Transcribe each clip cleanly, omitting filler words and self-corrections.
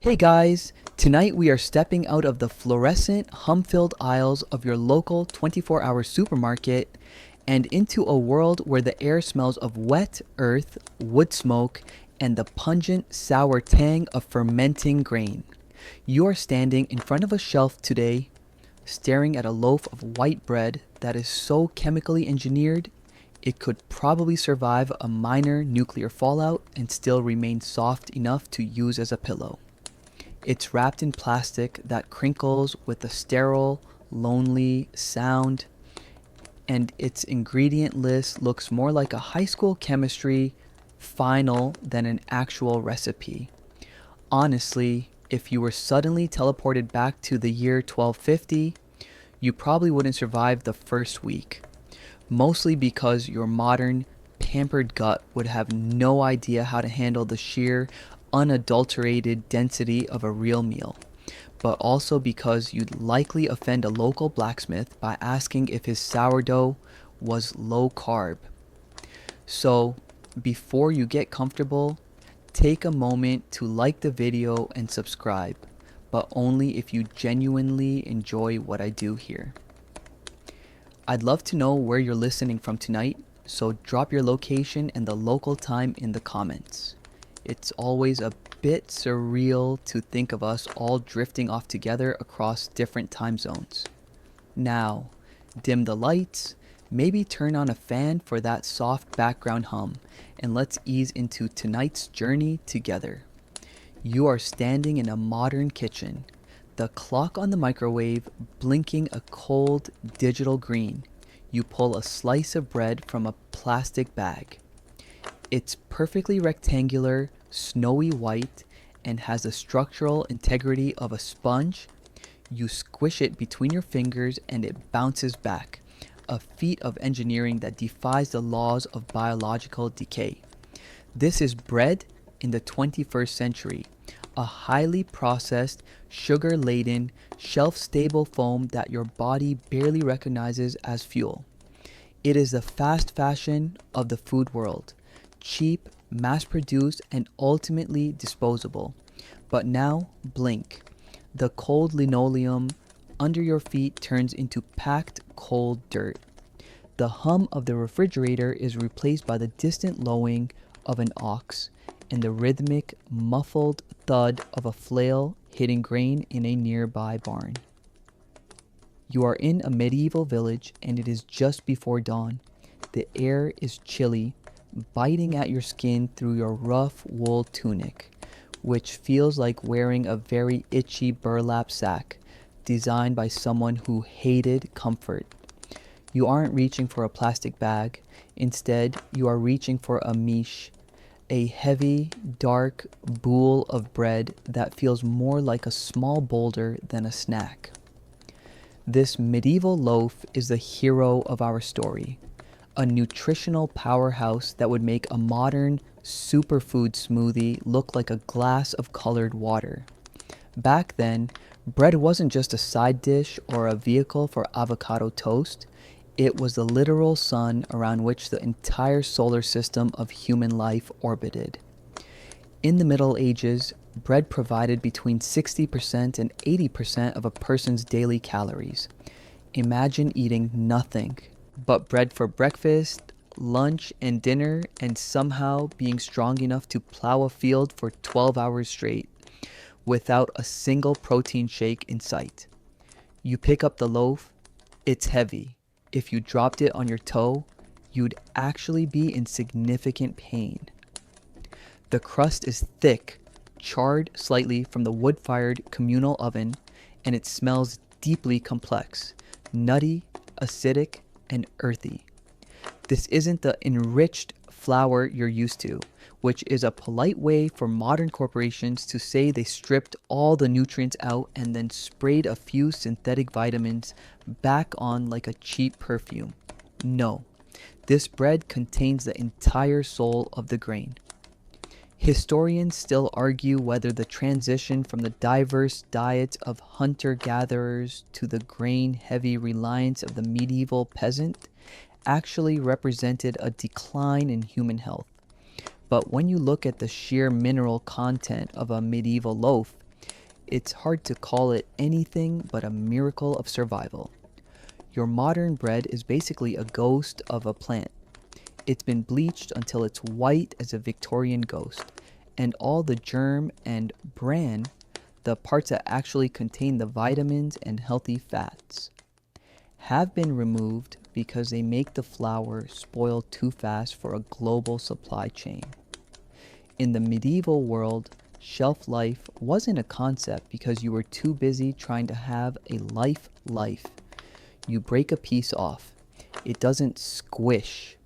Hey guys, tonight we are stepping out of the fluorescent, hum-filled aisles of your local 24-hour supermarket and into a world where the air smells of wet earth, wood smoke, and the pungent, sour tang of fermenting grain. You are standing in front of a shelf today, staring at a loaf of white bread that is so chemically engineered it could probably survive a minor nuclear fallout and still remain soft enough to use as a pillow. It's wrapped in plastic that crinkles with a sterile, lonely sound, and its ingredient list looks more like a high school chemistry final than an actual recipe. Honestly, if you were suddenly teleported back to the year 1250, you probably wouldn't survive the first week. Mostly because your modern, pampered gut would have no idea how to handle the sheer, unadulterated density of a real meal, but also because you'd likely offend a local blacksmith by asking if his sourdough was low carb. So, before you get comfortable, take a moment to like the video and subscribe, but only if you genuinely enjoy what I do here. I'd love to know where you're listening from tonight, so drop your location and the local time in the comments. It's always a bit surreal to think of us all drifting off together across different time zones. Now, dim the lights, maybe turn on a fan for that soft background hum, and let's ease into tonight's journey together. You are standing in a modern kitchen, the clock on the microwave blinking a cold digital green. You pull a slice of bread from a plastic bag. It's perfectly rectangular, snowy white, and has the structural integrity of a sponge. You squish it between your fingers and it bounces back, a feat of engineering that defies the laws of biological decay. This is bread in the 21st century, a highly processed, sugar-laden, shelf-stable foam that your body barely recognizes as fuel. It is the fast fashion of the food world, cheap, mass-produced, and ultimately disposable. But now, blink. The cold linoleum under your feet turns into packed, cold dirt. The hum of the refrigerator is replaced by the distant lowing of an ox and the rhythmic, muffled thud of a flail hitting grain in a nearby barn. You are in a medieval village and it is just before dawn. The air is chilly, biting at your skin through your rough wool tunic, which feels like wearing a very itchy burlap sack designed by someone who hated comfort. You aren't reaching for a plastic bag. Instead, you are reaching for a miche, a heavy, dark boule of bread that feels more like a small boulder than a snack. This medieval loaf is the hero of our story, a nutritional powerhouse that would make a modern superfood smoothie look like a glass of colored water. Back then, bread wasn't just a side dish or a vehicle for avocado toast. It was the literal sun around which the entire solar system of human life orbited. In the Middle Ages, bread provided between 60% and 80% of a person's daily calories. Imagine eating nothing but bread for breakfast, lunch, and dinner, and somehow being strong enough to plow a field for 12 hours straight without a single protein shake in sight. You pick up the loaf, it's heavy. If you dropped it on your toe, you'd actually be in significant pain. The crust is thick, charred slightly from the wood-fired communal oven, and it smells deeply complex, nutty, acidic, and earthy. This isn't the enriched flour you're used to, which is a polite way for modern corporations to say they stripped all the nutrients out and then sprayed a few synthetic vitamins back on like a cheap perfume. No, this bread contains the entire soul of the grain. Historians still argue whether the transition from the diverse diet of hunter-gatherers to the grain-heavy reliance of the medieval peasant actually represented a decline in human health. But when you look at the sheer mineral content of a medieval loaf, it's hard to call it anything but a miracle of survival. Your modern bread is basically a ghost of a plant. It's been bleached until it's white as a Victorian ghost, and all the germ and bran, the parts that actually contain the vitamins and healthy fats, have been removed because they make the flour spoil too fast for a global supply chain. In the medieval world, shelf life wasn't a concept because you were too busy trying to have a life. You break a piece off. It doesn't squish.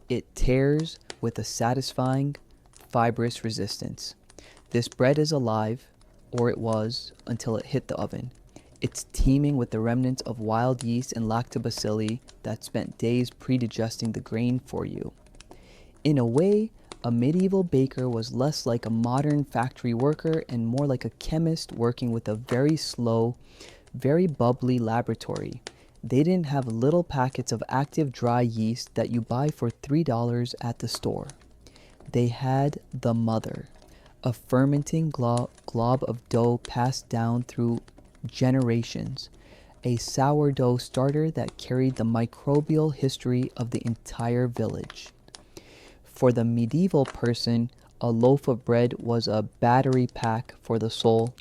It tears with a satisfying, fibrous resistance. This bread is alive, or it was, until it hit the oven. It's teeming with the remnants of wild yeast and lactobacilli that spent days pre-digesting the grain for you. In a way, a medieval baker was less like a modern factory worker and more like a chemist working with a very slow, very bubbly laboratory. They didn't have little packets of active dry yeast that you buy for $3 at the store. They had the mother, a fermenting glob of dough passed down through generations, a sourdough starter that carried the microbial history of the entire village. For the medieval person, a loaf of bread was a battery pack for the soul.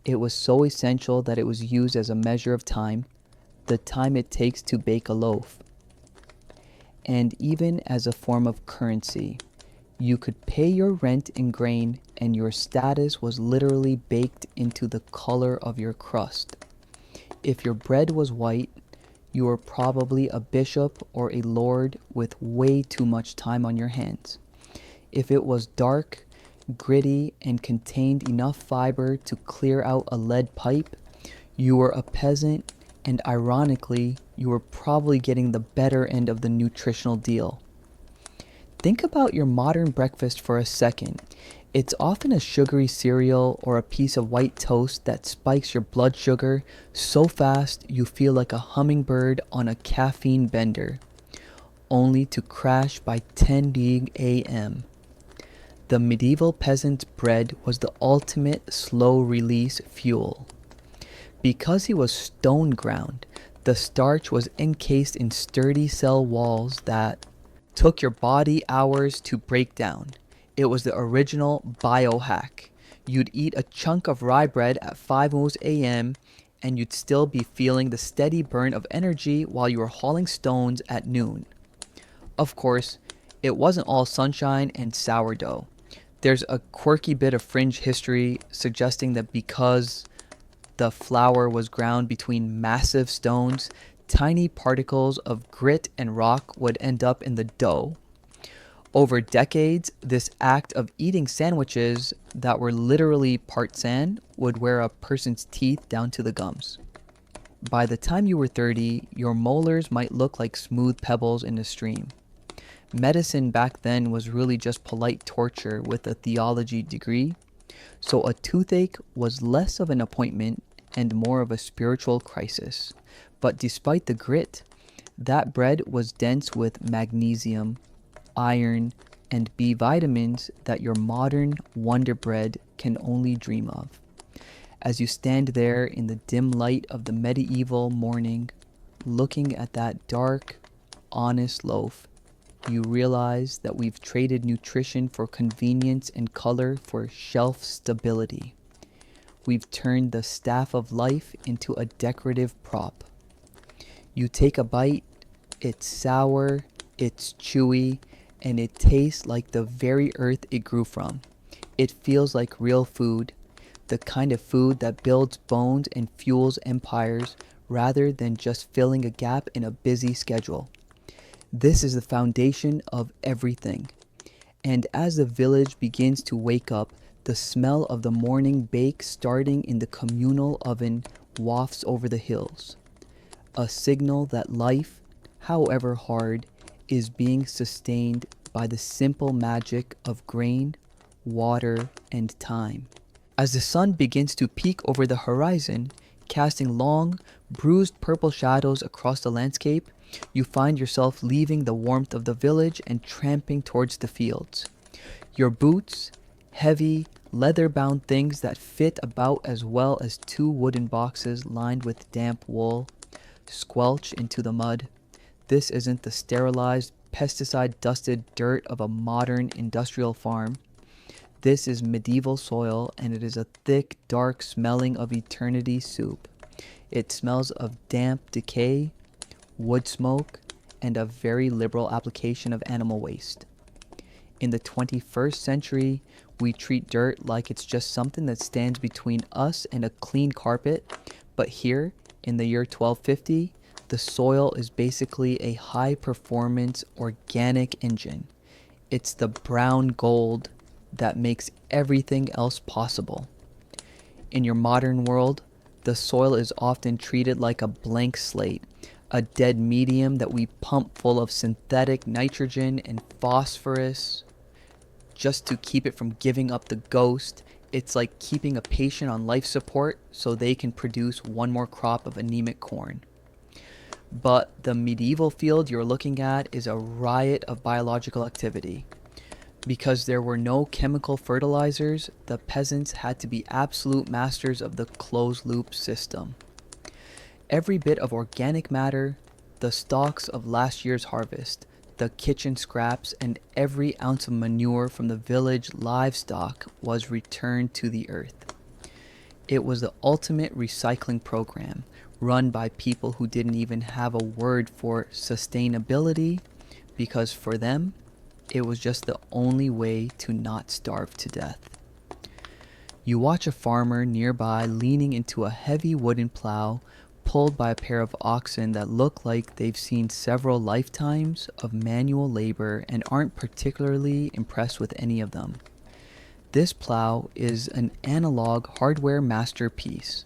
It was so essential that it was used as a measure of time, the time it takes to bake a loaf, and even as a form of currency. You could pay your rent in grain, and your status was literally baked into the color of your crust. If your bread was white, you were probably a bishop or a lord with way too much time on your hands. If it was dark, gritty, and contained enough fiber to clear out a lead pipe, you were a peasant, and ironically, you were probably getting the better end of the nutritional deal. Think about your modern breakfast for a second. It's often a sugary cereal or a piece of white toast that spikes your blood sugar so fast you feel like a hummingbird on a caffeine bender, only to crash by 10 a.m. The medieval peasant's bread was the ultimate slow-release fuel. Because he was stone ground, the starch was encased in sturdy cell walls that took your body hours to break down. It was the original biohack. You'd eat a chunk of rye bread at 5 a.m. and you'd still be feeling the steady burn of energy while you were hauling stones at noon. Of course, it wasn't all sunshine and sourdough. There's a quirky bit of fringe history suggesting that because the flour was ground between massive stones, tiny particles of grit and rock would end up in the dough. Over decades, this act of eating sandwiches that were literally part sand would wear a person's teeth down to the gums. By the time you were 30, your molars might look like smooth pebbles in a stream. Medicine back then was really just polite torture with a theology degree, so a toothache was less of an appointment and more of a spiritual crisis. But despite the grit, that bread was dense with magnesium, iron, and B vitamins that your modern Wonder Bread can only dream of. As you stand there in the dim light of the medieval morning, looking at that dark, honest loaf, you realize that we've traded nutrition for convenience and color for shelf stability. We've turned the staff of life into a decorative prop. You take a bite, it's sour, it's chewy, and it tastes like the very earth it grew from. It feels like real food, the kind of food that builds bones and fuels empires rather than just filling a gap in a busy schedule. This is the foundation of everything. And as the village begins to wake up, the smell of the morning bake starting in the communal oven wafts over the hills. A signal that life, however hard, is being sustained by the simple magic of grain, water, and time. As the sun begins to peek over the horizon, casting long, bruised purple shadows across the landscape, you find yourself leaving the warmth of the village and tramping towards the fields. Your boots, Heavy, leather-bound things that fit about as well as two wooden boxes lined with damp wool squelch into the mud. This isn't the sterilized, pesticide-dusted dirt of a modern industrial farm. This is medieval soil, and it is a thick, dark smelling of eternity soup. It smells of damp decay, wood smoke, and a very liberal application of animal waste. In the 21st century, we treat dirt like it's just something that stands between us and a clean carpet, but here, in the year 1250, the soil is basically a high-performance organic engine. It's the brown gold that makes everything else possible. In your modern world, the soil is often treated like a blank slate, a dead medium that we pump full of synthetic nitrogen and phosphorus just to keep it from giving up the ghost. It's like keeping a patient on life support so they can produce one more crop of anemic corn. But the medieval field you're looking at is a riot of biological activity. Because there were no chemical fertilizers, the peasants had to be absolute masters of the closed-loop system. Every bit of organic matter, the stalks of last year's harvest, the kitchen scraps, and every ounce of manure from the village livestock was returned to the earth. It was the ultimate recycling program, run by people who didn't even have a word for sustainability, because for them, it was just the only way to not starve to death. You watch a farmer nearby leaning into a heavy wooden plow pulled by a pair of oxen that look like they've seen several lifetimes of manual labor and aren't particularly impressed with any of them. This plow is an analog hardware masterpiece.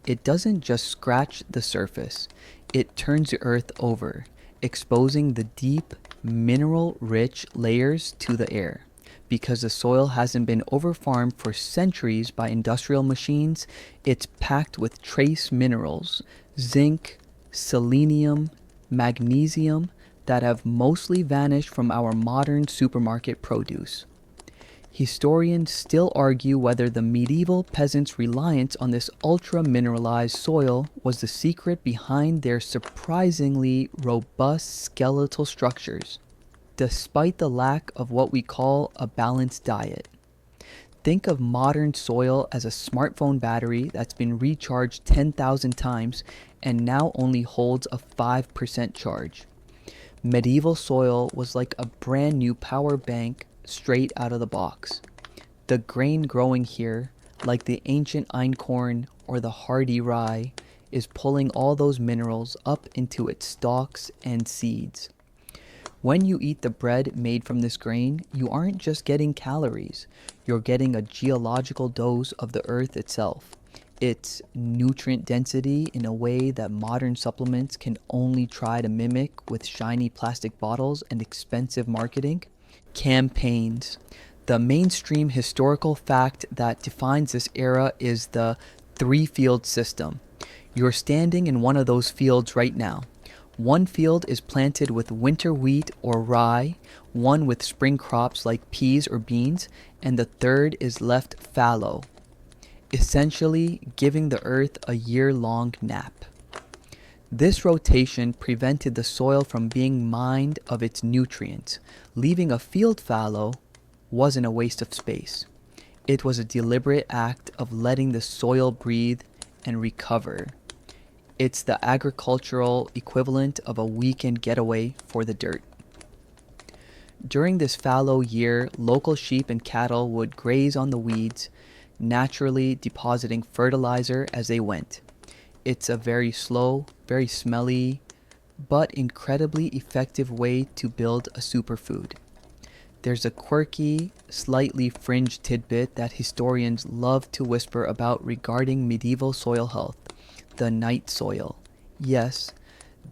It doesn't just scratch the surface, it turns the earth over, exposing the deep, mineral-rich layers to the air. Because the soil hasn't been overfarmed for centuries by industrial machines, it's packed with trace minerals, zinc, selenium, magnesium, that have mostly vanished from our modern supermarket produce. Historians still argue whether the medieval peasants' reliance on this ultra-mineralized soil was the secret behind their surprisingly robust skeletal structures, despite the lack of what we call a balanced diet. Think of modern soil as a smartphone battery that's been recharged 10,000 times and now only holds a 5% charge. Medieval soil was like a brand new power bank straight out of the box. The grain growing here, like the ancient einkorn or the hardy rye, is pulling all those minerals up into its stalks and seeds. When you eat the bread made from this grain, you aren't just getting calories, you're getting a geological dose of the earth itself. Its nutrient density in a way that modern supplements can only try to mimic with shiny plastic bottles and expensive marketing. Campaigns. The mainstream historical fact that defines this era is the three-field system. You're standing in one of those fields right now. One field is planted with winter wheat or rye, one with spring crops like peas or beans, and the third is left fallow, essentially giving the earth a year-long nap. This rotation prevented the soil from being mined of its nutrients. Leaving a field fallow wasn't a waste of space. It was a deliberate act of letting the soil breathe and recover. It's the agricultural equivalent of a weekend getaway for the dirt. During this fallow year, local sheep and cattle would graze on the weeds, naturally depositing fertilizer as they went. It's a very slow, very smelly, but incredibly effective way to build a superfood. There's a quirky, slightly fringe tidbit that historians love to whisper about regarding medieval soil health: the night soil. Yes,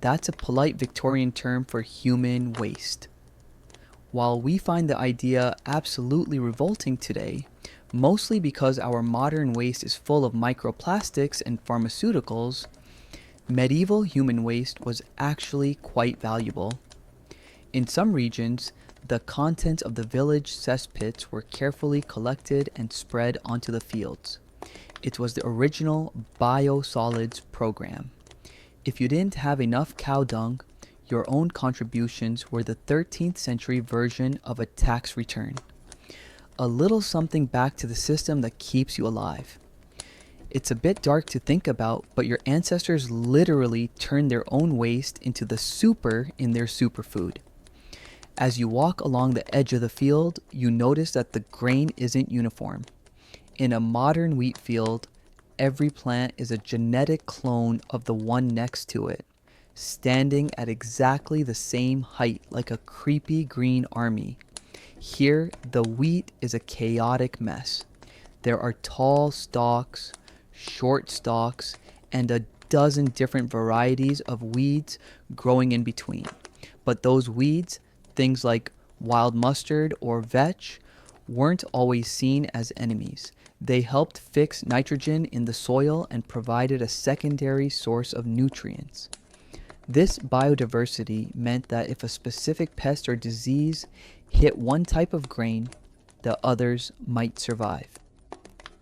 that's a polite Victorian term for human waste. While we find the idea absolutely revolting today, mostly because our modern waste is full of microplastics and pharmaceuticals, medieval human waste was actually quite valuable. In some regions, The contents of the village cesspits were carefully collected and spread onto the fields. It was the original biosolids program. If you didn't have enough cow dung, your own contributions were the 13th century version of a tax return. A little something back to the system that keeps you alive. It's a bit dark to think about, but your ancestors literally turned their own waste into the super in their superfood. As you walk along the edge of the field, you notice that the grain isn't uniform. In a modern wheat field, every plant is a genetic clone of the one next to it, standing at exactly the same height like a creepy green army. Here, the wheat is a chaotic mess. There are tall stalks, short stalks, and a dozen different varieties of weeds growing in between. But those weeds, things like wild mustard or vetch, weren't always seen as enemies. They helped fix nitrogen in the soil and provided a secondary source of nutrients. This biodiversity meant that if a specific pest or disease hit one type of grain, the others might survive.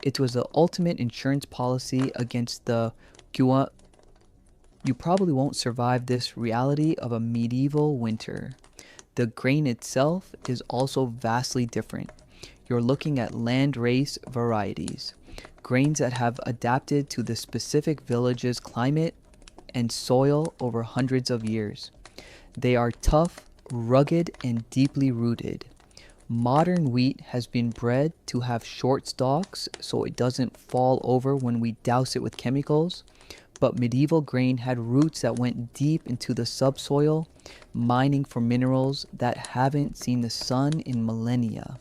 It was the ultimate insurance policy against the you probably won't survive this reality of a medieval winter. The grain itself is also vastly different. You're looking at land race varieties, grains that have adapted to the specific village's climate and soil over hundreds of years. They are tough, rugged, and deeply rooted. Modern wheat has been bred to have short stalks so it doesn't fall over when we douse it with chemicals, but medieval grain had roots that went deep into the subsoil, mining for minerals that haven't seen the sun in millennia.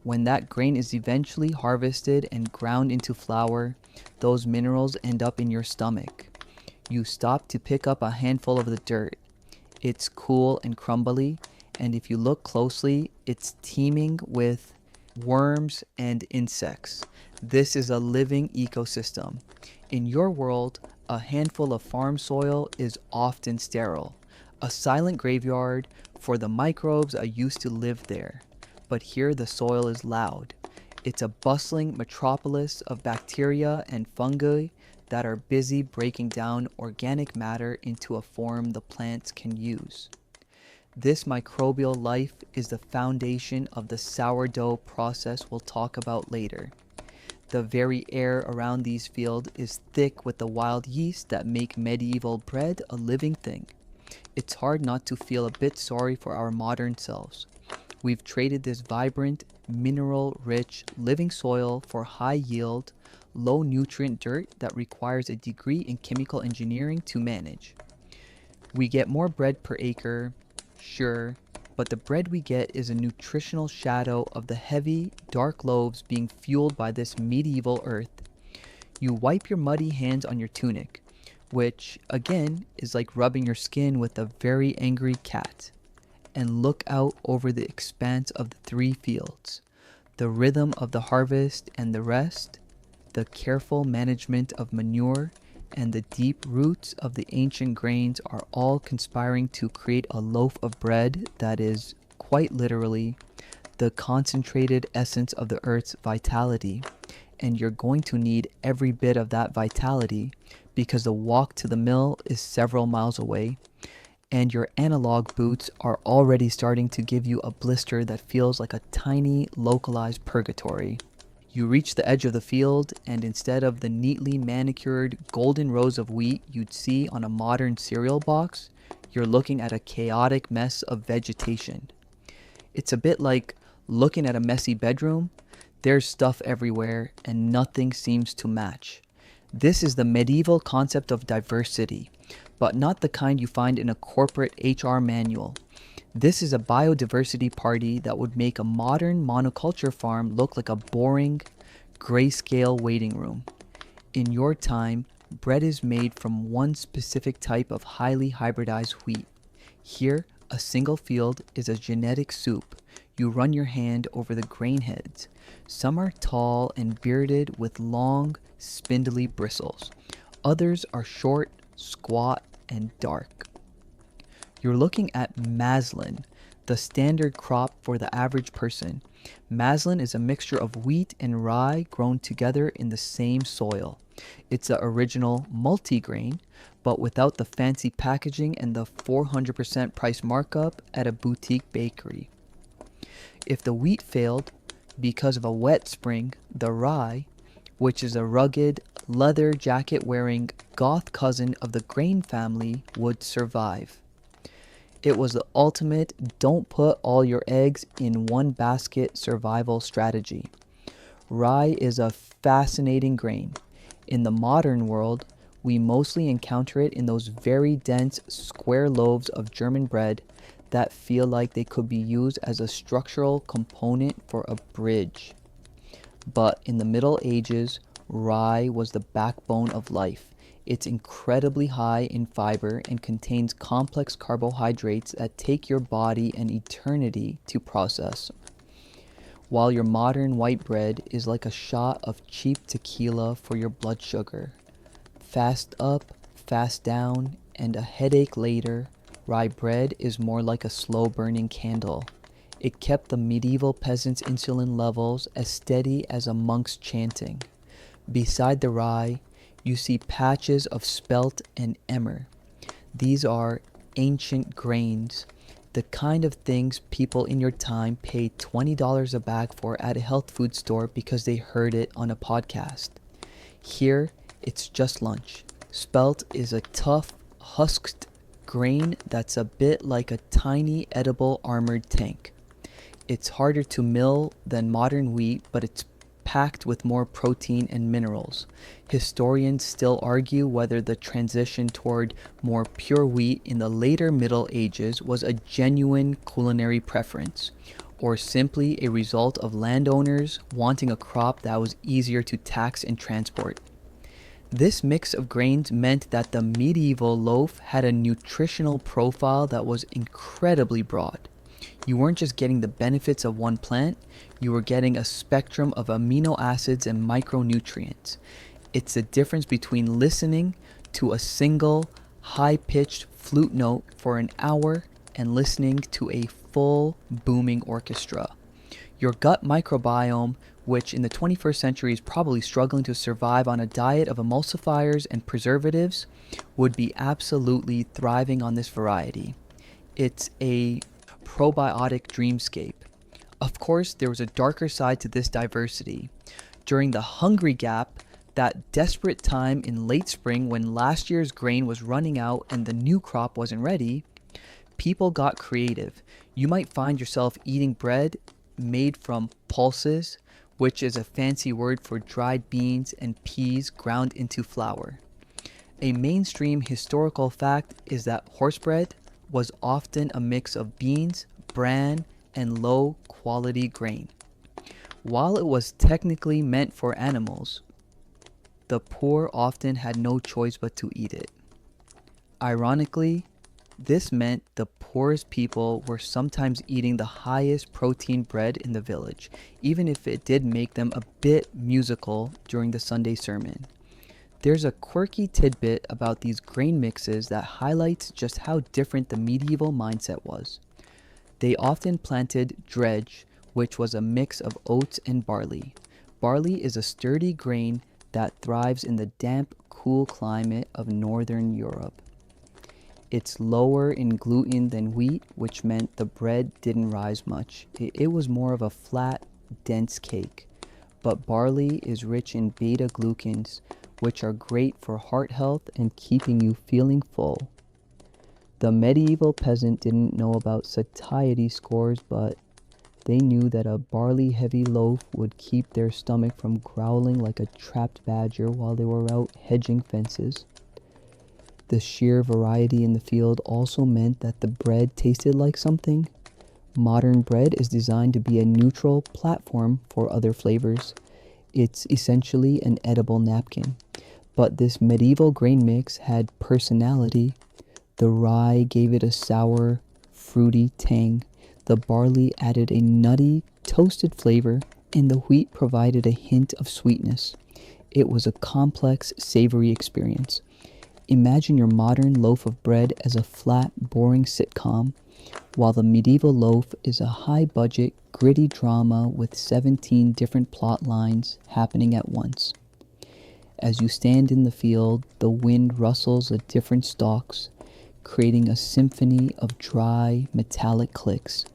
When that grain is eventually harvested and ground into flour, those minerals end up in your stomach. You stop to pick up a handful of the dirt. It's cool and crumbly, and if you look closely, it's teeming with worms and insects. This is a living ecosystem. In your world, a handful of farm soil is often sterile, a silent graveyard for the microbes that used to live there. But here the soil is loud. It's a bustling metropolis of bacteria and fungi that are busy breaking down organic matter into a form the plants can use. This microbial life is the foundation of the sourdough process we'll talk about later. The very air around these fields is thick with the wild yeast that make medieval bread a living thing. It's hard not to feel a bit sorry for our modern selves. We've traded this vibrant, mineral-rich, living soil for high-yield, low-nutrient dirt that requires a degree in chemical engineering to manage. We get more bread per acre, sure, but the bread we get is a nutritional shadow of the heavy, dark loaves being fueled by this medieval earth. You wipe your muddy hands on your tunic, which, again, is like rubbing your skin with a very angry cat, and look out over the expanse of the three fields, the rhythm of the harvest and the rest, the careful management of manure, and the deep roots of the ancient grains are all conspiring to create a loaf of bread that is, quite literally, the concentrated essence of the earth's vitality. And you're going to need every bit of that vitality because the walk to the mill is several miles away, and your analog boots are already starting to give you a blister that feels like a tiny, localized purgatory. You reach the edge of the field, and instead of the neatly manicured golden rows of wheat you'd see on a modern cereal box, you're looking at a chaotic mess of vegetation. It's a bit like looking at a messy bedroom. There's stuff everywhere, and nothing seems to match. This is the medieval concept of diversity, but not the kind you find in a corporate HR manual. This is a biodiversity party that would make a modern monoculture farm look like a boring, grayscale waiting room. In your time, bread is made from one specific type of highly hybridized wheat. Here, a single field is a genetic soup. You run your hand over the grain heads. Some are tall and bearded with long, spindly bristles. Others are short, squat, and dark. You're looking at maslin, the standard crop for the average person. Maslin is a mixture of wheat and rye grown together in the same soil. It's the original multigrain, but without the fancy packaging and the 400% price markup at a boutique bakery. If the wheat failed because of a wet spring, the rye, which is a rugged, leather jacket wearing goth cousin of the grain family, would survive. It was the ultimate don't put all your eggs in one basket survival strategy. Rye is a fascinating grain. In the modern world, we mostly encounter it in those very dense square loaves of German bread that feel like they could be used as a structural component for a bridge. But in the Middle Ages, rye was the backbone of life. It's incredibly high in fiber and contains complex carbohydrates that take your body an eternity to process. While your modern white bread is like a shot of cheap tequila for your blood sugar. Fast up, fast down, and a headache later, rye bread is more like a slow-burning candle. It kept the medieval peasants' insulin levels as steady as a monk's chanting. Beside the rye, you see patches of spelt and emmer. These are ancient grains, the kind of things people in your time paid $20 a bag for at a health food store because they heard it on a podcast. Here, it's just lunch. Spelt is a tough, husked grain that's a bit like a tiny edible armored tank. It's harder to mill than modern wheat, but it's packed with more protein and minerals. Historians still argue whether the transition toward more pure wheat in the later Middle Ages was a genuine culinary preference, or simply a result of landowners wanting a crop that was easier to tax and transport. This mix of grains meant that the medieval loaf had a nutritional profile that was incredibly broad. You weren't just getting the benefits of one plant, you were getting a spectrum of amino acids and micronutrients. It's the difference between listening to a single, high-pitched flute note for an hour and listening to a full, booming orchestra. Your gut microbiome, which in the 21st century is probably struggling to survive on a diet of emulsifiers and preservatives, would be absolutely thriving on this variety. It's a probiotic dreamscape. Of course, there was a darker side to this diversity. During the Hungry Gap, that desperate time in late spring when last year's grain was running out and the new crop wasn't ready, people got creative. You might find yourself eating bread made from pulses, which is a fancy word for dried beans and peas ground into flour. A mainstream historical fact is that horse bread was often a mix of beans, bran, and low-quality grain. While it was technically meant for animals, the poor often had no choice but to eat it. Ironically, this meant the poorest people were sometimes eating the highest protein bread in the village, even if it did make them a bit musical during the Sunday sermon. There's a quirky tidbit about these grain mixes that highlights just how different the medieval mindset was. They often planted dredge, which was a mix of oats and barley. Barley is a sturdy grain that thrives in the damp, cool climate of northern Europe. It's lower in gluten than wheat, which meant the bread didn't rise much. It was more of a flat, dense cake. But barley is rich in beta-glucans, which are great for heart health and keeping you feeling full. The medieval peasant didn't know about satiety scores, but they knew that a barley-heavy loaf would keep their stomach from growling like a trapped badger while they were out hedging fences. The sheer variety in the field also meant that the bread tasted like something. Modern bread is designed to be a neutral platform for other flavors. It's essentially an edible napkin. But this medieval grain mix had personality. The rye gave it a sour, fruity tang. The barley added a nutty, toasted flavor, and the wheat provided a hint of sweetness. It was a complex, savory experience. Imagine your modern loaf of bread as a flat, boring sitcom, while the medieval loaf is a high-budget, gritty drama with 17 different plot lines happening at once. As you stand in the field, the wind rustles the different stalks, creating a symphony of dry, metallic clicks.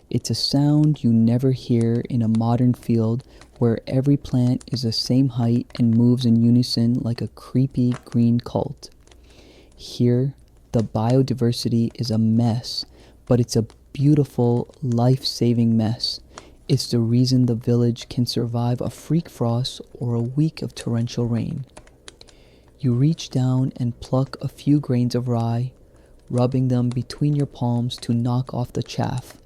It's a sound you never hear in a modern field where every plant is the same height and moves in unison like a creepy green cult. Here, the biodiversity is a mess, but it's a beautiful, life-saving mess. It's the reason the village can survive a freak frost or a week of torrential rain. You reach down and pluck a few grains of rye, rubbing them between your palms to knock off the chaff.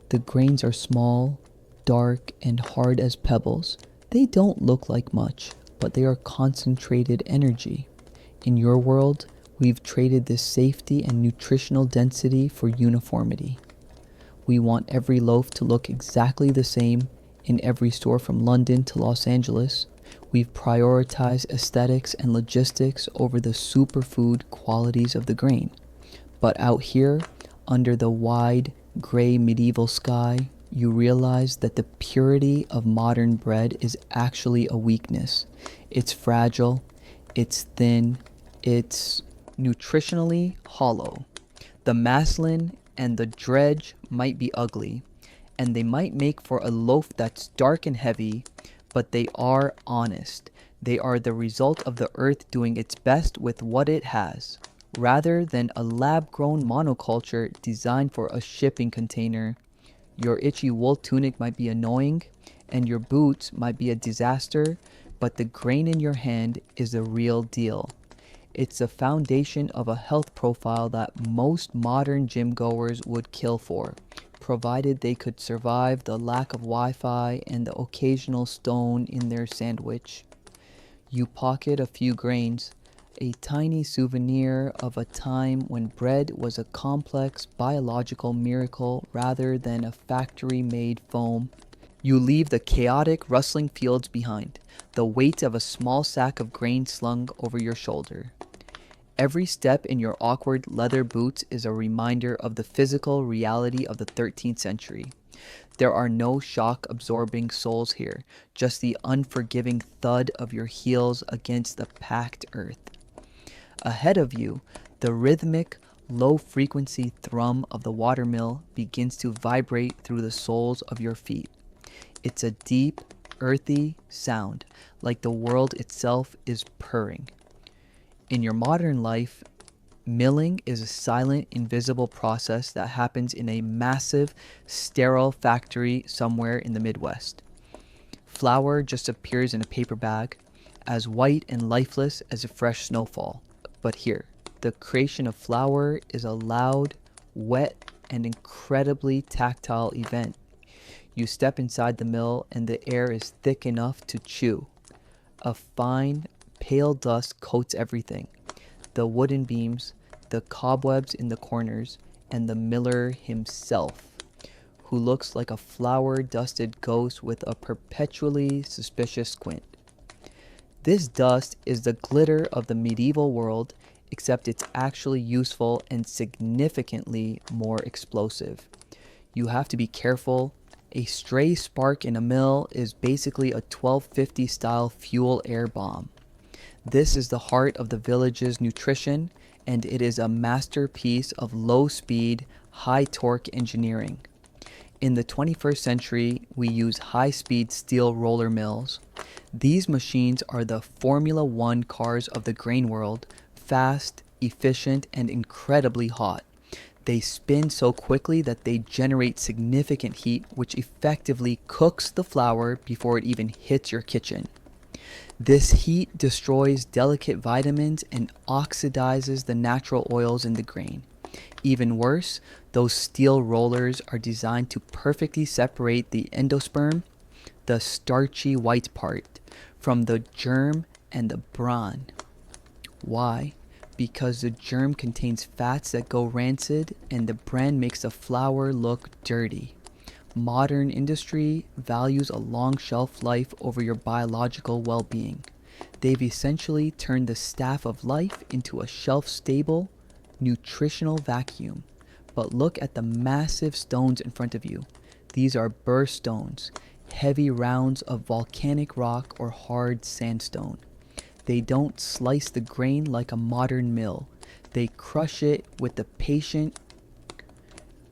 The grains are small, dark, and hard as pebbles. They don't look like much, but they are concentrated energy. In your world, we've traded this safety and nutritional density for uniformity. We want every loaf to look exactly the same in every store from London to Los Angeles. We've prioritized aesthetics and logistics over the superfood qualities of the grain. But out here, under the wide, gray medieval sky, you realize that the purity of modern bread is actually a weakness. It's fragile, it's thin, it's nutritionally hollow. The maslin and the dredge might be ugly, and they might make for a loaf that's dark and heavy, but they are honest. They are the result of the earth doing its best with what it has, rather than a lab-grown monoculture designed for a shipping container. Your itchy wool tunic might be annoying, and your boots might be a disaster, but the grain in your hand is the real deal. It's the foundation of a health profile that most modern gym goers would kill for, provided they could survive the lack of Wi-Fi and the occasional stone in their sandwich. You pocket a few grains, a tiny souvenir of a time when bread was a complex biological miracle rather than a factory-made foam. You leave the chaotic, rustling fields behind, the weight of a small sack of grain slung over your shoulder. Every step in your awkward leather boots is a reminder of the physical reality of the 13th century. There are no shock-absorbing soles here, just the unforgiving thud of your heels against the packed earth. Ahead of you, the rhythmic, low-frequency thrum of the watermill begins to vibrate through the soles of your feet. It's a deep, earthy sound, like the world itself is purring. In your modern life, milling is a silent, invisible process that happens in a massive, sterile factory somewhere in the Midwest. Flour just appears in a paper bag, as white and lifeless as a fresh snowfall. But here, the creation of flour is a loud, wet, and incredibly tactile event. You step inside the mill and the air is thick enough to chew. A fine, pale dust coats everything. The wooden beams, the cobwebs in the corners, and the miller himself, who looks like a flour-dusted ghost with a perpetually suspicious squint. This dust is the glitter of the medieval world, except it's actually useful and significantly more explosive. You have to be careful. A stray spark in a mill is basically a 1250 style fuel air bomb. This is the heart of the village's nutrition, and it is a masterpiece of low-speed, high-torque engineering. In the 21st century, we use high-speed steel roller mills. These machines are the Formula One cars of the grain world, fast, efficient, and incredibly hot. They spin so quickly that they generate significant heat, which effectively cooks the flour before it even hits your kitchen. This heat destroys delicate vitamins and oxidizes the natural oils in the grain. Even worse, those steel rollers are designed to perfectly separate the endosperm, the starchy white part, from the germ and the bran. Why? Because the germ contains fats that go rancid and the bran makes the flour look dirty. Modern industry values a long shelf life over your biological well-being. They've essentially turned the staff of life into a shelf-stable, nutritional vacuum. But look at the massive stones in front of you. These are burr stones, heavy rounds of volcanic rock or hard sandstone. They don't slice the grain like a modern mill. They crush it with the patient,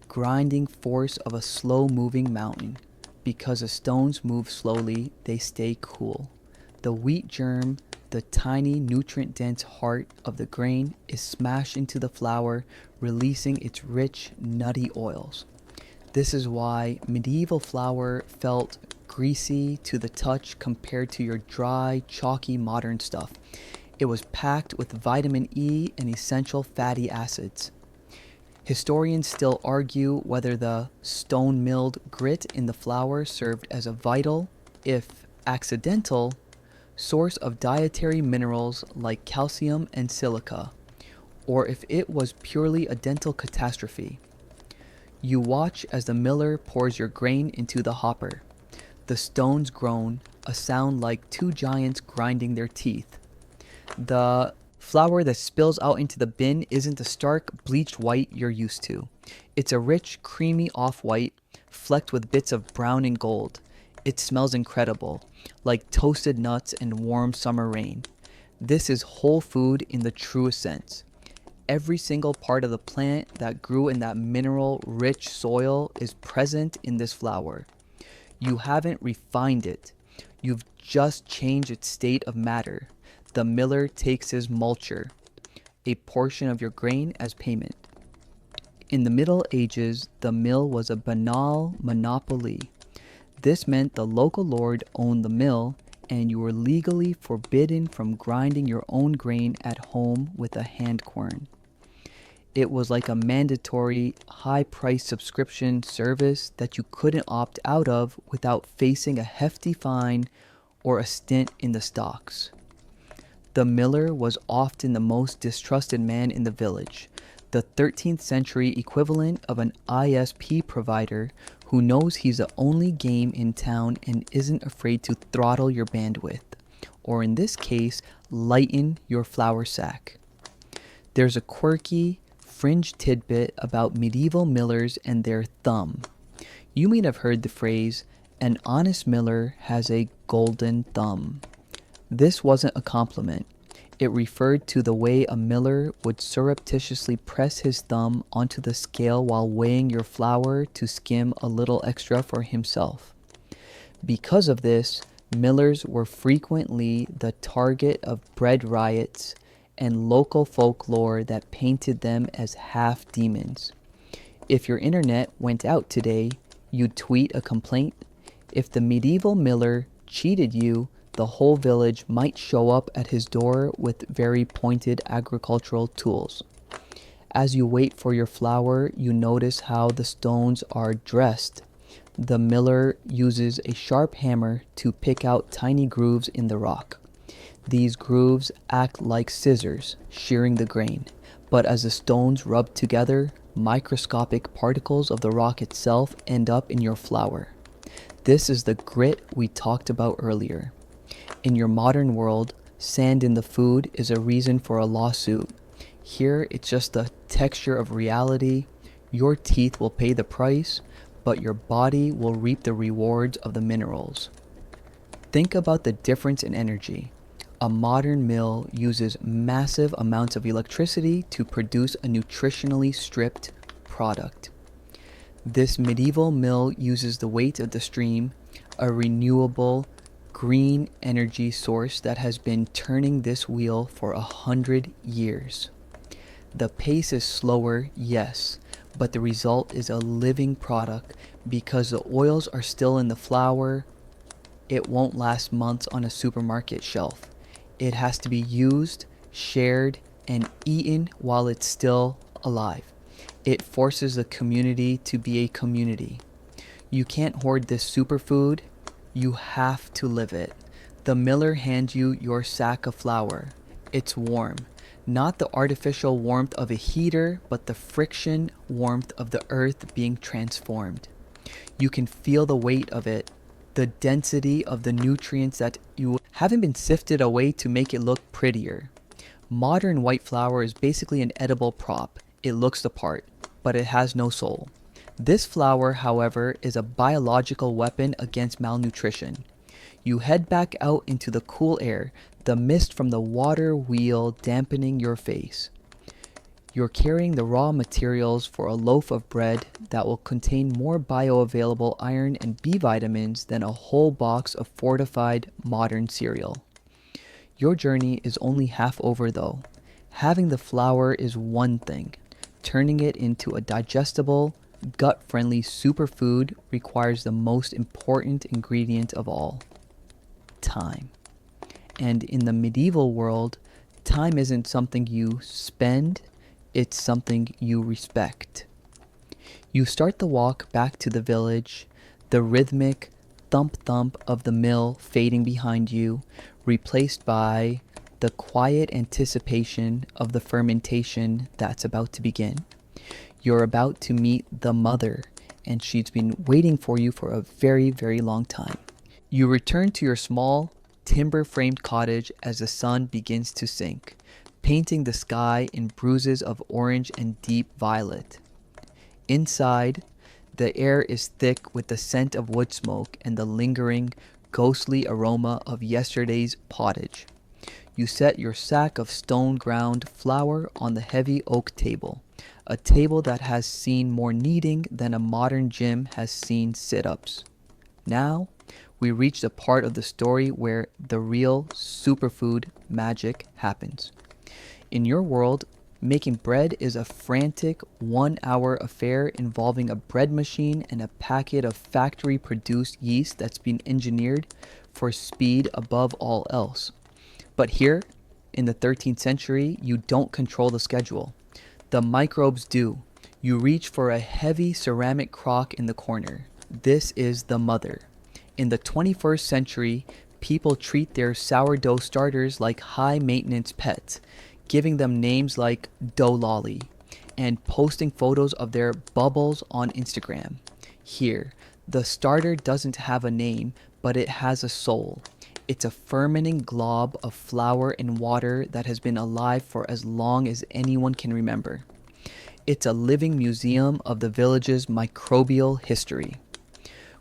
grinding force of a slow-moving mountain. Because the stones move slowly, they stay cool. The wheat germ, the tiny nutrient-dense heart of the grain, is smashed into the flour, releasing its rich, nutty oils. This is why medieval flour felt greasy to the touch compared to your dry, chalky modern stuff. It was packed with vitamin E and essential fatty acids. Historians still argue whether the stone-milled grit in the flour served as a vital, if accidental, source of dietary minerals like calcium and silica, or if it was purely a dental catastrophe. You watch as the miller pours your grain into the hopper. The stones groan, a sound like two giants grinding their teeth. The flour that spills out into the bin isn't the stark, bleached white you're used to. It's a rich, creamy off-white, flecked with bits of brown and gold. It smells incredible, like toasted nuts and warm summer rain. This is whole food in the truest sense. Every single part of the plant that grew in that mineral-rich soil is present in this flour. You haven't refined it. You've just changed its state of matter. The miller takes his multure, a portion of your grain, as payment. In the Middle Ages, the mill was a banal monopoly. This meant the local lord owned the mill, and you were legally forbidden from grinding your own grain at home with a hand quern. It was like a mandatory, high-priced subscription service that you couldn't opt out of without facing a hefty fine or a stint in the stocks. The miller was often the most distrusted man in the village, the 13th century equivalent of an ISP provider who knows he's the only game in town and isn't afraid to throttle your bandwidth, or in this case, lighten your flour sack. There's a quirky, fringe tidbit about medieval millers and their thumb. You may have heard the phrase, "An honest miller has a golden thumb." This wasn't a compliment. It referred to the way a miller would surreptitiously press his thumb onto the scale while weighing your flour to skim a little extra for himself. Because of this, millers were frequently the target of bread riots and local folklore that painted them as half demons. If your internet went out today, you'd tweet a complaint. If the medieval miller cheated you, the whole village might show up at his door with very pointed agricultural tools. As you wait for your flour, you notice how the stones are dressed. The miller uses a sharp hammer to pick out tiny grooves in the rock. These grooves act like scissors, shearing the grain. But as the stones rub together, microscopic particles of the rock itself end up in your flour. This is the grit we talked about earlier. In your modern world, sand in the food is a reason for a lawsuit. Here, it's just the texture of reality. Your teeth will pay the price, but your body will reap the rewards of the minerals. Think about the difference in energy. A modern mill uses massive amounts of electricity to produce a nutritionally stripped product. This medieval mill uses the weight of the stream, a renewable, green energy source that has been turning this wheel for 100 years. The pace is slower, yes, but the result is a living product. Because the oils are still in the flour, it won't last months on a supermarket shelf. It has to be used, shared, and eaten while it's still alive. It forces the community to be a community. You can't hoard this superfood. You have to live it. The miller hands you your sack of flour. It's warm. Not the artificial warmth of a heater, but the friction warmth of the earth being transformed. You can feel the weight of it The density of the nutrients that you haven't been sifted away to make it look prettier. Modern white flour is basically an edible prop. It looks the part, but it has no soul. This flour, however, is a biological weapon against malnutrition. You head back out into the cool air, the mist from the water wheel dampening your face. You're carrying the raw materials for a loaf of bread that will contain more bioavailable iron and B vitamins than a whole box of fortified modern cereal. Your journey is only half over though. Having the flour is one thing. Turning it into a digestible, gut-friendly superfood requires the most important ingredient of all: time. And in the medieval world, time isn't something you spend, it's something you respect. You start the walk back to the village, the rhythmic thump-thump of the mill fading behind you, replaced by the quiet anticipation of the fermentation that's about to begin. You're about to meet the mother, and she's been waiting for you for a very, very long time. You return to your small, timber-framed cottage as the sun begins to sink, painting the sky in bruises of orange and deep violet. Inside, the air is thick with the scent of wood smoke and the lingering, ghostly aroma of yesterday's pottage. You set your sack of stone-ground flour on the heavy oak table, a table that has seen more kneading than a modern gym has seen sit-ups. Now, we reach the part of the story where the real superfood magic happens. In your world, making bread is a frantic 1-hour affair involving a bread machine and a packet of factory-produced yeast that's been engineered for speed above all else. But here, in the 13th century, you don't control the schedule. The microbes do. You reach for a heavy ceramic crock in the corner. This is the mother. In the 21st century, people treat their sourdough starters like high-maintenance pets, giving them names like Dough Lolly, and posting photos of their bubbles on Instagram. Here, the starter doesn't have a name, but it has a soul. It's a fermenting glob of flour and water that has been alive for as long as anyone can remember. It's a living museum of the village's microbial history.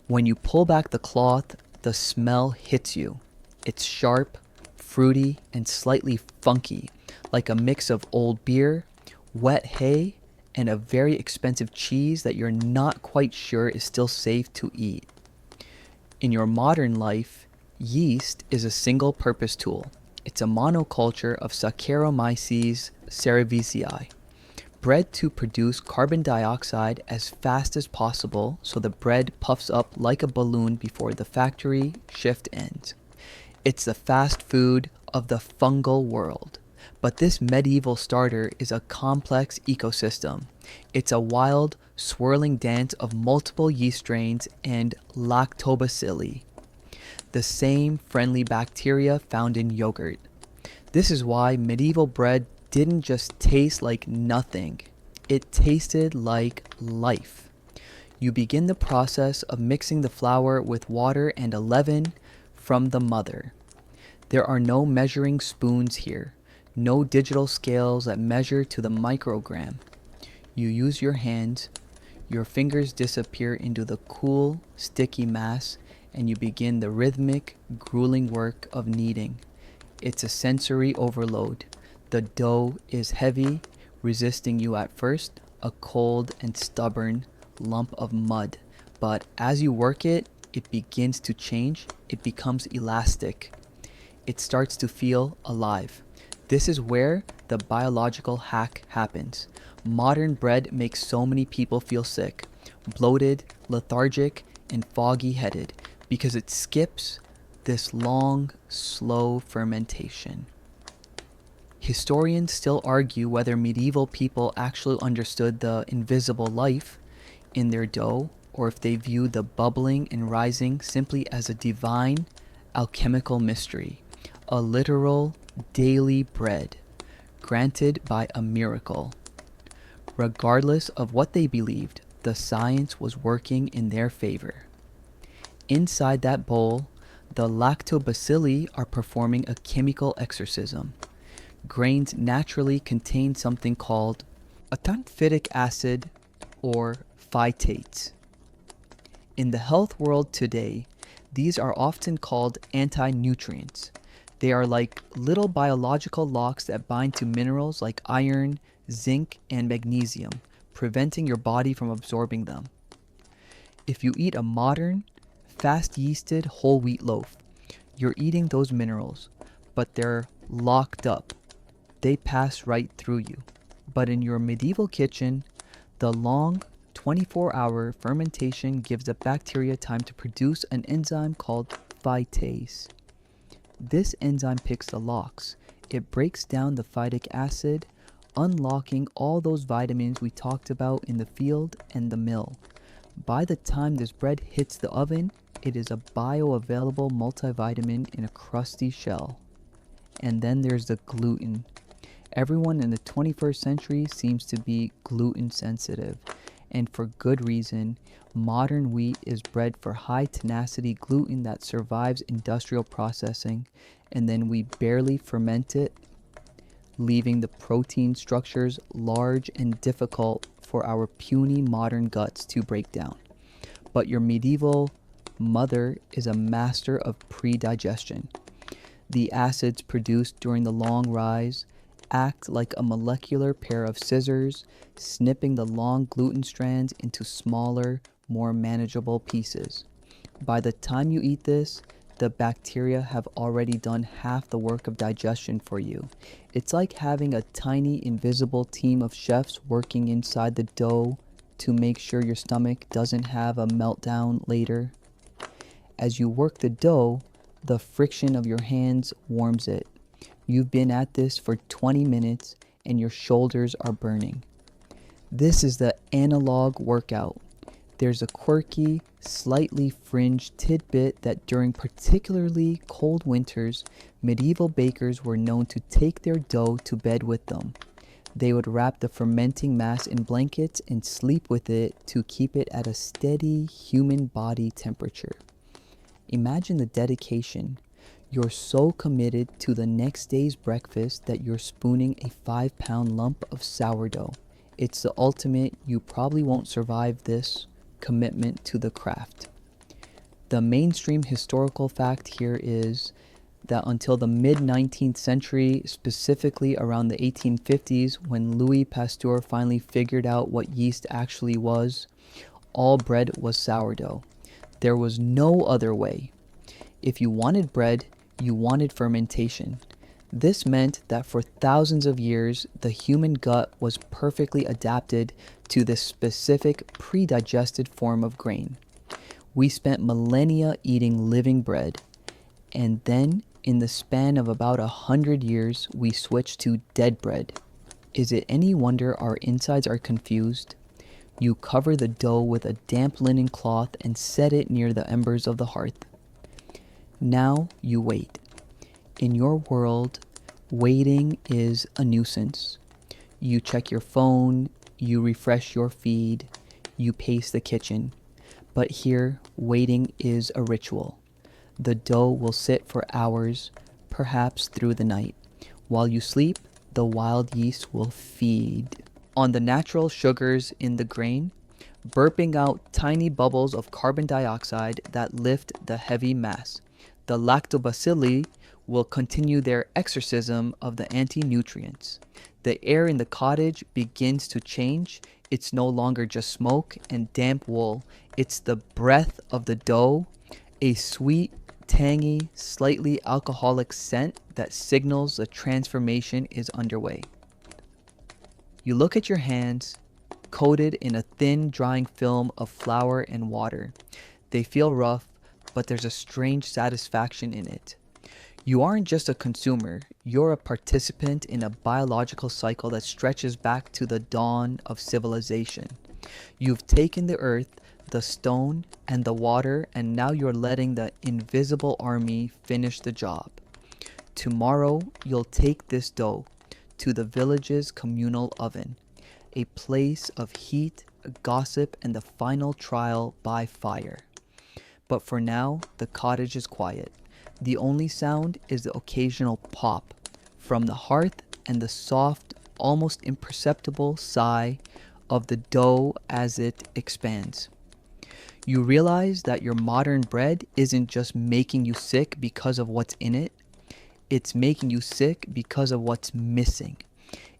When you pull back the cloth, the smell hits you. It's sharp, fruity, and slightly funky, like a mix of old beer, wet hay, and a very expensive cheese that you're not quite sure is still safe to eat. In your modern life, yeast is a single-purpose tool. It's a monoculture of Saccharomyces cerevisiae, bred to produce carbon dioxide as fast as possible so the bread puffs up like a balloon before the factory shift ends. It's the fast food of the fungal world. But this medieval starter is a complex ecosystem. It's a wild, swirling dance of multiple yeast strains and lactobacilli, the same friendly bacteria found in yogurt. This is why medieval bread didn't just taste like nothing. It tasted like life. You begin the process of mixing the flour with water and a leaven from the mother. There are no measuring spoons here. No digital scales that measure to the microgram. You use your hands, your fingers disappear into the cool, sticky mass, and you begin the rhythmic, grueling work of kneading. It's a sensory overload. The dough is heavy, resisting you at first, a cold and stubborn lump of mud. But as you work it, it begins to change. It becomes elastic. It starts to feel alive. This is where the biological hack happens. Modern bread makes so many people feel sick, bloated, lethargic, and foggy-headed because it skips this long, slow fermentation. Historians still argue whether medieval people actually understood the invisible life in their dough or if they viewed the bubbling and rising simply as a divine, alchemical mystery, a literal daily bread, granted by a miracle. Regardless of what they believed, the science was working in their favor. Inside that bowl, the lactobacilli are performing a chemical exorcism. Grains naturally contain something called atanthitic acid or phytates. In the health world today, these are often called anti-nutrients. They are like little biological locks that bind to minerals like iron, zinc, and magnesium, preventing your body from absorbing them. If you eat a modern, fast-yeasted whole wheat loaf, you're eating those minerals, but they're locked up. They pass right through you. But in your medieval kitchen, the long 24-hour fermentation gives the bacteria time to produce an enzyme called phytase. This enzyme picks the locks. It breaks down the phytic acid, unlocking all those vitamins we talked about in the field and the mill. By the time this bread hits the oven, it is a bioavailable multivitamin in a crusty shell. And then there's the gluten. Everyone in the 21st century seems to be gluten sensitive, and for good reason. Modern wheat is bred for high tenacity gluten that survives industrial processing, and then we barely ferment it, leaving the protein structures large and difficult for our puny modern guts to break down. But your medieval mother is a master of pre-digestion. The acids produced during the long rise act like a molecular pair of scissors, snipping the long gluten strands into smaller, more manageable pieces. By the time you eat this, the bacteria have already done half the work of digestion for you. It's like having a tiny invisible team of chefs working inside the dough to make sure your stomach doesn't have a meltdown later. As you work the dough, the friction of your hands warms it. You've been at this for 20 minutes and your shoulders are burning. This is the analog workout. There's a quirky, slightly fringed tidbit that during particularly cold winters, medieval bakers were known to take their dough to bed with them. They would wrap the fermenting mass in blankets and sleep with it to keep it at a steady human body temperature. Imagine the dedication. You're so committed to the next day's breakfast that you're spooning a 5-pound lump of sourdough. It's the ultimate, you probably won't survive this commitment to the craft. The mainstream historical fact here is that until the mid-19th century, specifically around the 1850s, when Louis Pasteur finally figured out what yeast actually was, all bread was sourdough. There was no other way. If you wanted bread, you wanted fermentation. This meant that for thousands of years, the human gut was perfectly adapted to this specific pre-digested form of grain. We spent millennia eating living bread, and then in the span of about 100 years, we switched to dead bread. Is it any wonder our insides are confused? You cover the dough with a damp linen cloth and set it near the embers of the hearth. Now you wait. In your world, waiting is a nuisance. You check your phone, you refresh your feed, you pace the kitchen. But here, waiting is a ritual. The dough will sit for hours, perhaps through the night. While you sleep, the wild yeast will feed on the natural sugars in the grain, burping out tiny bubbles of carbon dioxide that lift the heavy mass. The lactobacilli will continue their exorcism of the anti-nutrients. The air in the cottage begins to change. It's no longer just smoke and damp wool. It's the breath of the dough, a sweet, tangy, slightly alcoholic scent that signals the transformation is underway. You look at your hands, coated in a thin, drying film of flour and water. They feel rough, but there's a strange satisfaction in it. You aren't just a consumer, you're a participant in a biological cycle that stretches back to the dawn of civilization. You've taken the earth, the stone, and the water, and now you're letting the invisible army finish the job. Tomorrow, you'll take this dough to the village's communal oven, a place of heat, gossip, and the final trial by fire. But for now, the cottage is quiet. The only sound is the occasional pop from the hearth and the soft, almost imperceptible sigh of the dough as it expands. You realize that your modern bread isn't just making you sick because of what's in it, it's making you sick because of what's missing.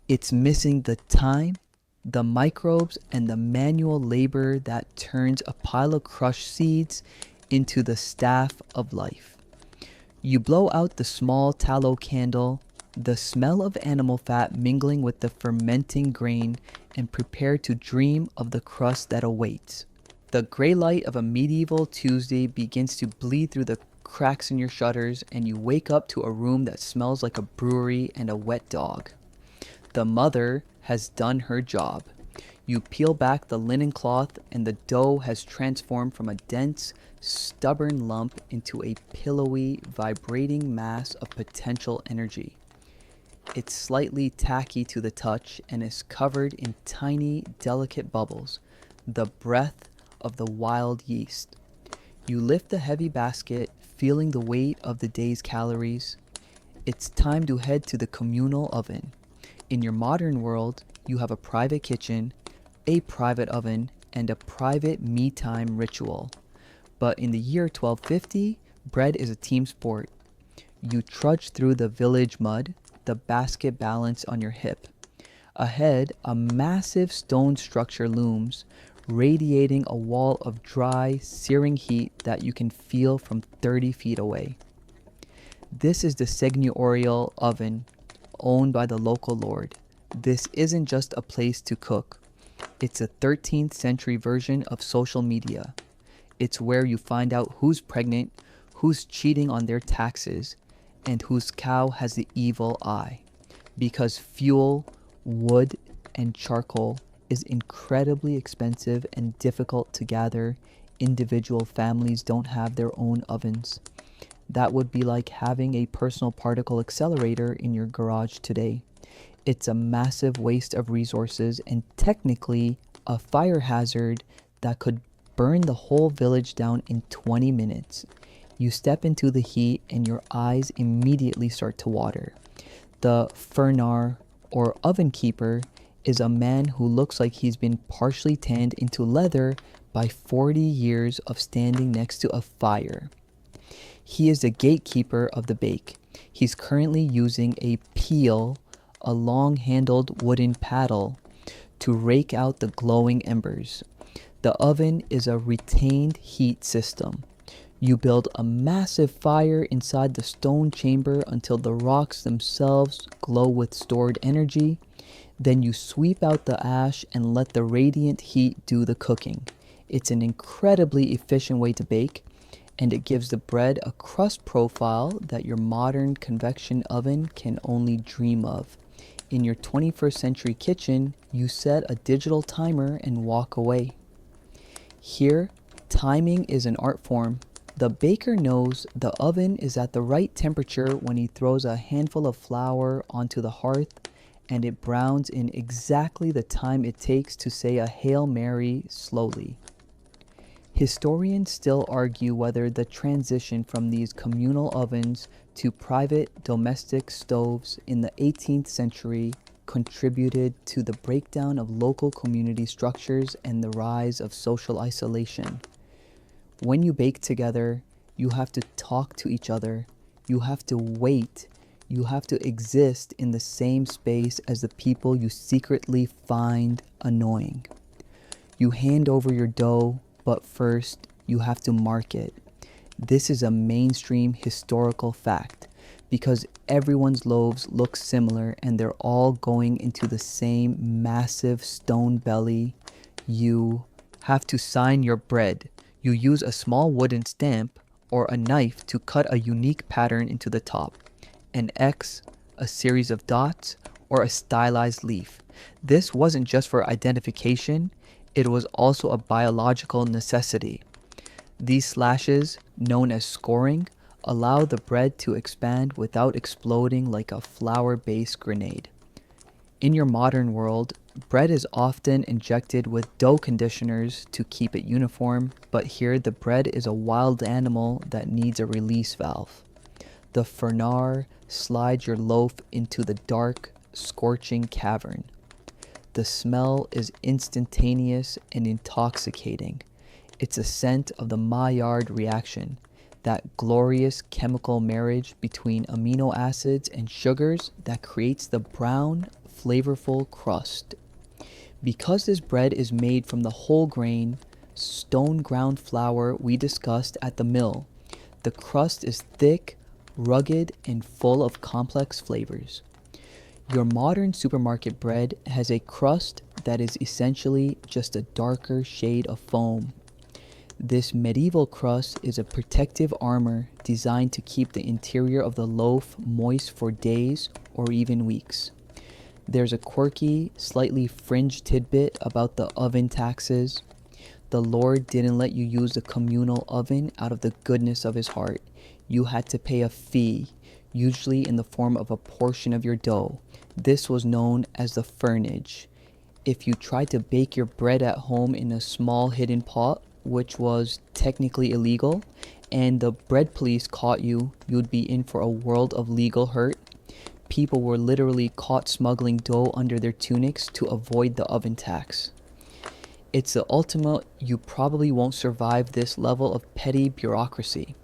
It's missing the time, the microbes, and the manual labor that turns a pile of crushed seeds into the staff of life. You blow out the small tallow candle, the smell of animal fat mingling with the fermenting grain, and prepare to dream of the crust that awaits. The gray light of a medieval Tuesday begins to bleed through the cracks in your shutters, and you wake up to a room that smells like a brewery and a wet dog. The mother has done her job. You peel back the linen cloth, and the dough has transformed from a dense, stubborn lump into a pillowy, vibrating mass of potential energy. It's slightly tacky to the touch and is covered in tiny, delicate bubbles, the breath of the wild yeast. You lift the heavy basket, feeling the weight of the day's calories. It's time to head to the communal oven. In your modern world, you have a private kitchen, a private oven, and a private me-time ritual. But in the year 1250, bread is a team sport. You trudge through the village mud, the basket balanced on your hip. Ahead, a massive stone structure looms, radiating a wall of dry, searing heat that you can feel from 30 feet away. This is the seigneurial oven, owned by the local lord. This isn't just a place to cook. It's a 13th century version of social media. It's where you find out who's pregnant, who's cheating on their taxes, and whose cow has the evil eye. Because fuel, wood, and charcoal is incredibly expensive and difficult to gather, individual families don't have their own ovens. That would be like having a personal particle accelerator in your garage today. It's a massive waste of resources and technically a fire hazard that could burn the whole village down in 20 minutes. You step into the heat and your eyes immediately start to water. The fernar, or oven keeper, is a man who looks like he's been partially tanned into leather by 40 years of standing next to a fire. He is the gatekeeper of the bake. He's currently using a peel, a long-handled wooden paddle, to rake out the glowing embers. The oven is a retained heat system. You build a massive fire inside the stone chamber until the rocks themselves glow with stored energy. Then you sweep out the ash and let the radiant heat do the cooking. It's an incredibly efficient way to bake, and it gives the bread a crust profile that your modern convection oven can only dream of. In your 21st century kitchen, you set a digital timer and walk away. Here, timing is an art form. The baker knows the oven is at the right temperature when he throws a handful of flour onto the hearth, and it browns in exactly the time it takes to say a Hail Mary slowly. Historians still argue whether the transition from these communal ovens to private domestic stoves in the 18th century contributed to the breakdown of local community structures and the rise of social isolation. When you bake together, you have to talk to each other, you have to wait, you have to exist in the same space as the people you secretly find annoying. You hand over your dough, but first you have to mark it. This is a mainstream historical fact because everyone's loaves look similar and they're all going into the same massive stone belly. You have to sign your bread. You use a small wooden stamp or a knife to cut a unique pattern into the top. An X, a series of dots, or a stylized leaf. This wasn't just for identification, it was also a biological necessity. These slashes, known as scoring, allow the bread to expand without exploding like a flour-based grenade. In your modern world, Bread is often injected with dough conditioners to keep it uniform, but here the bread is a wild animal that needs a release valve. The fernar slides your loaf into the dark, scorching cavern. The smell is instantaneous and intoxicating. It's a scent of the Maillard reaction, that glorious chemical marriage between amino acids and sugars that creates the brown, flavorful crust. Because this bread is made from the whole grain, stone ground flour we discussed at the mill, the crust is thick, rugged, and full of complex flavors. Your modern supermarket bread has a crust that is essentially just a darker shade of foam. This medieval crust is a protective armor designed to keep the interior of the loaf moist for days or even weeks. There's a quirky, slightly fringed tidbit about the oven taxes. The Lord didn't let you use the communal oven out of the goodness of his heart. You had to pay a fee, usually in the form of a portion of your dough. This was known as the furnage. If you tried to bake your bread at home in a small hidden pot, which was technically illegal, and the bread police caught you, you'd be in for a world of legal hurt. People were literally caught smuggling dough under their tunics to avoid the oven tax. It's the ultimate, you probably won't survive this level of petty bureaucracy.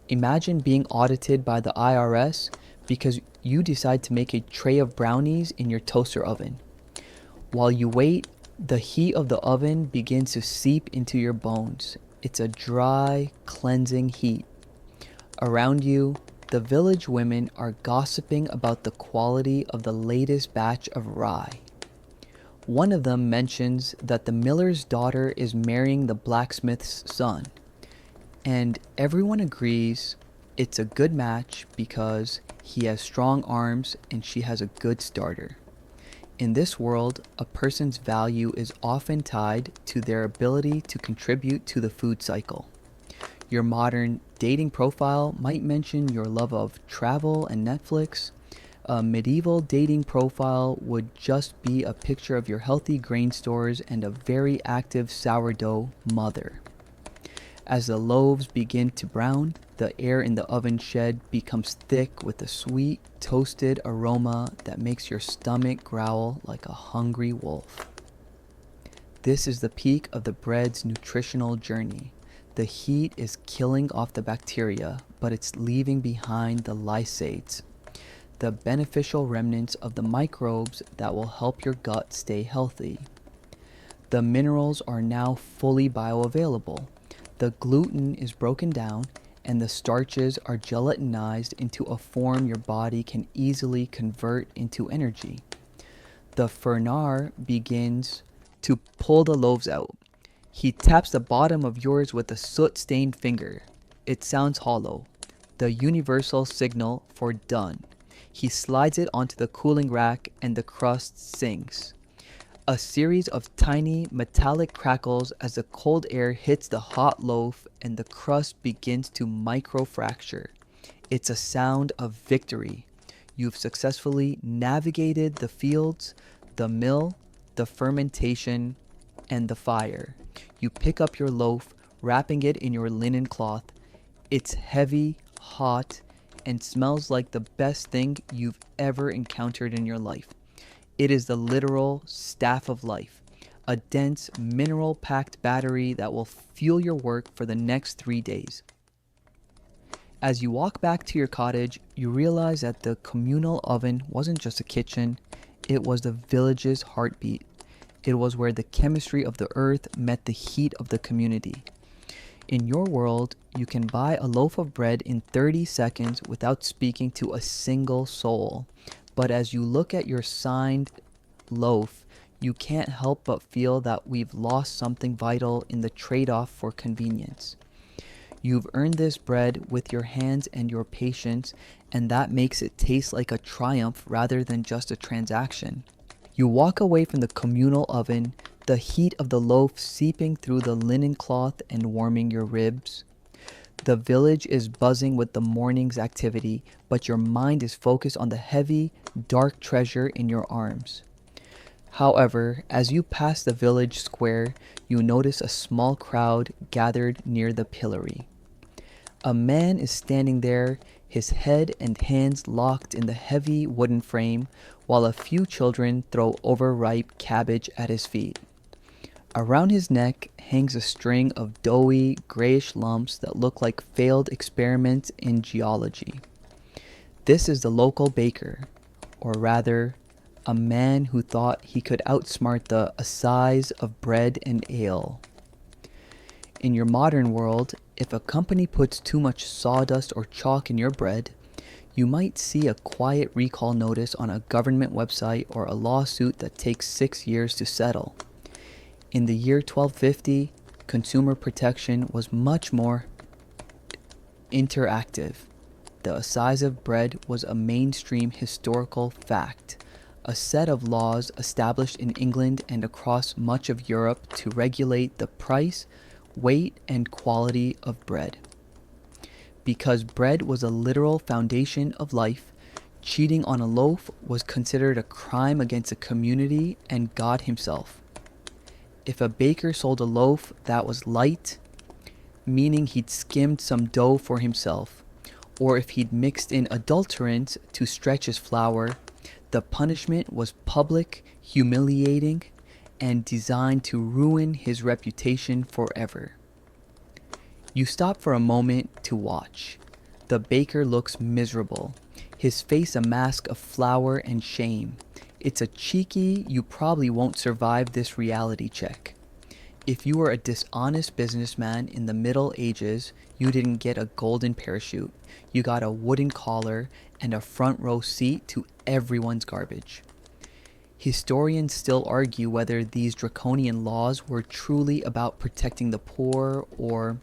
Imagine being audited by the IRS because you decide to make a tray of brownies in your toaster oven. While you wait, the heat of the oven begins to seep into your bones. It's a dry, cleansing heat. Around you, the village women are gossiping about the quality of the latest batch of rye. One of them mentions that the miller's daughter is marrying the blacksmith's son. And everyone agrees it's a good match because he has strong arms and she has a good starter. In this world, a person's value is often tied to their ability to contribute to the food cycle. Your modern dating profile might mention your love of travel and Netflix. A medieval dating profile would just be a picture of your healthy grain stores and a very active sourdough mother. As the loaves begin to brown, the air in the oven shed becomes thick with a sweet, toasted aroma that makes your stomach growl like a hungry wolf. This is the peak of the bread's nutritional journey. The heat is killing off the bacteria, but it's leaving behind the lysates, the beneficial remnants of the microbes that will help your gut stay healthy. The minerals are now fully bioavailable. The gluten is broken down and the starches are gelatinized into a form your body can easily convert into energy. The fernar begins to pull the loaves out. He taps the bottom of yours with a soot-stained finger. It sounds hollow, the universal signal for done. He slides it onto the cooling rack and the crust sings. A series of tiny metallic crackles as the cold air hits the hot loaf and the crust begins to microfracture. It's a sound of victory. You've successfully navigated the fields, the mill, the fermentation, and the fire. You pick up your loaf, wrapping it in your linen cloth. It's heavy, hot, and smells like the best thing you've ever encountered in your life. It is the literal staff of life, a dense, mineral-packed battery that will fuel your work for the next 3 days. As you walk back to your cottage, you realize that the communal oven wasn't just a kitchen, it was the village's heartbeat. It was where the chemistry of the earth met the heat of the community. In your world, you can buy a loaf of bread in 30 seconds without speaking to a single soul. But as you look at your signed loaf, you can't help but feel that we've lost something vital in the trade-off for convenience. You've earned this bread with your hands and your patience, and that makes it taste like a triumph rather than just a transaction. You walk away from the communal oven, the heat of the loaf seeping through the linen cloth and warming your ribs. The village is buzzing with the morning's activity, but your mind is focused on the heavy, dark treasure in your arms. However, as you pass the village square, you notice a small crowd gathered near the pillory. A man is standing there, his head and hands locked in the heavy wooden frame, while a few children throw overripe cabbage at his feet. Around his neck hangs a string of doughy, grayish lumps that look like failed experiments in geology. This is the local baker, or rather, a man who thought he could outsmart the assize of bread and ale. In your modern world, if a company puts too much sawdust or chalk in your bread, you might see a quiet recall notice on a government website or a lawsuit that takes 6 years to settle. In the year 1250, consumer protection was much more interactive. The assize of bread was a mainstream historical fact, a set of laws established in England and across much of Europe to regulate the price, weight, and quality of bread. Because bread was a literal foundation of life, cheating on a loaf was considered a crime against the community and God himself. If a baker sold a loaf that was light, meaning he'd skimmed some dough for himself, or if he'd mixed in adulterants to stretch his flour, the punishment was public, humiliating, and designed to ruin his reputation forever. You stop for a moment to watch. The baker looks miserable, his face a mask of flour and shame. It's a cheeky, you probably won't survive this reality check. If you were a dishonest businessman in the Middle Ages, you didn't get a golden parachute. You got a wooden collar and a front row seat to everyone's garbage. Historians still argue whether these draconian laws were truly about protecting the poor or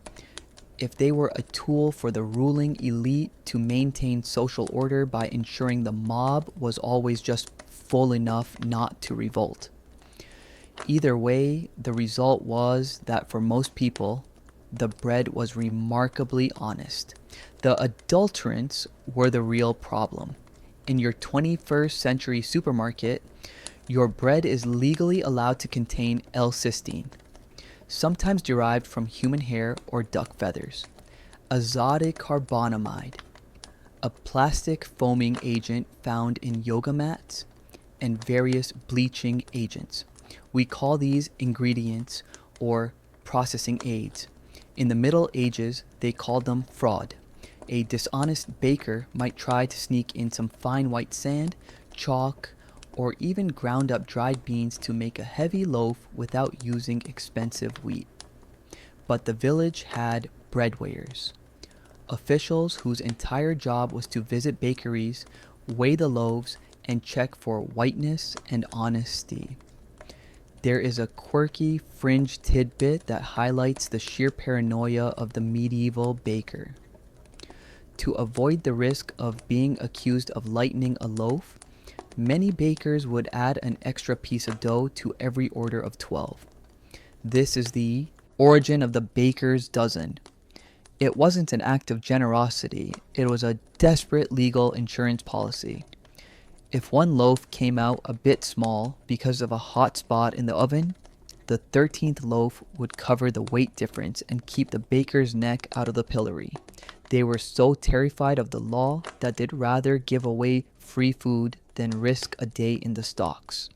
if they were a tool for the ruling elite to maintain social order by ensuring the mob was always just full enough not to revolt. Either way, the result was that for most people, the bread was remarkably honest. The adulterants were the real problem. In your 21st century supermarket, your bread is legally allowed to contain L-cysteine, sometimes derived from human hair or duck feathers, azotic carbonamide, a plastic foaming agent found in yoga mats, and various bleaching agents. We call these ingredients or processing aids. In the Middle Ages, they called them fraud. A dishonest baker might try to sneak in some fine white sand, chalk, or even ground up dried beans to make a heavy loaf without using expensive wheat. But the village had bread weighers, officials whose entire job was to visit bakeries, weigh the loaves, and check for whiteness and honesty. There is a quirky fringe tidbit that highlights the sheer paranoia of the medieval baker. To avoid the risk of being accused of lightening a loaf, many bakers would add an extra piece of dough to every order of 12. This is the origin of the baker's dozen. It wasn't an act of generosity, it was a desperate legal insurance policy. If one loaf came out a bit small because of a hot spot in the oven, the 13th loaf would cover the weight difference and keep the baker's neck out of the pillory. They were so terrified of the law that they'd rather give away free food than risk a day in the stocks.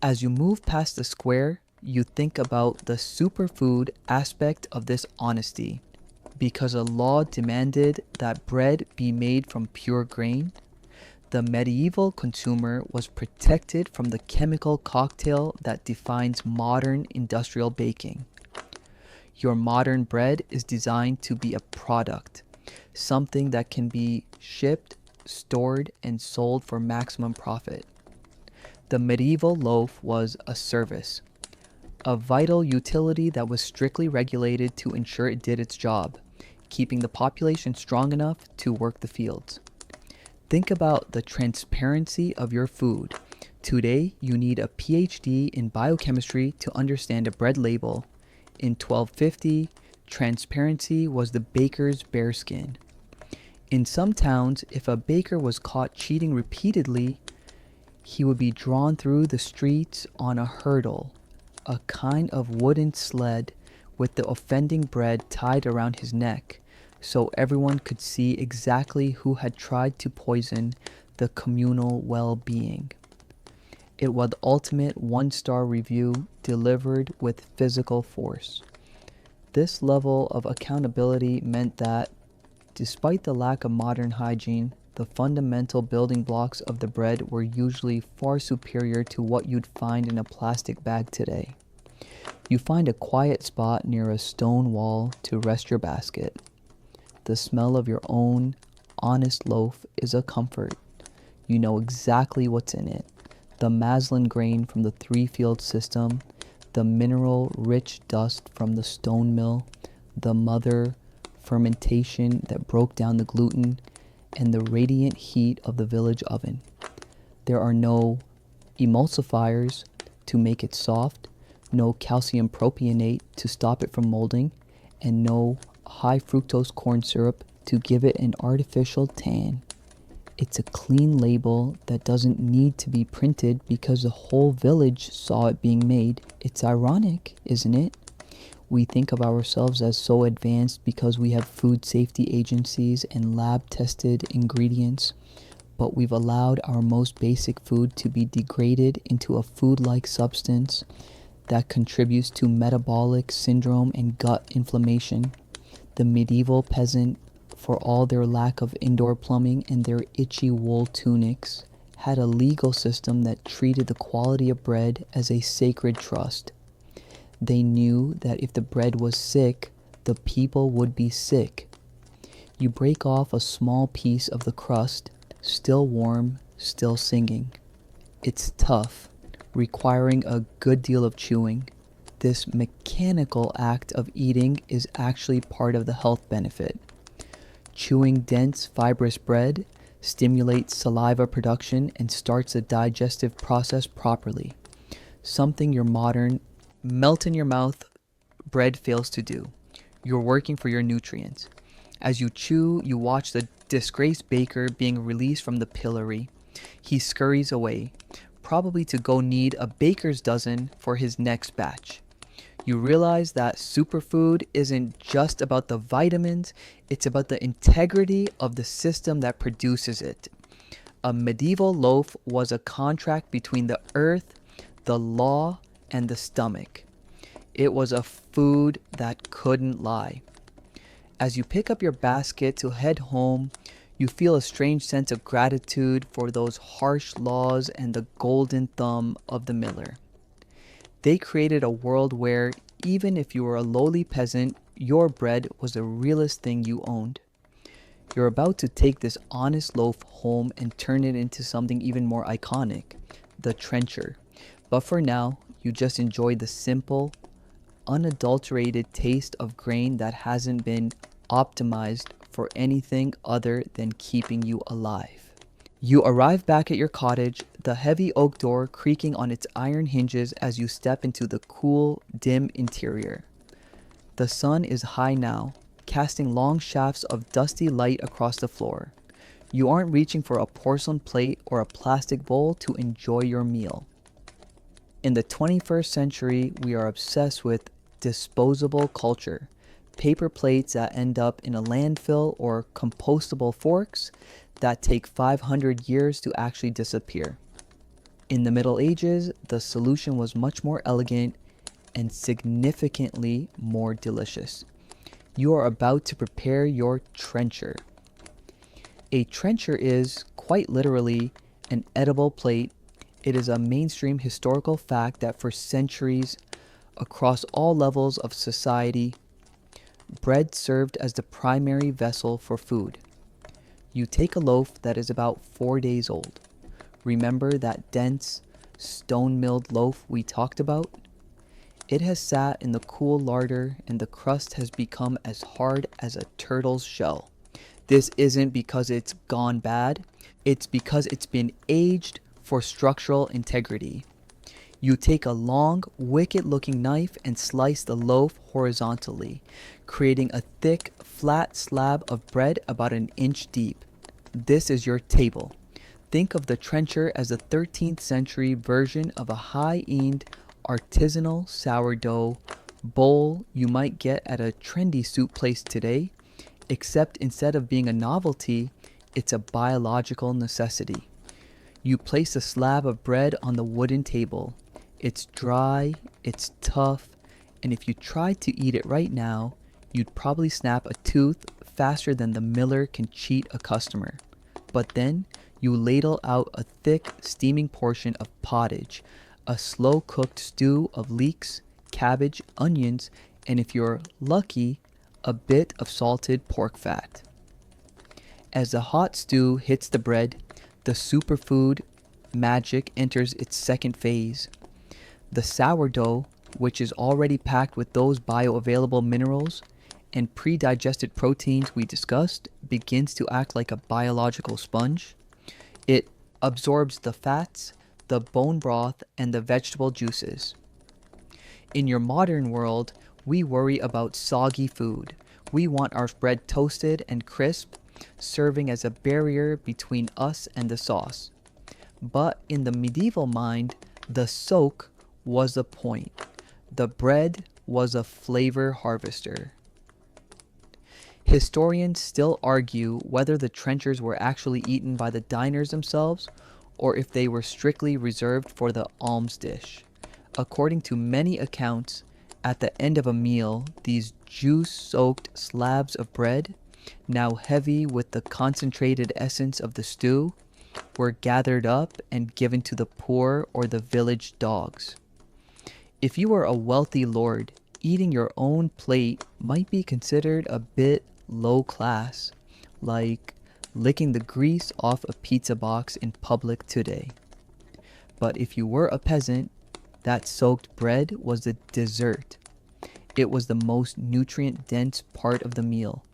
As you move past the square, you think about the superfood aspect of this honesty. Because a law demanded that bread be made from pure grain, the medieval consumer was protected from the chemical cocktail that defines modern industrial baking. Your modern bread is designed to be a product, something that can be shipped, stored, and sold for maximum profit. The medieval loaf was a service, a vital utility that was strictly regulated to ensure it did its job, keeping the population strong enough to work the fields. Think about the transparency of your food. Today, you need a PhD in biochemistry to understand a bread label. In 1250, transparency was the baker's bearskin. In some towns, if a baker was caught cheating repeatedly, He would be drawn through the streets on a hurdle, a kind of wooden sled with the offending bread tied around his neck, so everyone could see exactly who had tried to poison the communal well-being. It was the ultimate one-star review delivered with physical force. This level of accountability meant that, despite the lack of modern hygiene, the fundamental building blocks of the bread were usually far superior to what you'd find in a plastic bag today. You find a quiet spot near a stone wall to rest your basket. The smell of your own honest loaf is a comfort. You know exactly what's in it. The maslin grain from the three-field system, the mineral-rich dust from the stone mill, the mother fermentation that broke down the gluten, and the radiant heat of the village oven. There are no emulsifiers to make it soft, no calcium propionate to stop it from molding, and no high fructose corn syrup to give it an artificial tan. It's a clean label that doesn't need to be printed because the whole village saw it being made. It's ironic, isn't it? We think of ourselves as so advanced because we have food safety agencies and lab-tested ingredients, but we've allowed our most basic food to be degraded into a food-like substance that contributes to metabolic syndrome and gut inflammation. The medieval peasant, for all their lack of indoor plumbing and their itchy wool tunics, had a legal system that treated the quality of bread as a sacred trust. They knew that if the bread was sick, the people would be sick. You break off a small piece of the crust, still warm, still singing. It's tough, requiring a good deal of chewing. This mechanical act of eating is actually part of the health benefit. Chewing dense, fibrous bread stimulates saliva production and starts the digestive process properly, something your modern melt-in-your-mouth bread fails to do. You're working for your nutrients. As you chew, you watch the disgraced baker being released from the pillory. He scurries away, probably to go knead a baker's dozen for his next batch. You realize that superfood isn't just about the vitamins, it's about the integrity of the system that produces it. A medieval loaf was a contract between the earth, the law, and the stomach. It was a food that couldn't lie. As you pick up your basket to head home, you feel a strange sense of gratitude for those harsh laws and the golden thumb of the miller. They created a world where, even if you were a lowly peasant, your bread was the realest thing you owned. You're about to take this honest loaf home and turn it into something even more iconic, the trencher. But for now, you just enjoy the simple, unadulterated taste of grain that hasn't been optimized for anything other than keeping you alive. You arrive back at your cottage, the heavy oak door creaking on its iron hinges as you step into the cool, dim interior. The sun is high now, casting long shafts of dusty light across the floor. You aren't reaching for a porcelain plate or a plastic bowl to enjoy your meal. In the 21st century, we are obsessed with disposable culture. Paper plates that end up in a landfill or compostable forks that take 500 years to actually disappear. In the Middle Ages, the solution was much more elegant and significantly more delicious. You are about to prepare your trencher. A trencher is, quite literally, an edible plate. It is a mainstream historical fact that for centuries, across all levels of society, bread served as the primary vessel for food. You take a loaf that is about 4 days old. Remember that dense, stone-milled loaf we talked about? It has sat in the cool larder and the crust has become as hard as a turtle's shell. This isn't because it's gone bad, it's because it's been aged for structural integrity. You take a long, wicked-looking knife and slice the loaf horizontally, creating a thick, flat slab of bread about an inch deep. This is your table. Think of the trencher as a 13th century version of a high-end artisanal sourdough bowl you might get at a trendy soup place today, except instead of being a novelty, it's a biological necessity. You place a slab of bread on the wooden table. It's dry, it's tough, and if you tried to eat it right now, you'd probably snap a tooth faster than the miller can cheat a customer. But then, you ladle out a thick, steaming portion of pottage, a slow-cooked stew of leeks, cabbage, onions, and if you're lucky, a bit of salted pork fat. As the hot stew hits the bread, the superfood magic enters its second phase. The sourdough, which is already packed with those bioavailable minerals and pre-digested proteins we discussed, begins to act like a biological sponge. It absorbs the fats, the bone broth, and the vegetable juices. In your modern world, we worry about soggy food. We want our bread toasted and crisp, serving as a barrier between us and the sauce. But in the medieval mind, the soak was the point. The bread was a flavor harvester. Historians still argue whether the trenchers were actually eaten by the diners themselves or if they were strictly reserved for the alms dish. According to many accounts, at the end of a meal, these juice-soaked slabs of bread, now heavy with the concentrated essence of the stew, were gathered up and given to the poor or the village dogs. If you were a wealthy lord, eating your own plate might be considered a bit low class, like licking the grease off a pizza box in public today. But if you were a peasant, that soaked bread was the dessert. It was the most nutrient-dense part of the meal,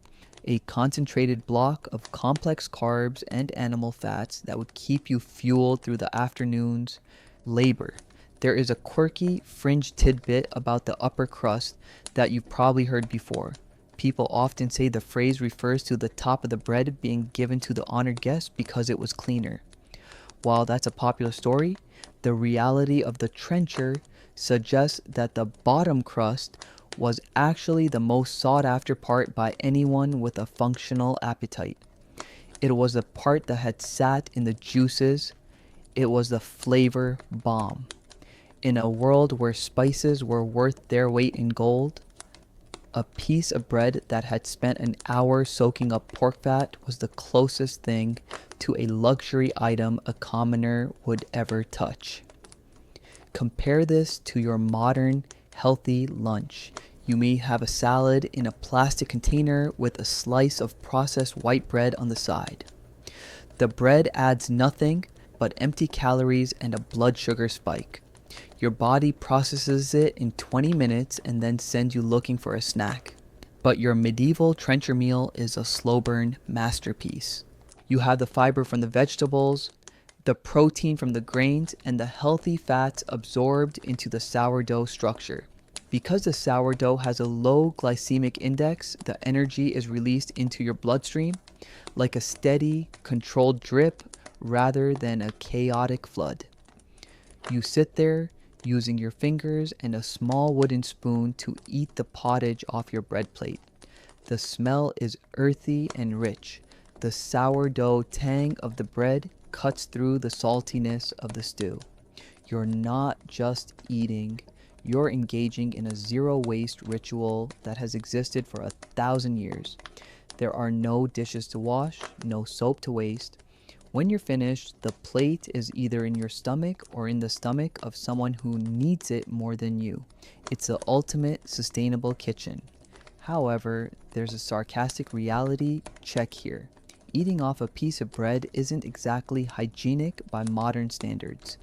a concentrated block of complex carbs and animal fats that would keep you fueled through the afternoon's labor. There is a quirky fringe tidbit about the upper crust that you've probably heard before. People often say the phrase refers to the top of the bread being given to the honored guest because it was cleaner. While that's a popular story, the reality of the trencher suggests that the bottom crust was actually the most sought after part by anyone with a functional appetite. It was the part that had sat in the juices. It was the flavor bomb. In a world where spices were worth their weight in gold, a piece of bread that had spent an hour soaking up pork fat was the closest thing to a luxury item a commoner would ever touch. Compare this to your modern, healthy lunch. You may have a salad in a plastic container with a slice of processed white bread on the side. The bread adds nothing but empty calories and a blood sugar spike. Your body processes it in 20 minutes and then sends you looking for a snack. But your medieval trencher meal is a slow burn masterpiece. You have the fiber from the vegetables, the protein from the grains, and the healthy fats absorbed into the sourdough structure. Because the sourdough has a low glycemic index, the energy is released into your bloodstream like a steady, controlled drip rather than a chaotic flood. You sit there, using your fingers and a small wooden spoon to eat the pottage off your bread plate. The smell is earthy and rich. The sourdough tang of the bread cuts through the saltiness of the stew. You're not just eating, you're engaging in a zero-waste ritual that has existed for 1,000 years. There are no dishes to wash, no soap to waste. When you're finished, the plate is either in your stomach or in the stomach of someone who needs it more than you. It's the ultimate sustainable kitchen. However, there's a sarcastic reality check here. Eating off a piece of bread isn't exactly hygienic by modern standards.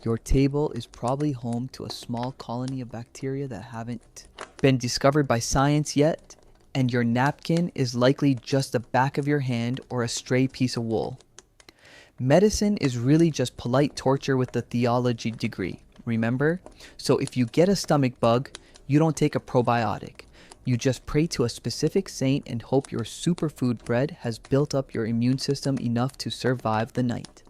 Your table is probably home to a small colony of bacteria that haven't been discovered by science yet, and your napkin is likely just the back of your hand or a stray piece of wool. Medicine is really just polite torture with a theology degree, remember? So if you get a stomach bug, you don't take a probiotic. You just pray to a specific saint and hope your superfood bread has built up your immune system enough to survive the night.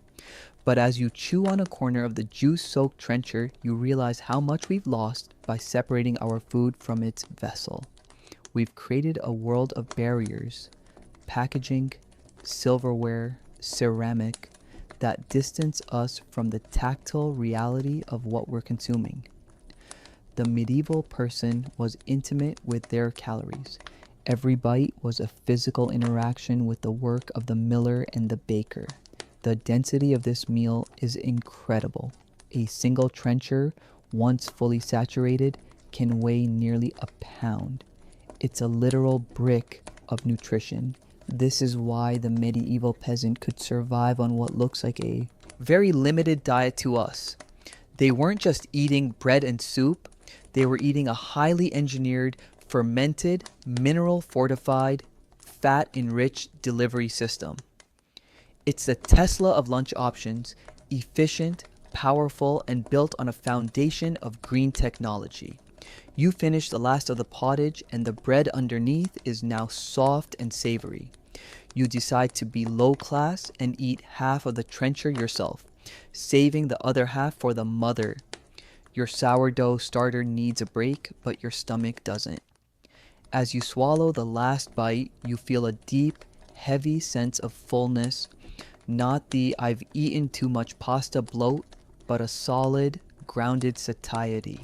But as you chew on a corner of the juice-soaked trencher, you realize how much we've lost by separating our food from its vessel. We've created a world of barriers, packaging, silverware, ceramic, that distance us from the tactile reality of what we're consuming. The medieval person was intimate with their calories. Every bite was a physical interaction with the work of the miller and the baker. The density of this meal is incredible. A single trencher, once fully saturated, can weigh nearly a pound. It's a literal brick of nutrition. This is why the medieval peasant could survive on what looks like a very limited diet to us. They weren't just eating bread and soup, they were eating a highly engineered, fermented, mineral fortified, fat enriched delivery system. It's the Tesla of lunch options, efficient, powerful, and built on a foundation of green technology. You finish the last of the pottage and the bread underneath is now soft and savory. You decide to be low class and eat half of the trencher yourself, saving the other half for the mother. Your sourdough starter needs a break, but your stomach doesn't. As you swallow the last bite, you feel a deep, heavy sense of fullness, not the I've eaten too much pasta bloat, but a solid, grounded satiety.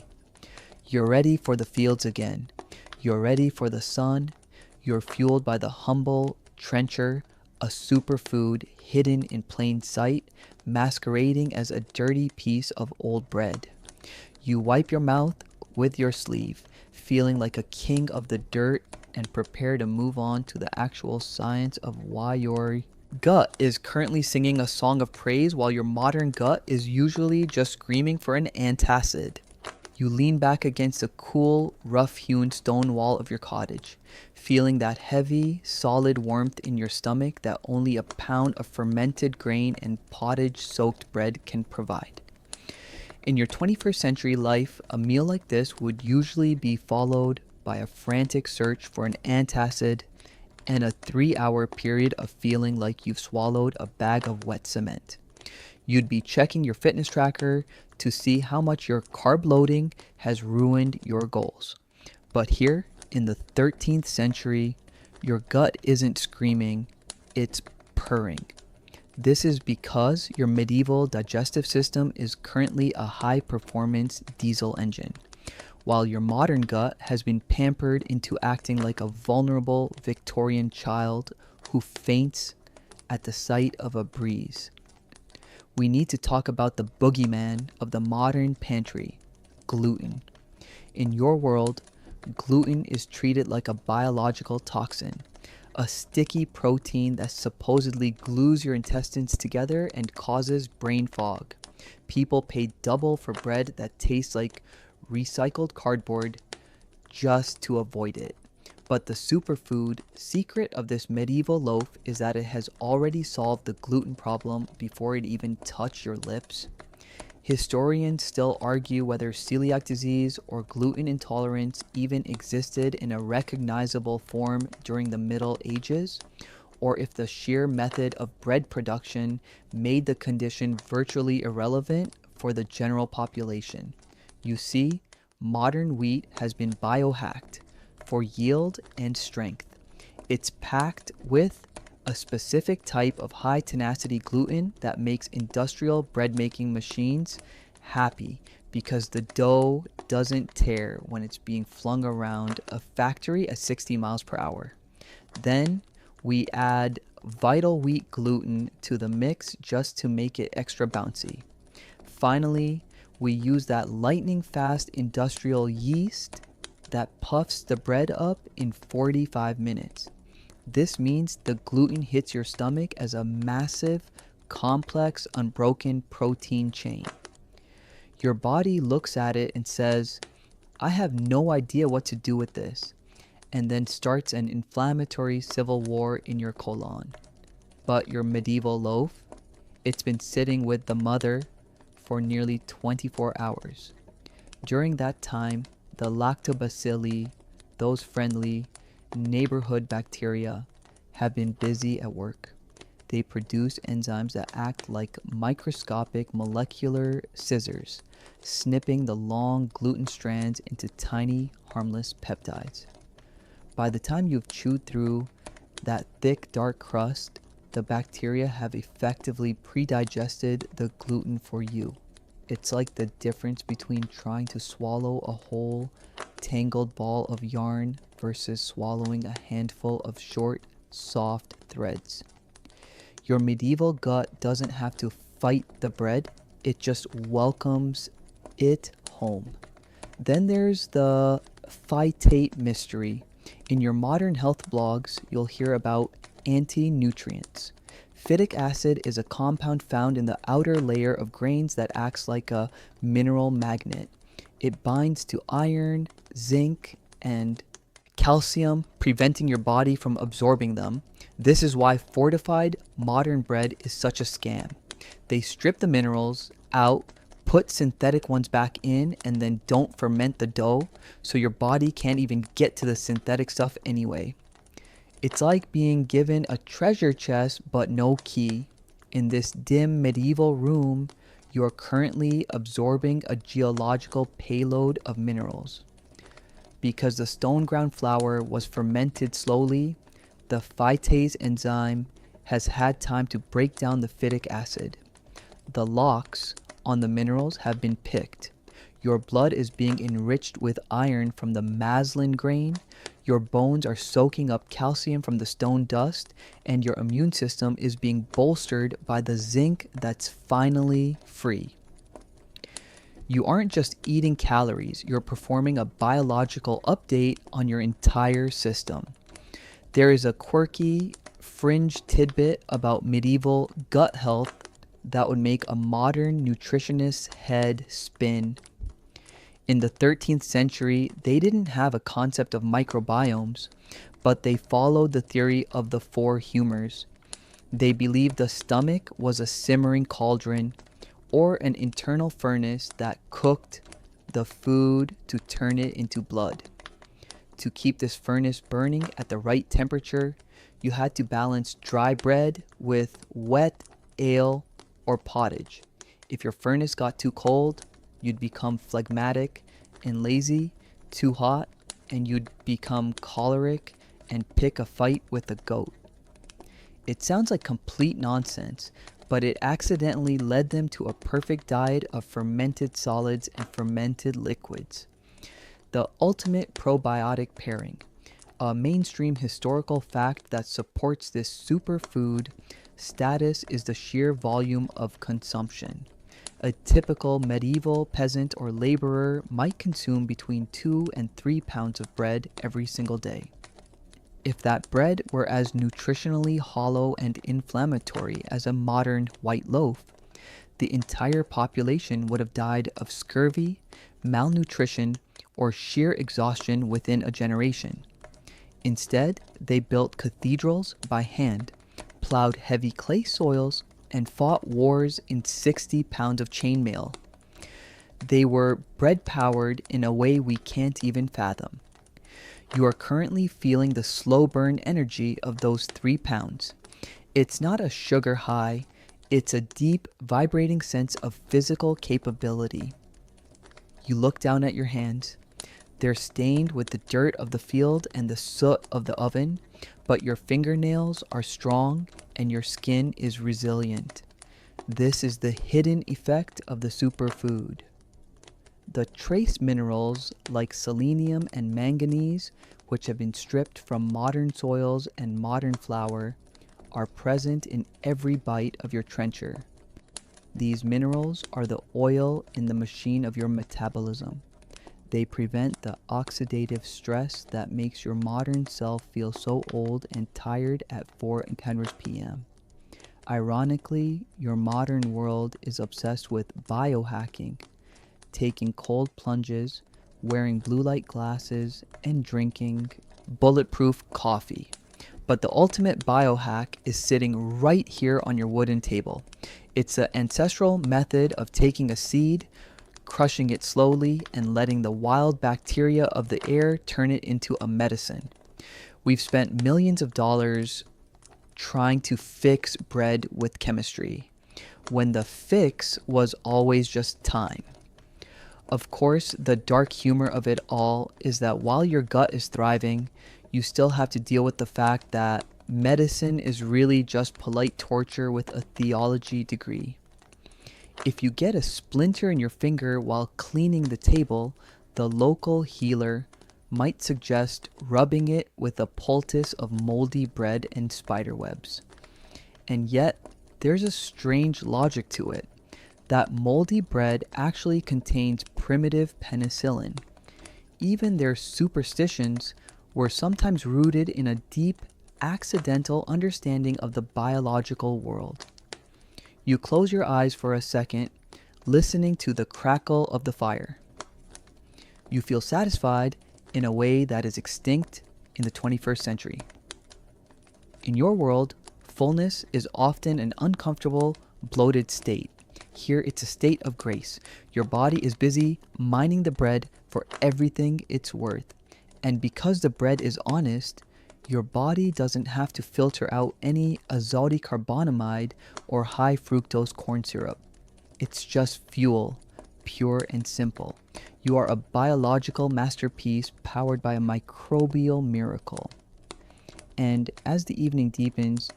You're ready for the fields again. You're ready for the sun. You're fueled by the humble trencher, a superfood hidden in plain sight, masquerading as a dirty piece of old bread. You wipe your mouth with your sleeve, feeling like a king of the dirt, and prepare to move on to the actual science of why your gut is currently singing a song of praise while your modern gut is usually just screaming for an antacid. You lean back against the cool, rough-hewn stone wall of your cottage, feeling that heavy, solid warmth in your stomach that only a pound of fermented grain and pottage-soaked bread can provide. In your 21st century life, a meal like this would usually be followed by a frantic search for an antacid and a 3-hour period of feeling like you've swallowed a bag of wet cement. You'd be checking your fitness tracker to see how much your carb loading has ruined your goals. But here, in the 13th century, your gut isn't screaming, it's purring. This is because your medieval digestive system is currently a high-performance diesel engine, while your modern gut has been pampered into acting like a vulnerable Victorian child who faints at the sight of a breeze. We need to talk about the boogeyman of the modern pantry, gluten. In your world, gluten is treated like a biological toxin, a sticky protein that supposedly glues your intestines together and causes brain fog. People pay double for bread that tastes like recycled cardboard just to avoid it. But the superfood secret of this medieval loaf is that it has already solved the gluten problem before it even touched your lips. Historians still argue whether celiac disease or gluten intolerance even existed in a recognizable form during the Middle Ages, or if the sheer method of bread production made the condition virtually irrelevant for the general population. You see, modern wheat has been biohacked for yield and strength. It's packed with a specific type of high tenacity gluten that makes industrial bread making machines happy because the dough doesn't tear when it's being flung around a factory at 60 miles per hour. Then we add vital wheat gluten to the mix just to make it extra bouncy. Finally, we use that lightning fast industrial yeast that puffs the bread up in 45 minutes. This means the gluten hits your stomach as a massive, complex, unbroken protein chain. Your body looks at it and says, I have no idea what to do with this, and then starts an inflammatory civil war in your colon. But your medieval loaf, it's been sitting with the mother for nearly 24 hours. During that time, the lactobacilli, those friendly neighborhood bacteria, have been busy at work. they produce enzymes that act like microscopic molecular scissors, snipping the long gluten strands into tiny, harmless peptides. By the time you've chewed through that thick, dark crust, the bacteria have effectively pre-digested the gluten for you. It's like the difference between trying to swallow a whole, tangled ball of yarn versus swallowing a handful of short, soft threads. Your medieval gut doesn't have to fight the bread, it just welcomes it home. Then there's the phytate mystery. In your modern health blogs, you'll hear about anti-nutrients. Phytic acid is a compound found in the outer layer of grains that acts like a mineral magnet. It binds to iron, zinc, and calcium, preventing your body from absorbing them. This is why fortified modern bread is such a scam. They strip the minerals out, put synthetic ones back in, and then don't ferment the dough, so your body can't even get to the synthetic stuff anyway. It's like being given a treasure chest but no key. In this dim medieval room, you are currently absorbing a geological payload of minerals. Because the stone ground flour was fermented slowly, the phytase enzyme has had time to break down the phytic acid. The locks on the minerals have been picked. Your blood is being enriched with iron from the maslin grain. Your bones are soaking up calcium from the stone dust, and your immune system is being bolstered by the zinc that's finally free. You aren't just eating calories, you're performing a biological update on your entire system. There is a quirky, fringe tidbit about medieval gut health that would make a modern nutritionist's head spin. In the 13th century, they didn't have a concept of microbiomes, but they followed the theory of the four humors. They believed the stomach was a simmering cauldron or an internal furnace that cooked the food to turn it into blood. To keep this furnace burning at the right temperature, you had to balance dry bread with wet ale or pottage. If your furnace got too cold, you'd become phlegmatic and lazy. Too hot, and you'd become choleric and pick a fight with the goat. It sounds like complete nonsense, but it accidentally led them to a perfect diet of fermented solids and fermented liquids. The ultimate probiotic pairing. A mainstream historical fact that supports this superfood status is the sheer volume of consumption. A typical medieval peasant or laborer might consume between 2 and 3 pounds of bread every single day. If that bread were as nutritionally hollow and inflammatory as a modern white loaf, the entire population would have died of scurvy, malnutrition, or sheer exhaustion within a generation. Instead, they built cathedrals by hand, plowed heavy clay soils, and fought wars in 60 pounds of chainmail. They were bread-powered in a way we can't even fathom. You are currently feeling the slow burn energy of those 3 pounds. It's not a sugar high, it's a deep, vibrating sense of physical capability. You look down at your hands. They're stained with the dirt of the field and the soot of the oven, but your fingernails are strong and your skin is resilient. This is the hidden effect of the superfood. The trace minerals like selenium and manganese, which have been stripped from modern soils and modern flour, are present in every bite of your trencher. These minerals are the oil in the machine of your metabolism. They prevent the oxidative stress that makes your modern self feel so old and tired at 4:10 p.m. Ironically, your modern world is obsessed with biohacking, taking cold plunges, wearing blue light glasses, and drinking bulletproof coffee. But the ultimate biohack is sitting right here on your wooden table. It's an ancestral method of taking a seed, crushing it slowly, and letting the wild bacteria of the air turn it into a medicine. We've spent millions of dollars trying to fix bread with chemistry, when the fix was always just time. Of course, the dark humor of it all is that while your gut is thriving, you still have to deal with the fact that medicine is really just polite torture with a theology degree. If you get a splinter in your finger while cleaning the table, the local healer might suggest rubbing it with a poultice of moldy bread and spiderwebs. And yet, there's a strange logic to it. That moldy bread actually contains primitive penicillin. Even their superstitions were sometimes rooted in a deep, accidental understanding of the biological world. You close your eyes for a second, listening to the crackle of the fire. You feel satisfied in a way that is extinct in the 21st century. In your world, fullness is often an uncomfortable, bloated state. Here it's a state of grace. Your body is busy mining the bread for everything it's worth. And because the bread is honest, your body doesn't have to filter out any azoticarbonamide or high fructose corn syrup. It's just fuel, pure and simple. You are a biological masterpiece powered by a microbial miracle. And as the evening deepens,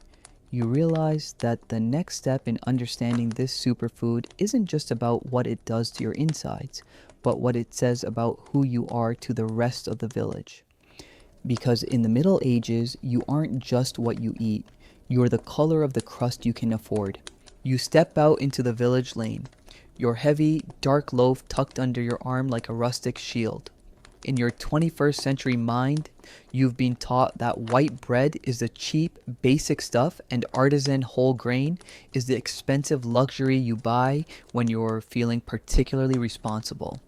you realize that the next step in understanding this superfood isn't just about what it does to your insides, but what it says about who you are to the rest of the village. Because in the Middle Ages, you aren't just what you eat, you're the color of the crust you can afford. You step out into the village lane, your heavy, dark loaf tucked under your arm like a rustic shield. In your 21st century mind, you've been taught that white bread is the cheap, basic stuff and artisan whole grain is the expensive luxury you buy when you're feeling particularly responsible.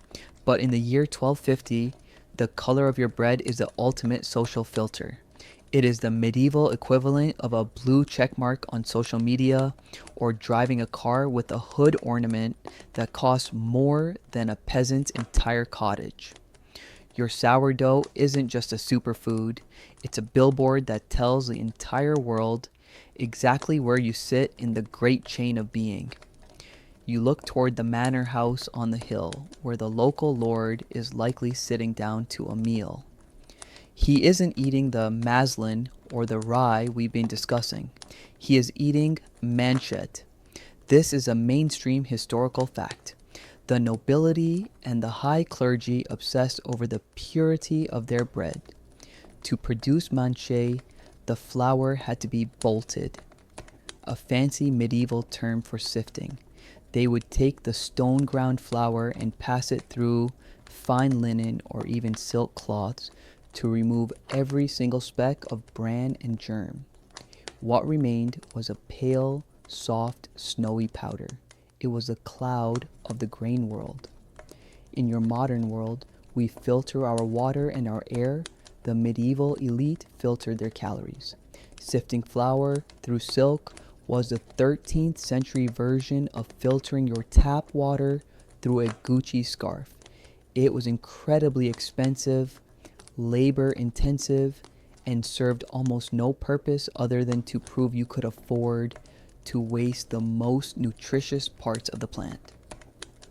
But in the year 1250, the color of your bread is the ultimate social filter. It is the medieval equivalent of a blue checkmark on social media or driving a car with a hood ornament that costs more than a peasant's entire cottage. Your sourdough isn't just a superfood, it's a billboard that tells the entire world exactly where you sit in the great chain of being. You look toward the manor house on the hill, where the local lord is likely sitting down to a meal. He isn't eating the maslin or the rye we've been discussing. He is eating manchet. This is a mainstream historical fact. The nobility and the high clergy obsessed over the purity of their bread. To produce manchet, the flour had to be bolted, a fancy medieval term for sifting. They would take the stone ground flour and pass it through fine linen or even silk cloths to remove every single speck of bran and germ. What remained was a pale, soft, snowy powder. It was a cloud of the grain world. In your modern world, we filter our water and our air. The medieval elite filtered their calories. Sifting flour through silk was the 13th century version of filtering your tap water through a Gucci scarf. It was incredibly expensive, labor intensive, and served almost no purpose other than to prove you could afford to waste the most nutritious parts of the plant.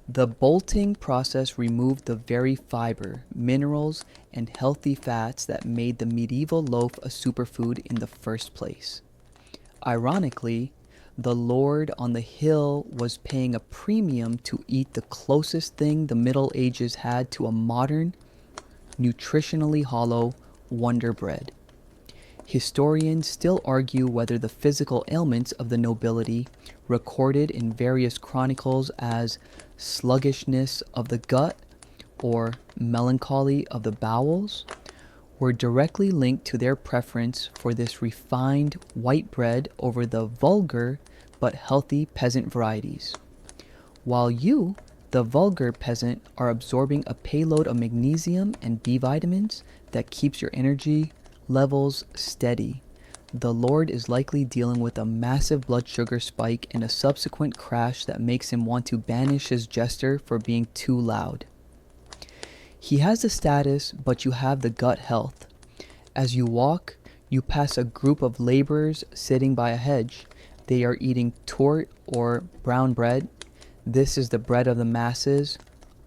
The bolting process removed the very fiber, minerals, and healthy fats that made the medieval loaf a superfood in the first place. Ironically, the lord on the hill was paying a premium to eat the closest thing the Middle Ages had to a modern, nutritionally hollow Wonder Bread. Historians still argue whether the physical ailments of the nobility, recorded in various chronicles as sluggishness of the gut or melancholy of the bowels, were directly linked to their preference for this refined white bread over the vulgar but healthy peasant varieties. While you, the vulgar peasant, are absorbing a payload of magnesium and B vitamins that keeps your energy levels steady, the lord is likely dealing with a massive blood sugar spike and a subsequent crash that makes him want to banish his jester for being too loud. He has the status, but you have the gut health. As you walk, You pass a group of laborers sitting by a hedge. They are eating tourt or brown bread. This is the bread of the masses,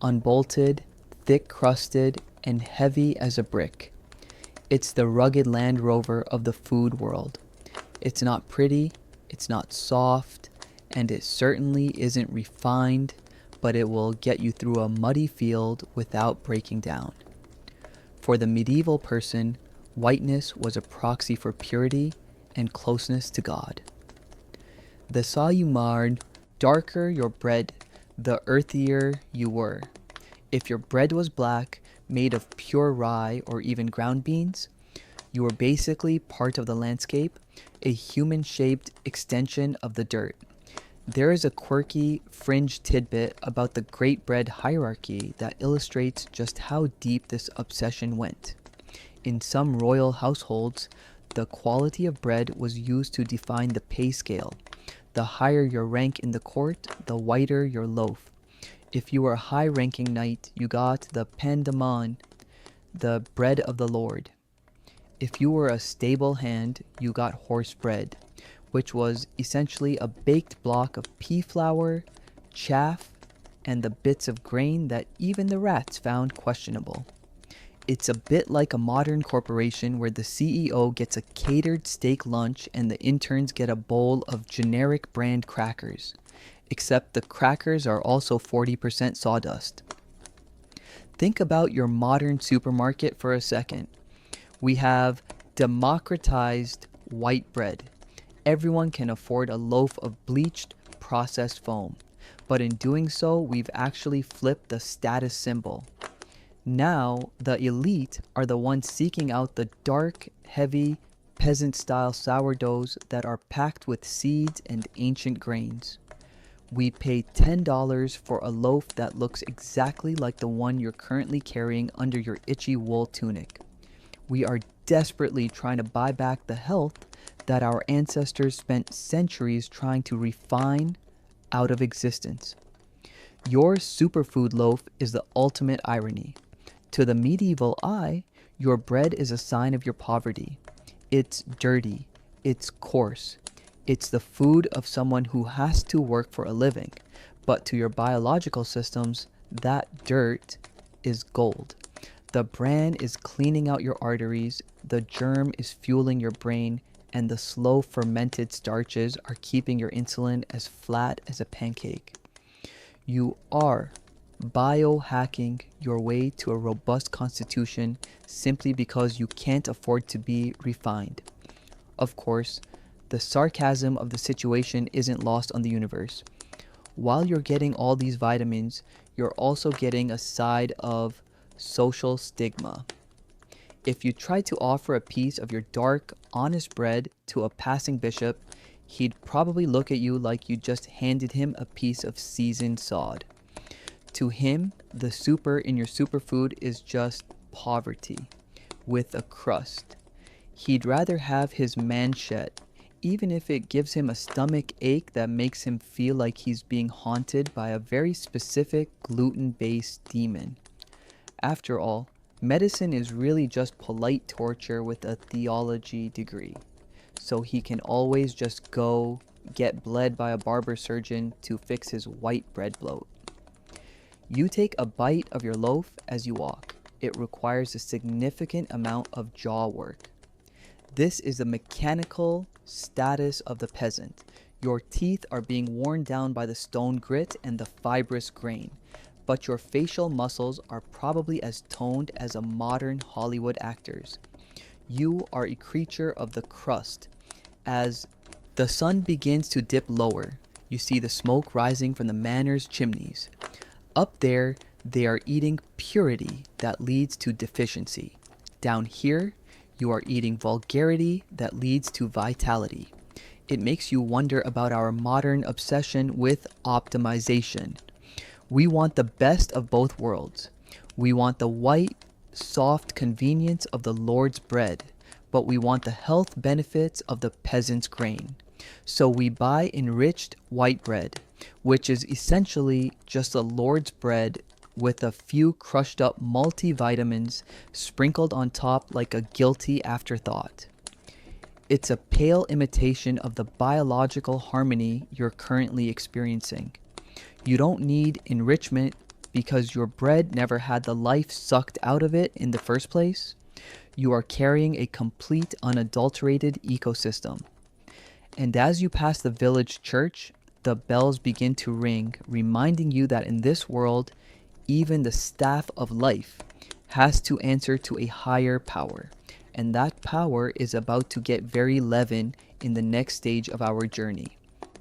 unbolted, thick crusted, and heavy as a brick. It's the rugged Land Rover of the food world. It's not pretty, it's not soft, and it certainly isn't refined, but it will get you through a muddy field without breaking down. For the medieval person, whiteness was a proxy for purity and closeness to God. The saw you marred, darker your bread, the earthier you were. If your bread was black, made of pure rye or even ground beans, you were basically part of the landscape, a human-shaped extension of the dirt. There is a quirky, fringe tidbit about the great bread hierarchy that illustrates just how deep this obsession went. In some royal households, the quality of bread was used to define the pay scale. The higher your rank in the court, the whiter your loaf. If you were a high-ranking knight, you got the pain de man, the bread of the Lord. If you were a stable hand, you got horse bread, which was essentially a baked block of pea flour, chaff, and the bits of grain that even the rats found questionable. It's a bit like a modern corporation where the CEO gets a catered steak lunch and the interns get a bowl of generic brand crackers, except the crackers are also 40% sawdust. Think about your modern supermarket for a second. We have democratized white bread. Everyone can afford a loaf of bleached, processed foam, but in doing so, we've actually flipped the status symbol. Now, the elite are the ones seeking out the dark, heavy, peasant-style sourdoughs that are packed with seeds and ancient grains. We pay $10 for a loaf that looks exactly like the one you're currently carrying under your itchy wool tunic. We are desperately trying to buy back the health that our ancestors spent centuries trying to refine out of existence. Your superfood loaf is the ultimate irony. To the medieval eye, your bread is a sign of your poverty. It's dirty. It's coarse. It's the food of someone who has to work for a living. But to your biological systems, that dirt is gold. The bran is cleaning out your arteries, the germ is fueling your brain, and the slow fermented starches are keeping your insulin as flat as a pancake. You are biohacking your way to a robust constitution simply because you can't afford to be refined. Of course, the sarcasm of the situation isn't lost on the universe. While you're getting all these vitamins, you're also getting a side of social stigma. If you tried to offer a piece of your dark, honest bread to a passing bishop, he'd probably look at you like you just handed him a piece of seasoned sod. To him, the super in your superfood is just poverty with a crust. He'd rather have his manchet, even if it gives him a stomach ache that makes him feel like he's being haunted by a very specific gluten-based demon. After all, medicine is really just polite torture with a theology degree, so he can always just go get bled by a barber surgeon to fix his white bread bloat. You take a bite of your loaf as you walk. It requires a significant amount of jaw work. This is the mechanical status of the peasant. Your teeth are being worn down by the stone grit and the fibrous grain, but your facial muscles are probably as toned as a modern Hollywood actor's. You are a creature of the crust. As the sun begins to dip lower, you see the smoke rising from the manor's chimneys. Up there, they are eating purity that leads to deficiency. Down here, you are eating vulgarity that leads to vitality. It makes you wonder about our modern obsession with optimization. We want the best of both worlds. We want the white, soft convenience of the Lord's bread, but we want the health benefits of the peasant's grain. So we buy enriched white bread, which is essentially just the Lord's bread with a few crushed up multivitamins sprinkled on top like a guilty afterthought. It's a pale imitation of the biological harmony you're currently experiencing. You don't need enrichment because your bread never had the life sucked out of it in the first place. You are carrying a complete, unadulterated ecosystem. And as you pass the village church, the bells begin to ring, reminding you that in this world, even the staff of life has to answer to a higher power. And that power is about to get very leaven in the next stage of our journey.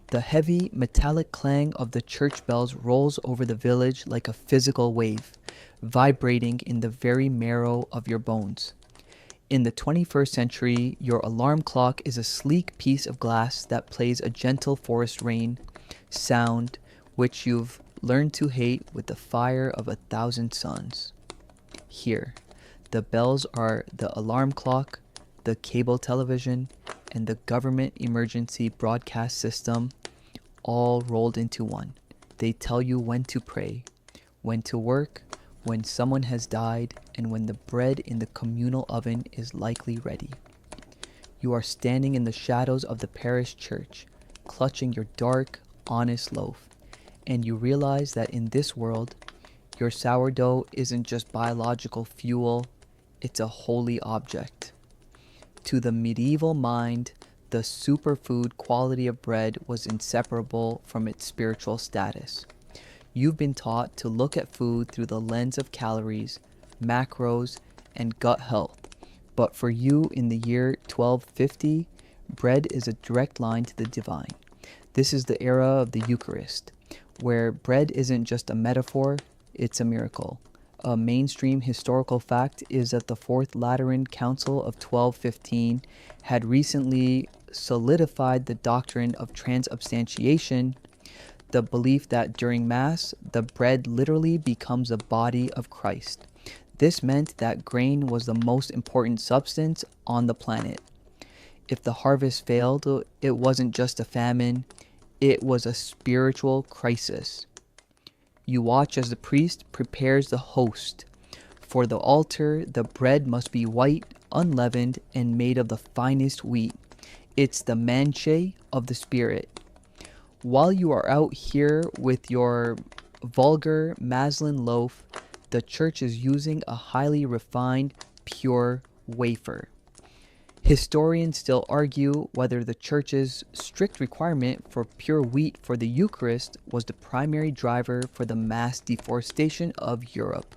The heavy, metallic clang of the church bells rolls over the village like a physical wave, vibrating in the very marrow of your bones. In the 21st century, your alarm clock is a sleek piece of glass that plays a gentle forest rain sound which you've learned to hate with the fire of 1,000 suns. Here, the bells are the alarm clock, the cable television, and the government emergency broadcast system all rolled into one. They tell you when to pray, when to work, when someone has died, and when the bread in the communal oven is likely ready. You are standing in the shadows of the parish church, clutching your dark, honest loaf, and you realize that in this world, your sourdough isn't just biological fuel, it's a holy object. To the medieval mind, the superfood quality of bread was inseparable from its spiritual status. You've been taught to look at food through the lens of calories, macros, and gut health. But for you in the year 1250, bread is a direct line to the divine. This is the era of the Eucharist, where bread isn't just a metaphor, it's a miracle. A mainstream historical fact is that the Fourth Lateran Council of 1215 had recently solidified the doctrine of transubstantiation, the belief that during Mass, the bread literally becomes the body of Christ. This meant that grain was the most important substance on the planet. If the harvest failed, it wasn't just a famine, it was a spiritual crisis. You watch as the priest prepares the host. For the altar, the bread must be white, unleavened, and made of the finest wheat. It's the manche of the Spirit. While you are out here with your vulgar Maslin loaf, the church is using a highly refined, pure wafer. Historians still argue whether the church's strict requirement for pure wheat for the Eucharist was the primary driver for the mass deforestation of Europe,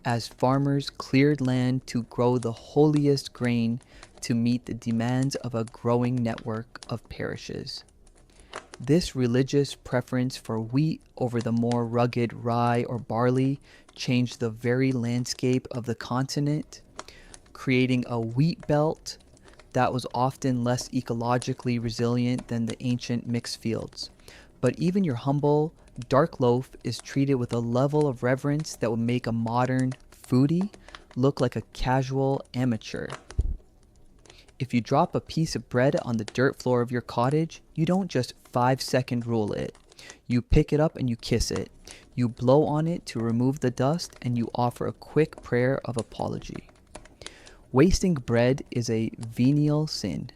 as farmers cleared land to grow the holiest grain to meet the demands of a growing network of parishes. This religious preference for wheat over the more rugged rye or barley changed the very landscape of the continent, creating a wheat belt that was often less ecologically resilient than the ancient mixed fields. But even your humble, dark loaf is treated with a level of reverence that would make a modern foodie look like a casual amateur. If you drop a piece of bread on the dirt floor of your cottage, you don't just 5-second rule it. You pick it up and you kiss it. You blow on it to remove the dust and you offer a quick prayer of apology. Wasting bread is a venial sin,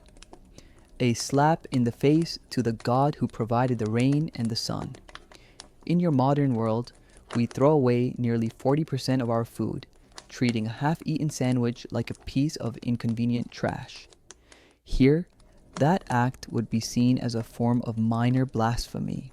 a slap in the face to the God who provided the rain and the sun. In your modern world, we throw away nearly 40% of our food, treating a half-eaten sandwich like a piece of inconvenient trash. Here, that act would be seen as a form of minor blasphemy.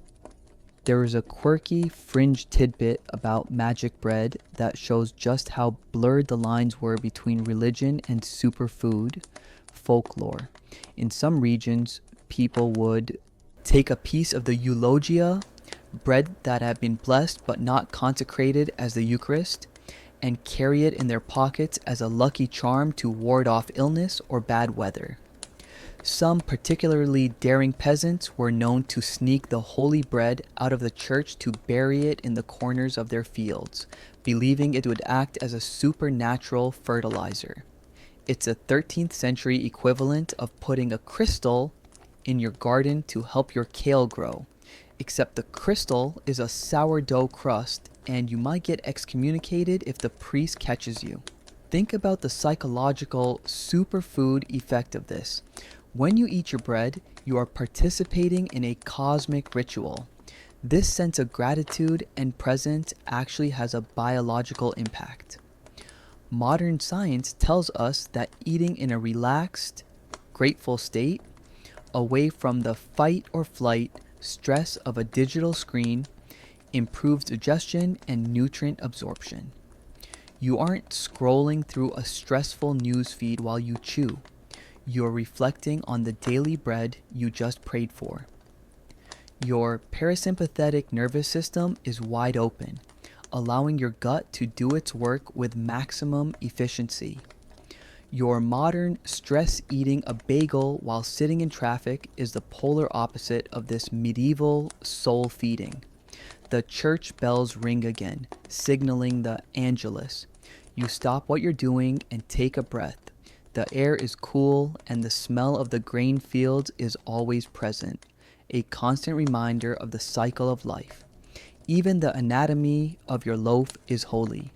There is a quirky fringe tidbit about magic bread that shows just how blurred the lines were between religion and superfood folklore. In some regions, people would take a piece of the eulogia, bread that had been blessed but not consecrated as the Eucharist, and carry it in their pockets as a lucky charm to ward off illness or bad weather. Some particularly daring peasants were known to sneak the holy bread out of the church to bury it in the corners of their fields, believing it would act as a supernatural fertilizer. It's a 13th century equivalent of putting a crystal in your garden to help your kale grow, except the crystal is a sourdough crust and you might get excommunicated if the priest catches you. Think about the psychological superfood effect of this. When you eat your bread, you are participating in a cosmic ritual. This sense of gratitude and presence actually has a biological impact. Modern science tells us that eating in a relaxed, grateful state, away from the fight or flight stress of a digital screen, improves digestion and nutrient absorption. You aren't scrolling through a stressful news feed while you chew. You're reflecting on the daily bread you just prayed for. Your parasympathetic nervous system is wide open, allowing your gut to do its work with maximum efficiency. Your modern stress eating a bagel while sitting in traffic is the polar opposite of this medieval soul feeding. The church bells ring again, signaling the Angelus. You stop what you're doing and take a breath. The air is cool and the smell of the grain fields is always present, a constant reminder of the cycle of life. Even the anatomy of your loaf is holy.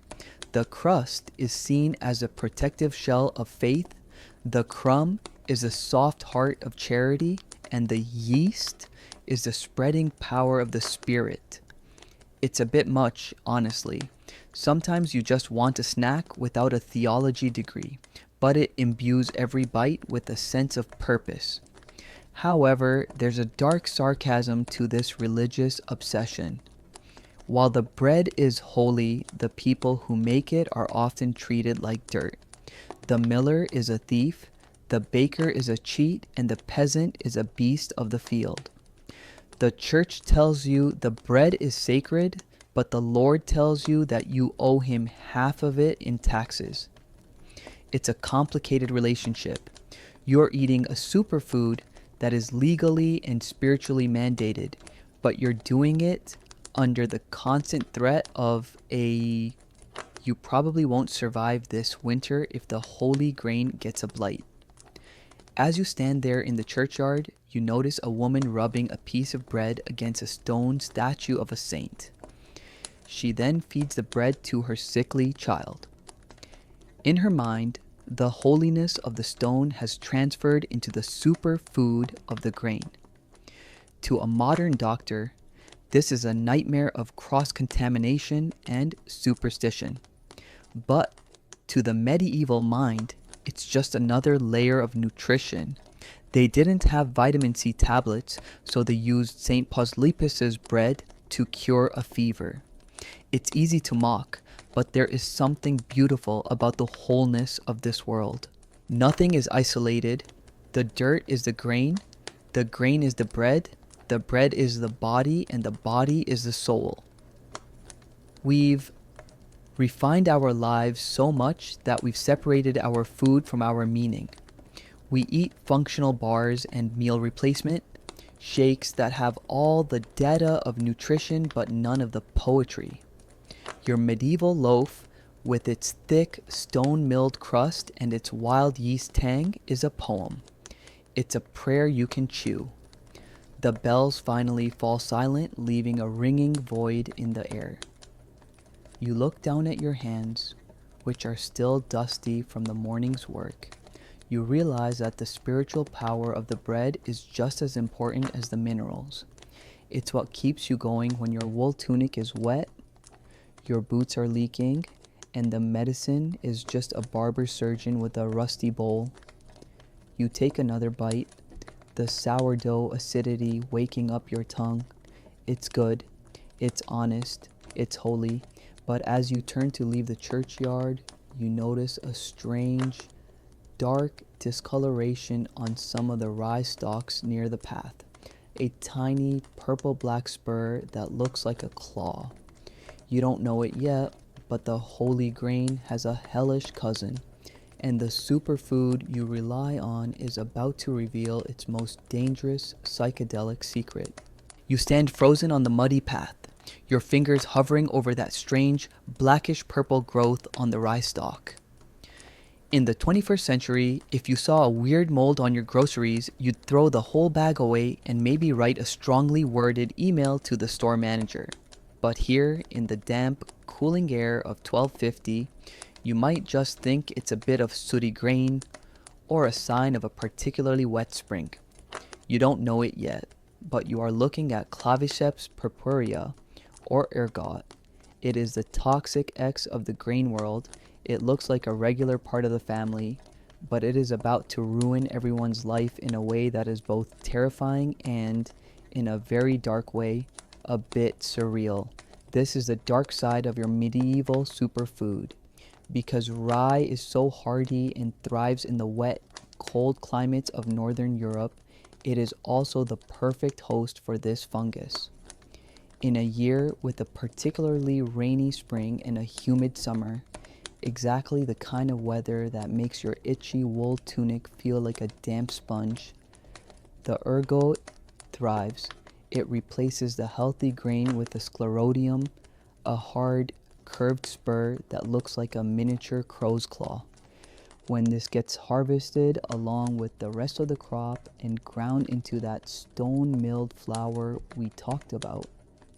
The crust is seen as a protective shell of faith, the crumb is the soft heart of charity, and the yeast is the spreading power of the Spirit. It's a bit much, honestly. Sometimes you just want a snack without a theology degree, but it imbues every bite with a sense of purpose. However, there's a dark sarcasm to this religious obsession. While the bread is holy, the people who make it are often treated like dirt. The miller is a thief, the baker is a cheat, and the peasant is a beast of the field. The church tells you the bread is sacred, but the Lord tells you that you owe him half of it in taxes. It's a complicated relationship. You're eating a superfood that is legally and spiritually mandated, but you're doing it under the constant threat of you probably won't survive this winter if the holy grain gets a blight. As you stand there in the churchyard, you notice a woman rubbing a piece of bread against a stone statue of a saint. She then feeds the bread to her sickly child. In her mind, the holiness of the stone has transferred into the superfood of the grain. To a modern doctor, this is a nightmare of cross-contamination and superstition. But to the medieval mind, it's just another layer of nutrition. They didn't have vitamin C tablets, so they used St. Paulippus's bread to cure a fever. It's easy to mock, but there is something beautiful about the wholeness of this world. Nothing is isolated. The dirt is the grain is the bread is the body, and the body is the soul. We've refined our lives so much that we've separated our food from our meaning. We eat functional bars and meal replacement, shakes that have all the data of nutrition but none of the poetry. Your medieval loaf, with its thick stone-milled crust and its wild yeast tang, is a poem. It's a prayer you can chew. The bells finally fall silent, leaving a ringing void in the air. You look down at your hands, which are still dusty from the morning's work. You realize that the spiritual power of the bread is just as important as the minerals. It's what keeps you going when your wool tunic is wet, your boots are leaking, and the medicine is just a barber surgeon with a rusty bowl. You take another bite, the sourdough acidity waking up your tongue. It's good, it's honest, it's holy, but as you turn to leave the churchyard, you notice a strange, dark discoloration on some of the rye stalks near the path. A tiny purple-black spur that looks like a claw. You don't know it yet, but the holy grain has a hellish cousin, and the superfood you rely on is about to reveal its most dangerous psychedelic secret. You stand frozen on the muddy path, your fingers hovering over that strange blackish-purple growth on the rye stalk. In the 21st century, if you saw a weird mold on your groceries, you'd throw the whole bag away and maybe write a strongly worded email to the store manager. But here, in the damp, cooling air of 1250, you might just think it's a bit of sooty grain, or a sign of a particularly wet spring. You don't know it yet, but you are looking at Claviceps purpurea, or ergot. It is the toxic X of the grain world. It looks like a regular part of the family, but it is about to ruin everyone's life in a way that is both terrifying and, in a very dark way, a bit surreal. This is the dark side of your medieval superfood. Because rye is so hardy and thrives in the wet, cold climates of northern Europe, it is also the perfect host for this fungus. In a year with a particularly rainy spring and a humid summer, exactly the kind of weather that makes your itchy wool tunic feel like a damp sponge, the ergot thrives. It replaces the healthy grain with a sclerotium, a hard, curved spur that looks like a miniature crow's claw. When this gets harvested along with the rest of the crop and ground into that stone milled flour we talked about,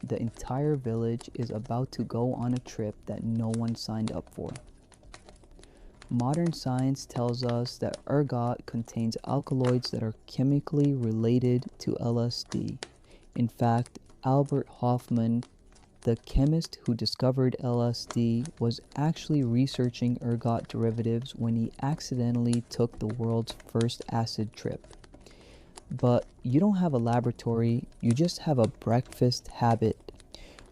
the entire village is about to go on a trip that no one signed up for. Modern science tells us that ergot contains alkaloids that are chemically related to LSD. In fact, Albert Hofmann, the chemist who discovered LSD, was actually researching ergot derivatives when he accidentally took the world's first acid trip. But you don't have a laboratory, you just have a breakfast habit.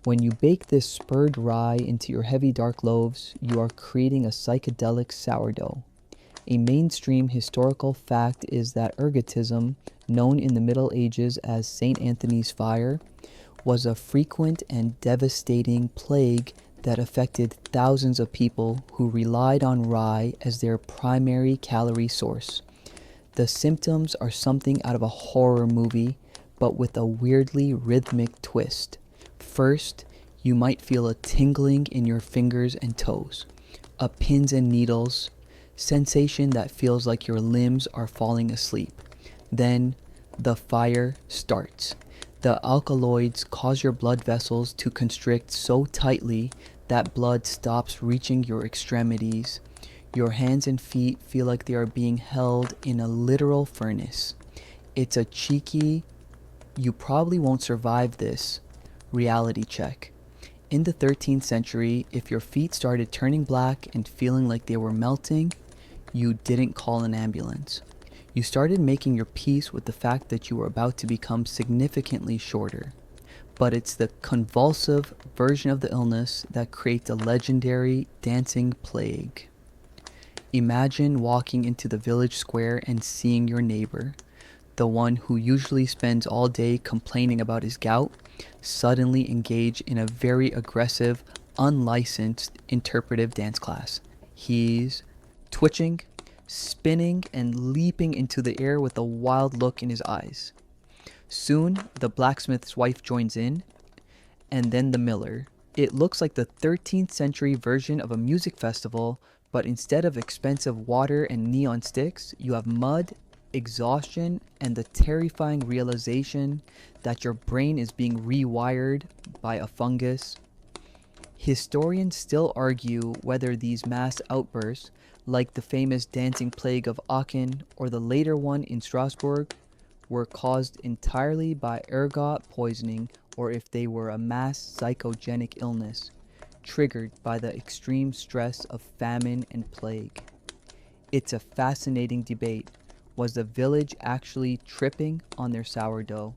When you bake this spurred rye into your heavy dark loaves, you are creating a psychedelic sourdough. A mainstream historical fact is that ergotism, known in the Middle Ages as St. Anthony's fire, was a frequent and devastating plague that affected thousands of people who relied on rye as their primary calorie source. The symptoms are something out of a horror movie, but with a weirdly rhythmic twist. First, you might feel a tingling in your fingers and toes, a pins and needles sensation that feels like your limbs are falling asleep. Then, the fire starts. The alkaloids cause your blood vessels to constrict so tightly that blood stops reaching your extremities. Your hands and feet feel like they are being held in a literal furnace. It's a cheeky, you probably won't survive this, reality check. In the 13th century, if your feet started turning black and feeling like they were melting, you didn't call an ambulance. You started making your peace with the fact that you were about to become significantly shorter. But it's the convulsive version of the illness that creates a legendary dancing plague. Imagine walking into the village square and seeing your neighbor, the one who usually spends all day complaining about his gout, suddenly engage in a very aggressive, unlicensed interpretive dance class. He's twitching, spinning, and leaping into the air with a wild look in his eyes. Soon, the blacksmith's wife joins in, and then the miller. It looks like the 13th century version of a music festival, but instead of expensive water and neon sticks, you have mud, exhaustion, and the terrifying realization that your brain is being rewired by a fungus. Historians still argue whether these mass outbursts, like the famous dancing plague of Aachen or the later one in Strasbourg, were caused entirely by ergot poisoning or if they were a mass psychogenic illness triggered by the extreme stress of famine and plague. It's a fascinating debate. Was the village actually tripping on their sourdough?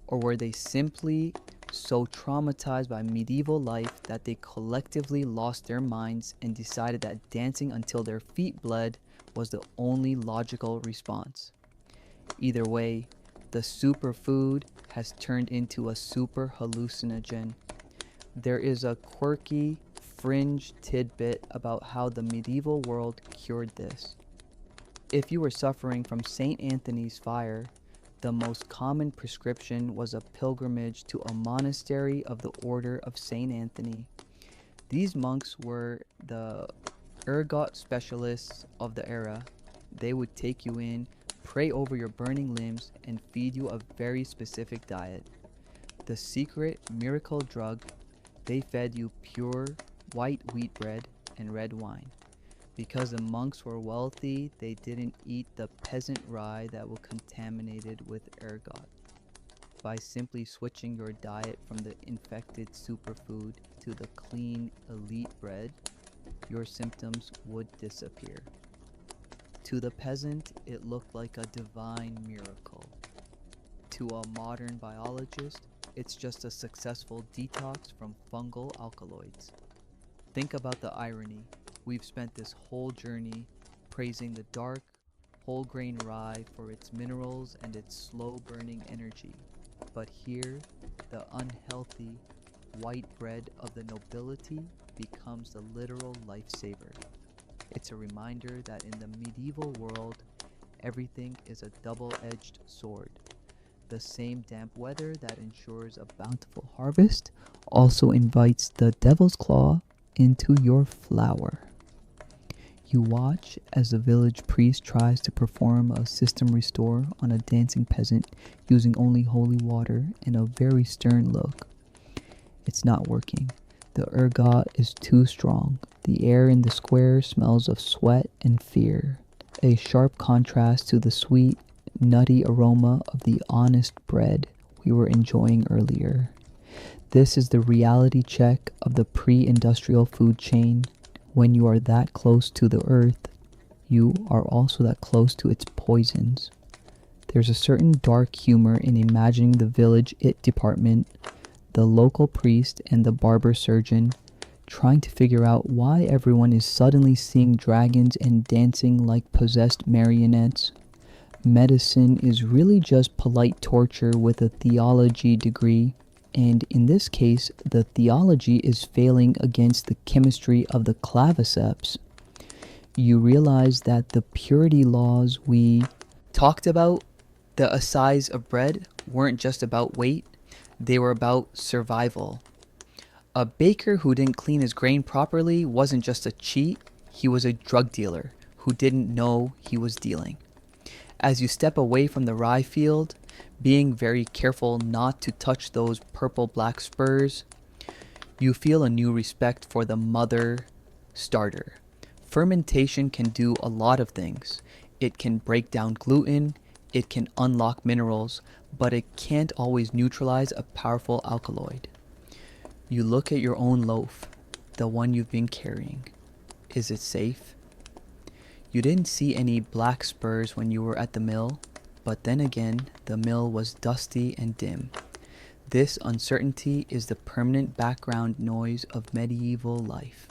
Or were they simply so traumatized by medieval life that they collectively lost their minds and decided that dancing until their feet bled was the only logical response? Either way, the superfood has turned into a super hallucinogen. There is a quirky, fringe tidbit about how the medieval world cured this. If you were suffering from St. Anthony's fire, the most common prescription was a pilgrimage to a monastery of the Order of St. Anthony. These monks were the ergot specialists of the era. They would take you in, pray over your burning limbs, and feed you a very specific diet. The secret miracle drug, they fed you pure white wheat bread and red wine. Because the monks were wealthy, they didn't eat the peasant rye that was contaminated with ergot. By simply switching your diet from the infected superfood to the clean elite bread, your symptoms would disappear. To the peasant, it looked like a divine miracle. To a modern biologist, it's just a successful detox from fungal alkaloids. Think about the irony. We've spent this whole journey praising the dark, whole grain rye for its minerals and its slow burning energy. But here, the unhealthy, white bread of the nobility becomes the literal lifesaver. It's a reminder that in the medieval world, everything is a double-edged sword. The same damp weather that ensures a bountiful harvest also invites the devil's claw into your flour. You watch as the village priest tries to perform a system restore on a dancing peasant using only holy water and a very stern look. It's not working. The ergot is too strong. The air in the square smells of sweat and fear, a sharp contrast to the sweet, nutty aroma of the honest bread we were enjoying earlier. This is the reality check of the pre-industrial food chain. When you are that close to the earth, you are also that close to its poisons. There's a certain dark humor in imagining the village IT department, the local priest and the barber surgeon, trying to figure out why everyone is suddenly seeing dragons and dancing like possessed marionettes. Medicine is really just polite torture with a theology degree, and in this case, the theology is failing against the chemistry of the claviceps. You realize that the purity laws we talked about, the size of bread, weren't just about weight, they were about survival. A baker who didn't clean his grain properly wasn't just a cheat, he was a drug dealer who didn't know he was dealing. As you step away from the rye field, being very careful not to touch those purple-black spurs, you feel a new respect for the mother starter. Fermentation can do a lot of things. It can break down gluten, it can unlock minerals, but it can't always neutralize a powerful alkaloid. You look at your own loaf, the one you've been carrying. Is it safe? You didn't see any black spurs when you were at the mill, but then again, the mill was dusty and dim. This uncertainty is the permanent background noise of medieval life.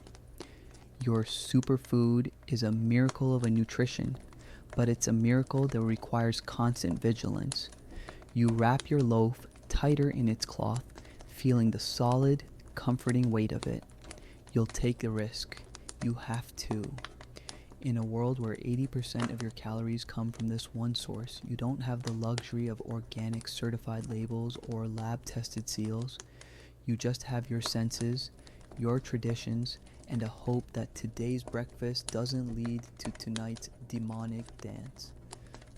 Your superfood is a miracle of a nutrition, but it's a miracle that requires constant vigilance. You wrap your loaf tighter in its cloth, feeling the solid, comforting weight of it. You'll take the risk. You have to. In a world where 80% of your calories come from this one source, you don't have the luxury of organic certified labels or lab-tested seals. You just have your senses, your traditions, and a hope that today's breakfast doesn't lead to tonight's demonic dance.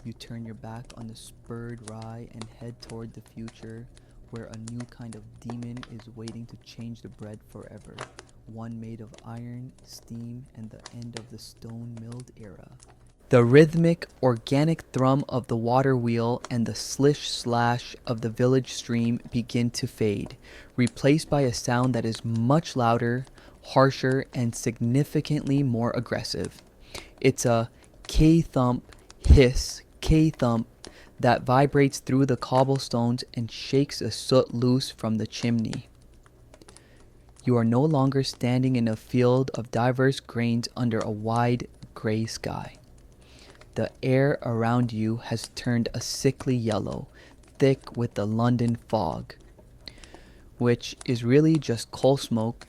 You turn your back on the spurred rye and head toward the future, where a new kind of demon is waiting to change the bread forever. One made of iron, steam, and the end of the stone-milled era. The rhythmic, organic thrum of the water wheel and the slish-slash of the village stream begin to fade, replaced by a sound that is much louder, harsher, and significantly more aggressive. It's a K-thump, hiss, K-thump that vibrates through the cobblestones and shakes the soot loose from the chimney. You are no longer standing in a field of diverse grains under a wide gray sky. The air around you has turned a sickly yellow, thick with the London fog, which is really just coal smoke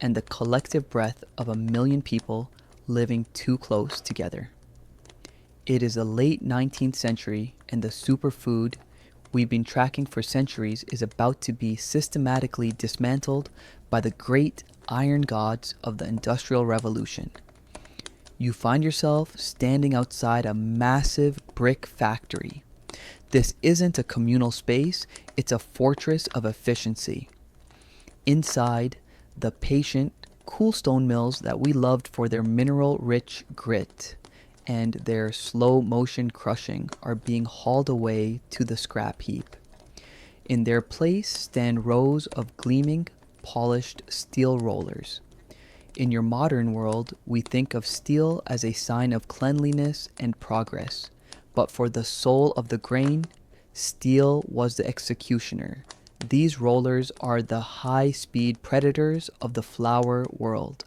and the collective breath of 1,000,000 people living too close together. It is the late 19th century, and the superfood we've been tracking for centuries is about to be systematically dismantled by the great iron gods of the Industrial Revolution. You find yourself standing outside a massive brick factory. This isn't a communal space, it's a fortress of efficiency. Inside, the patient, cool stone mills that we loved for their mineral-rich grit and their slow motion crushing are being hauled away to the scrap heap. In their place stand rows of gleaming, polished steel rollers. In your modern world, we think of steel as a sign of cleanliness and progress, but for the soul of the grain, steel was the executioner. These rollers are the high-speed predators of the flour world.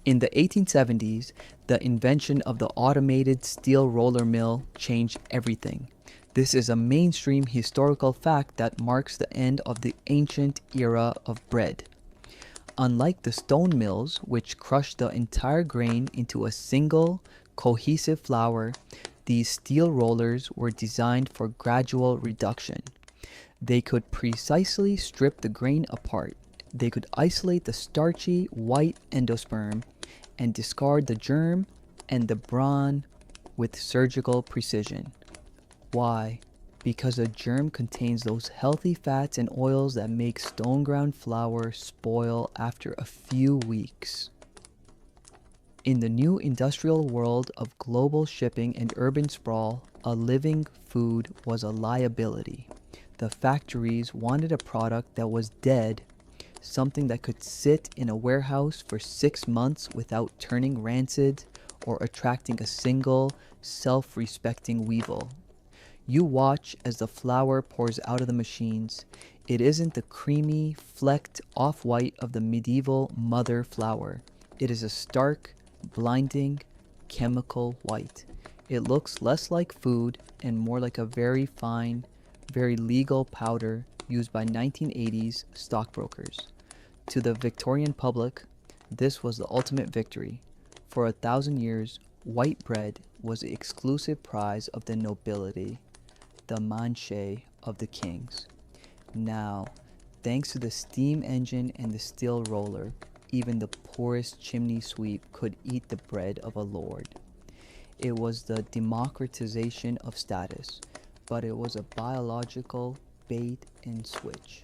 In the 1870s, the invention of the automated steel roller mill changed everything. This is a mainstream historical fact that marks the end of the ancient era of bread. Unlike the stone mills, which crushed the entire grain into a single, cohesive flour, these steel rollers were designed for gradual reduction. They could precisely strip the grain apart. They could isolate the starchy white endosperm and discard the germ and the bran with surgical precision. Why? Because a germ contains those healthy fats and oils that make stone ground flour spoil after a few weeks. In the new industrial world of global shipping and urban sprawl, a living food was a liability. The factories wanted a product that was dead, something that could sit in a warehouse for 6 months without turning rancid or attracting a single self-respecting weevil. You watch as the flour pours out of the machines. It isn't the creamy, flecked off-white of the medieval mother flour. It is a stark, blinding, chemical white. It looks less like food and more like a very fine, very legal powder used by 1980s stockbrokers. To the Victorian public, this was the ultimate victory. For 1,000 years, white bread was the exclusive prize of the nobility, the manche of the kings. Now, thanks to the steam engine and the steel roller, even the poorest chimney sweep could eat the bread of a lord. It was the democratization of status, but it was a biological bait and switch.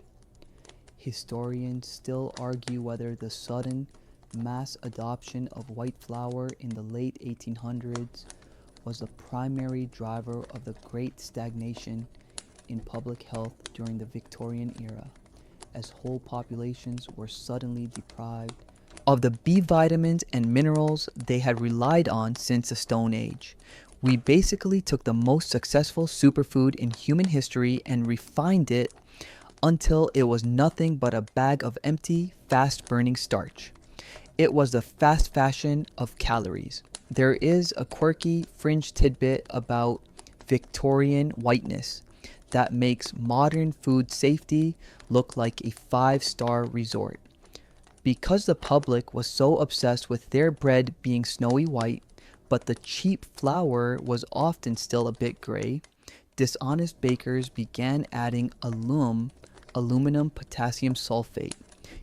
Historians still argue whether the sudden mass adoption of white flour in the late 1800s was the primary driver of the great stagnation in public health during the Victorian era, as whole populations were suddenly deprived of the B vitamins and minerals they had relied on since the Stone Age. We basically took the most successful superfood in human history and refined it until it was nothing but a bag of empty, fast-burning starch. It was the fast fashion of calories. There is a quirky fringe tidbit about Victorian whiteness that makes modern food safety look like a 5-star resort. Because the public was so obsessed with their bread being snowy white, but the cheap flour was often still a bit gray, dishonest bakers began adding aluminum potassium sulfate.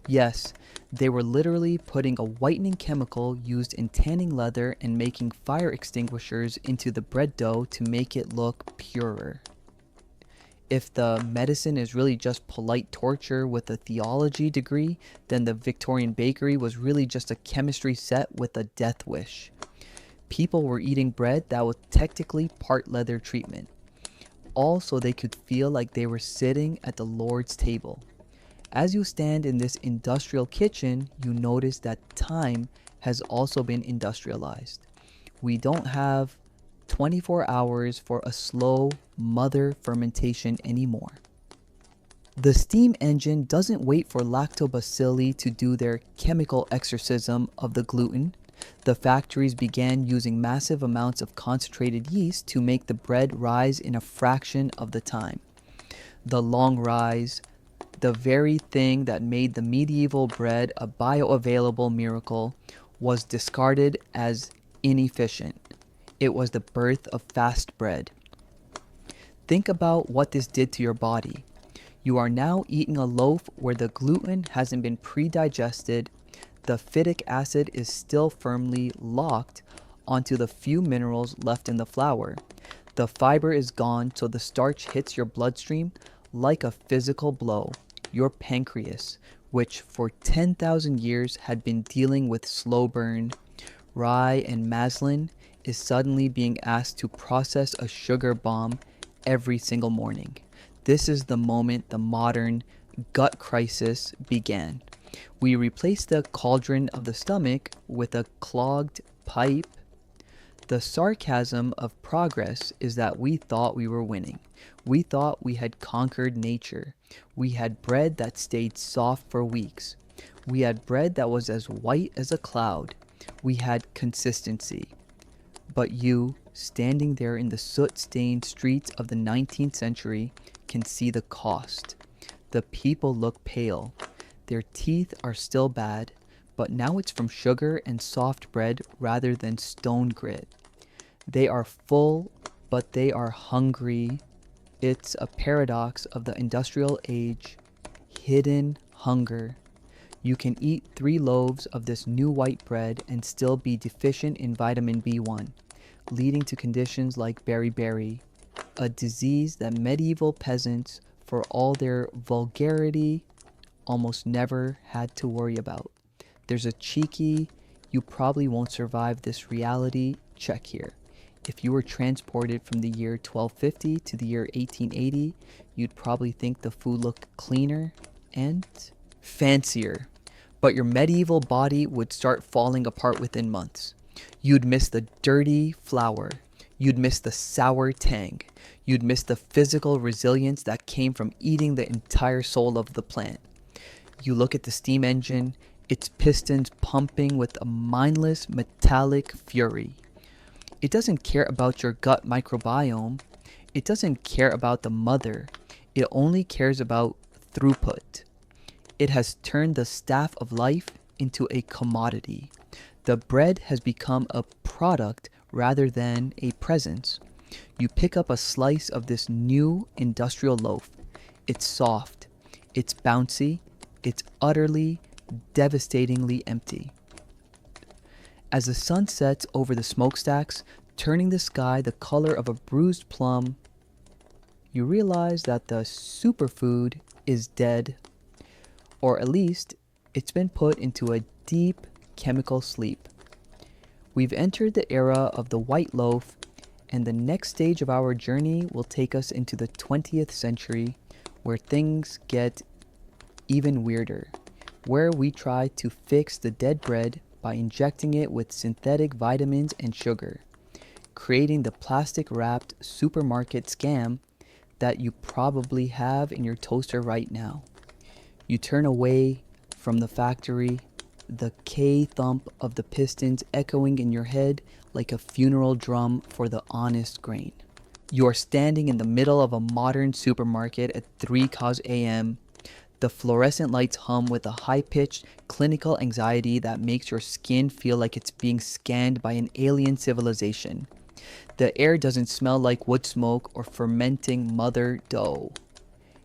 Yes, they were literally putting a whitening chemical used in tanning leather and making fire extinguishers into the bread dough to make it look purer. If the medicine is really just polite torture with a theology degree, then the Victorian bakery was really just a chemistry set with a death wish. People were eating bread that was technically part leather treatment, all so they could feel like they were sitting at the Lord's table. As you stand in this industrial kitchen, you notice that time has also been industrialized. We don't have 24 hours for a slow mother fermentation anymore. The steam engine doesn't wait for lactobacilli to do their chemical exorcism of the gluten. The factories began using massive amounts of concentrated yeast to make the bread rise in a fraction of the time. The long rise, the very thing that made the medieval bread a bioavailable miracle, was discarded as inefficient. It was the birth of fast bread. Think about what this did to your body. You are now eating a loaf where the gluten hasn't been pre-digested, the phytic acid is still firmly locked onto the few minerals left in the flour. The fiber is gone, so the starch hits your bloodstream like a physical blow. Your pancreas, which for 10,000 years had been dealing with slow burn, rye, and maslin, is suddenly being asked to process a sugar bomb every single morning. This is the moment the modern gut crisis began. We replaced the cauldron of the stomach with a clogged pipe. The sarcasm of progress is that we thought we were winning. We thought we had conquered nature. We had bread that stayed soft for weeks. We had bread that was as white as a cloud. We had consistency. But you, standing there in the soot-stained streets of the 19th century, can see the cost. The people look pale. Their teeth are still bad, but now it's from sugar and soft bread rather than stone grit. They are full, but they are hungry. It's a paradox of the industrial age, hidden hunger. You can eat 3 loaves of this new white bread and still be deficient in vitamin B1, leading to conditions like beriberi, a disease that medieval peasants, for all their vulgarity, almost never had to worry about. There's a cheeky, you probably won't survive this reality check here. If you were transported from the year 1250 to the year 1880, you'd probably think the food looked cleaner and fancier. But your medieval body would start falling apart within months. You'd miss the dirty flour. You'd miss the sour tang. You'd miss the physical resilience that came from eating the entire soul of the plant. You look at the steam engine, its pistons pumping with a mindless metallic fury. It doesn't care about your gut microbiome. It doesn't care about the mother. It only cares about throughput. It has turned the staff of life into a commodity. The bread has become a product rather than a presence. You pick up a slice of this new industrial loaf. It's soft. It's bouncy. It's utterly, devastatingly empty. As the sun sets over the smokestacks, turning the sky the color of a bruised plum, you realize that the superfood is dead, or at least it's been put into a deep chemical sleep. We've entered the era of the white loaf, and the next stage of our journey will take us into the 20th century, where things get even weirder, where we try to fix the dead bread by injecting it with synthetic vitamins and sugar, creating the plastic-wrapped supermarket scam that you probably have in your toaster right now. You turn away from the factory, the K-thump of the pistons echoing in your head like a funeral drum for the honest grain. You are standing in the middle of a modern supermarket at 3 a.m., the fluorescent lights hum with a high-pitched clinical anxiety that makes your skin feel like it's being scanned by an alien civilization. The air doesn't smell like wood smoke or fermenting mother dough.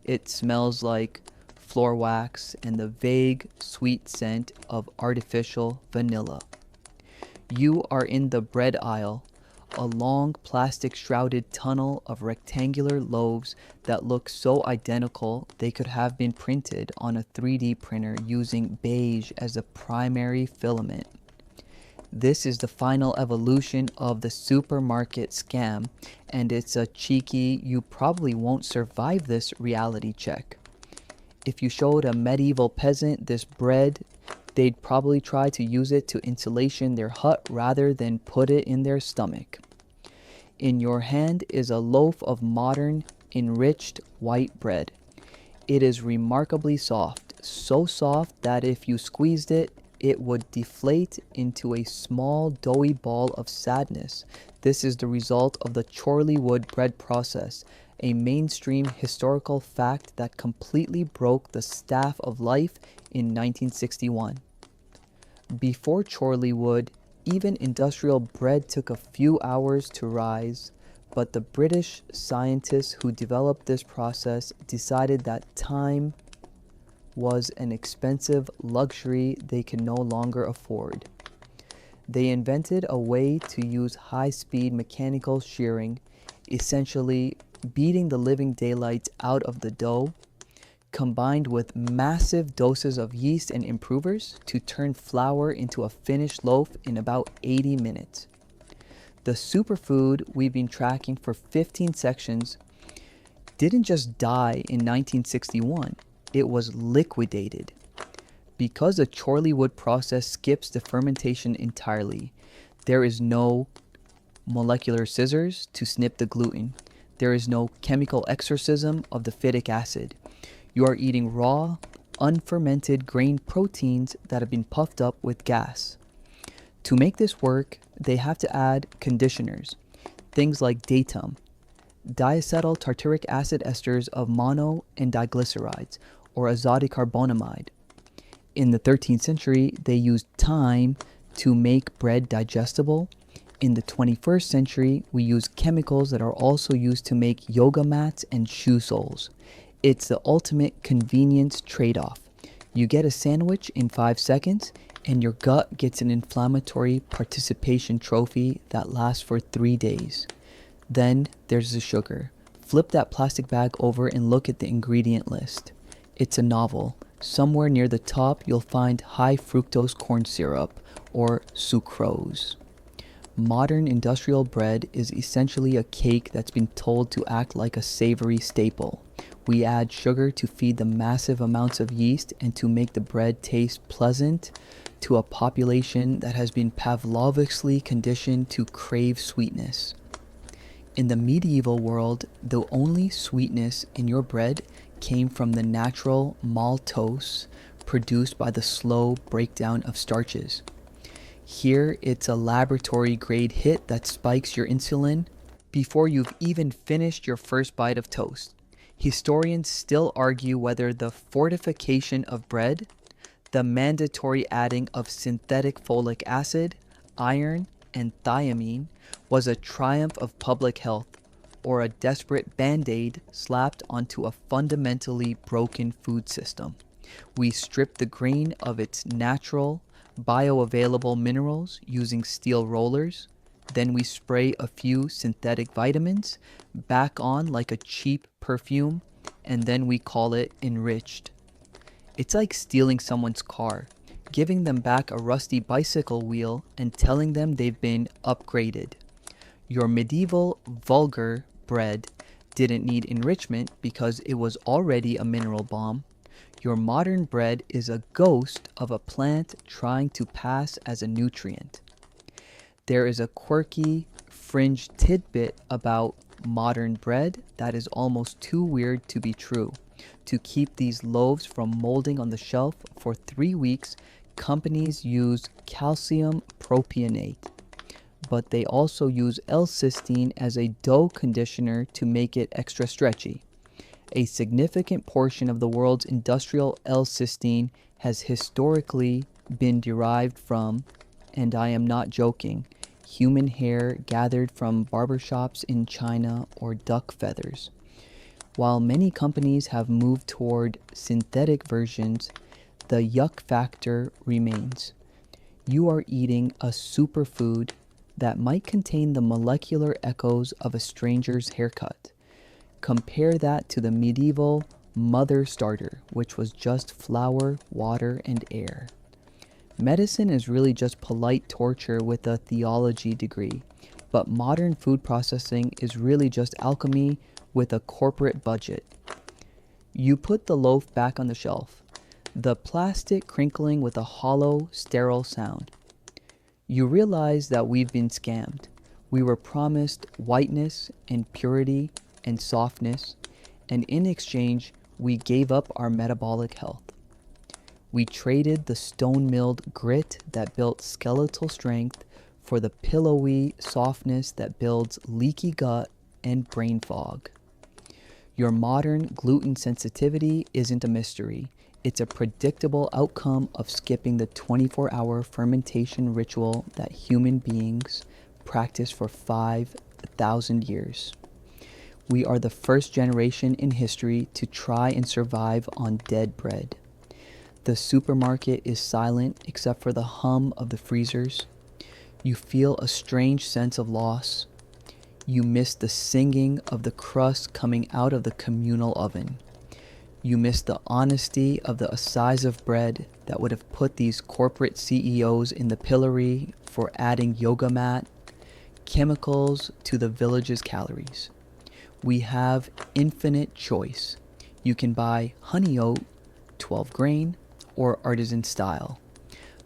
It smells like floor wax and the vague, sweet scent of artificial vanilla. You are in the bread aisle, a long plastic-shrouded tunnel of rectangular loaves that look so identical they could have been printed on a 3D printer using beige as a primary filament. This is the final evolution of the supermarket scam, and it's a cheeky, you probably won't survive this reality check. If you showed a medieval peasant this bread, they'd probably try to use it to insulation their hut rather than put it in their stomach. In your hand is a loaf of modern, enriched white bread. It is remarkably soft, so soft that if you squeezed it, it would deflate into a small doughy ball of sadness. This is the result of the Chorleywood bread process, a mainstream historical fact that completely broke the staff of life in 1961. Before Chorleywood, even industrial bread took a few hours to rise, but the British scientists who developed this process decided that time was an expensive luxury they could no longer afford. They invented a way to use high-speed mechanical shearing, essentially beating the living daylights out of the dough, combined with massive doses of yeast and improvers to turn flour into a finished loaf in about 80 minutes. The superfood we've been tracking for 15 sections didn't just die in 1961, it was liquidated. Because the Chorleywood process skips the fermentation entirely, there is no molecular scissors to snip the gluten. There is no chemical exorcism of the phytic acid. You are eating raw, unfermented grain proteins that have been puffed up with gas. To make this work, they have to add conditioners, things like datum, diacetyl tartaric acid esters of mono and diglycerides, or azotocarbonamide. In the 13th century, they used thyme to make bread digestible. In the 21st century, we use chemicals that are also used to make yoga mats and shoe soles. It's the ultimate convenience trade-off. You get a sandwich in 5 seconds, and your gut gets an inflammatory participation trophy that lasts for 3 days. Then there's the sugar. Flip that plastic bag over and look at the ingredient list. It's a novel. Somewhere near the top, you'll find high fructose corn syrup, or sucrose. Modern industrial bread is essentially a cake that's been told to act like a savory staple. We add sugar to feed the massive amounts of yeast and to make the bread taste pleasant to a population that has been Pavlovically conditioned to crave sweetness. In the medieval world, the only sweetness in your bread came from the natural maltose produced by the slow breakdown of starches. Here, it's a laboratory-grade hit that spikes your insulin before you've even finished your first bite of toast. Historians still argue whether the fortification of bread, the mandatory adding of synthetic folic acid, iron, and thiamine was a triumph of public health, or a desperate band-aid slapped onto a fundamentally broken food system. We strip the grain of its natural, bioavailable minerals using steel rollers. Then we spray a few synthetic vitamins back on like a cheap perfume, and then we call it enriched. It's like stealing someone's car, giving them back a rusty bicycle wheel and telling them they've been upgraded. Your medieval vulgar bread didn't need enrichment because it was already a mineral bomb. Your modern bread is a ghost of a plant trying to pass as a nutrient. There is a quirky, fringe tidbit about modern bread that is almost too weird to be true. To keep these loaves from molding on the shelf for 3 weeks, companies use calcium propionate, but they also use L-cysteine as a dough conditioner to make it extra stretchy. A significant portion of the world's industrial L-cysteine has historically been derived from, and I am not joking, human hair gathered from barbershops in China or duck feathers. While many companies have moved toward synthetic versions, the yuck factor remains. You are eating a superfood that might contain the molecular echoes of a stranger's haircut. Compare that to the medieval mother starter, which was just flour, water, and air. Medicine is really just polite torture with a theology degree, but modern food processing is really just alchemy with a corporate budget. You put the loaf back on the shelf, the plastic crinkling with a hollow, sterile sound. You realize that we've been scammed. We were promised whiteness and purity and softness, and in exchange, we gave up our metabolic health. We traded the stone-milled grit that built skeletal strength for the pillowy softness that builds leaky gut and brain fog. Your modern gluten sensitivity isn't a mystery. It's a predictable outcome of skipping the 24-hour fermentation ritual that human beings practice for 5,000 years. We are the first generation in history to try and survive on dead bread. The supermarket is silent except for the hum of the freezers. You feel a strange sense of loss. You miss the singing of the crust coming out of the communal oven. You miss the honesty of the size of bread that would have put these corporate CEOs in the pillory for adding yoga mat chemicals to the village's calories. We have infinite choice. You can buy honey oat, 12 grain, or artisan style.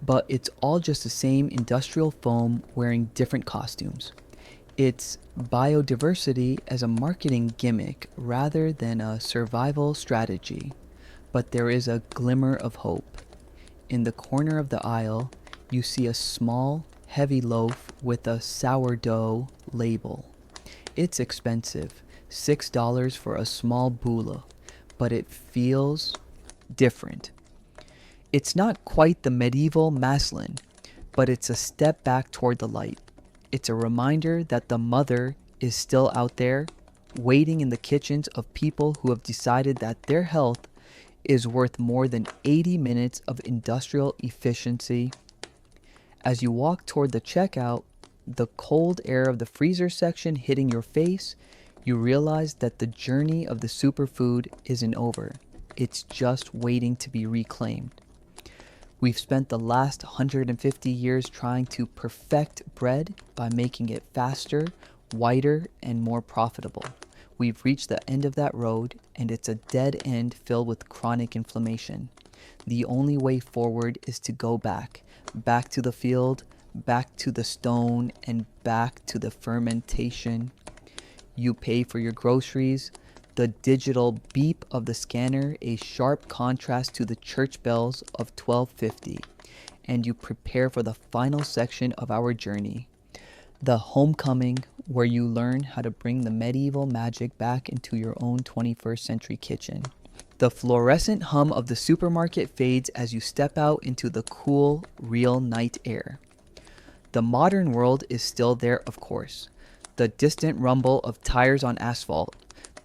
But it's all just the same industrial foam wearing different costumes. It's biodiversity as a marketing gimmick rather than a survival strategy. But there is a glimmer of hope. In the corner of the aisle, you see a small, heavy loaf with a sourdough label. It's expensive, $6 for a small bula, but it feels different. It's not quite the medieval maslin, but it's a step back toward the light. It's a reminder that the mother is still out there, waiting in the kitchens of people who have decided that their health is worth more than 80 minutes of industrial efficiency. As you walk toward the checkout, the cold air of the freezer section hitting your face, you realize that the journey of the superfood isn't over. It's just waiting to be reclaimed. We've spent the last 150 years trying to perfect bread by making it faster, whiter, and more profitable. We've reached the end of that road, and it's a dead end filled with chronic inflammation. The only way forward is to go back to the field, back to the stone, and back to the fermentation. You pay for your groceries, the digital beep of the scanner a sharp contrast to the church bells of 1250, and you prepare for the final section of our journey, the homecoming, where you learn how to bring the medieval magic back into your own 21st century kitchen. The fluorescent hum of the supermarket fades as you step out into the cool, real night air. The modern world is still there, of course. The distant rumble of tires on asphalt,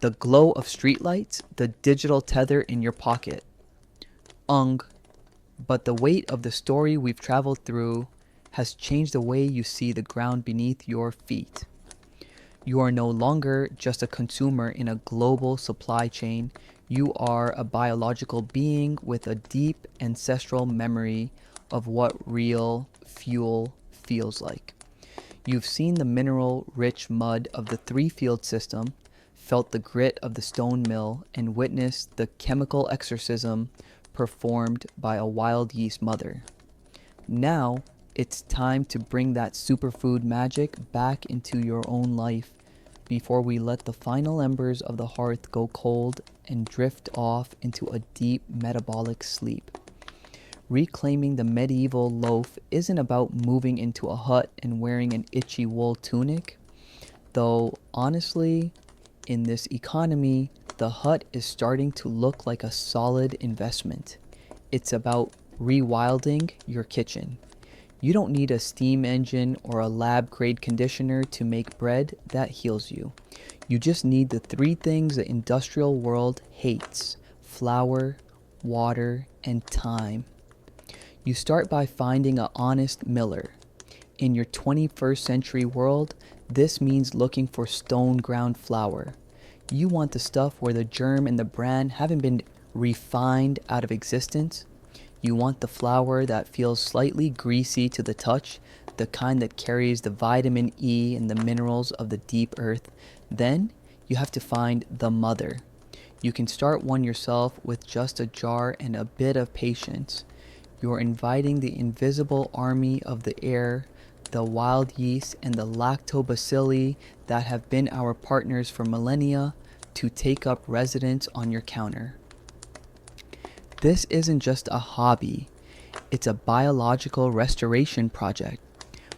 the glow of streetlights, the digital tether in your pocket. But the weight of the story we've traveled through has changed the way you see the ground beneath your feet. You are no longer just a consumer in a global supply chain. You are a biological being with a deep ancestral memory of what real fuel feels like. You've seen the mineral-rich mud of the three-field system, felt the grit of the stone mill, and witnessed the chemical exorcism performed by a wild yeast mother. Now, it's time to bring that superfood magic back into your own life before we let the final embers of the hearth go cold and drift off into a deep metabolic sleep. Reclaiming the medieval loaf isn't about moving into a hut and wearing an itchy wool tunic, though honestly, in this economy, the hut is starting to look like a solid investment. It's about rewilding your kitchen. You don't need a steam engine or a lab-grade conditioner to make bread that heals you. You just need the three things the industrial world hates: flour, water, and time. You start by finding an honest miller. In your 21st century world, this means looking for stone-ground flour. You want the stuff where the germ and the bran haven't been refined out of existence. You want the flour that feels slightly greasy to the touch, the kind that carries the vitamin E and the minerals of the deep earth. Then you have to find the mother. You can start one yourself with just a jar and a bit of patience. You're inviting the invisible army of the air, the wild yeast and the lactobacilli that have been our partners for millennia, to take up residence on your counter. This isn't just a hobby, it's a biological restoration project.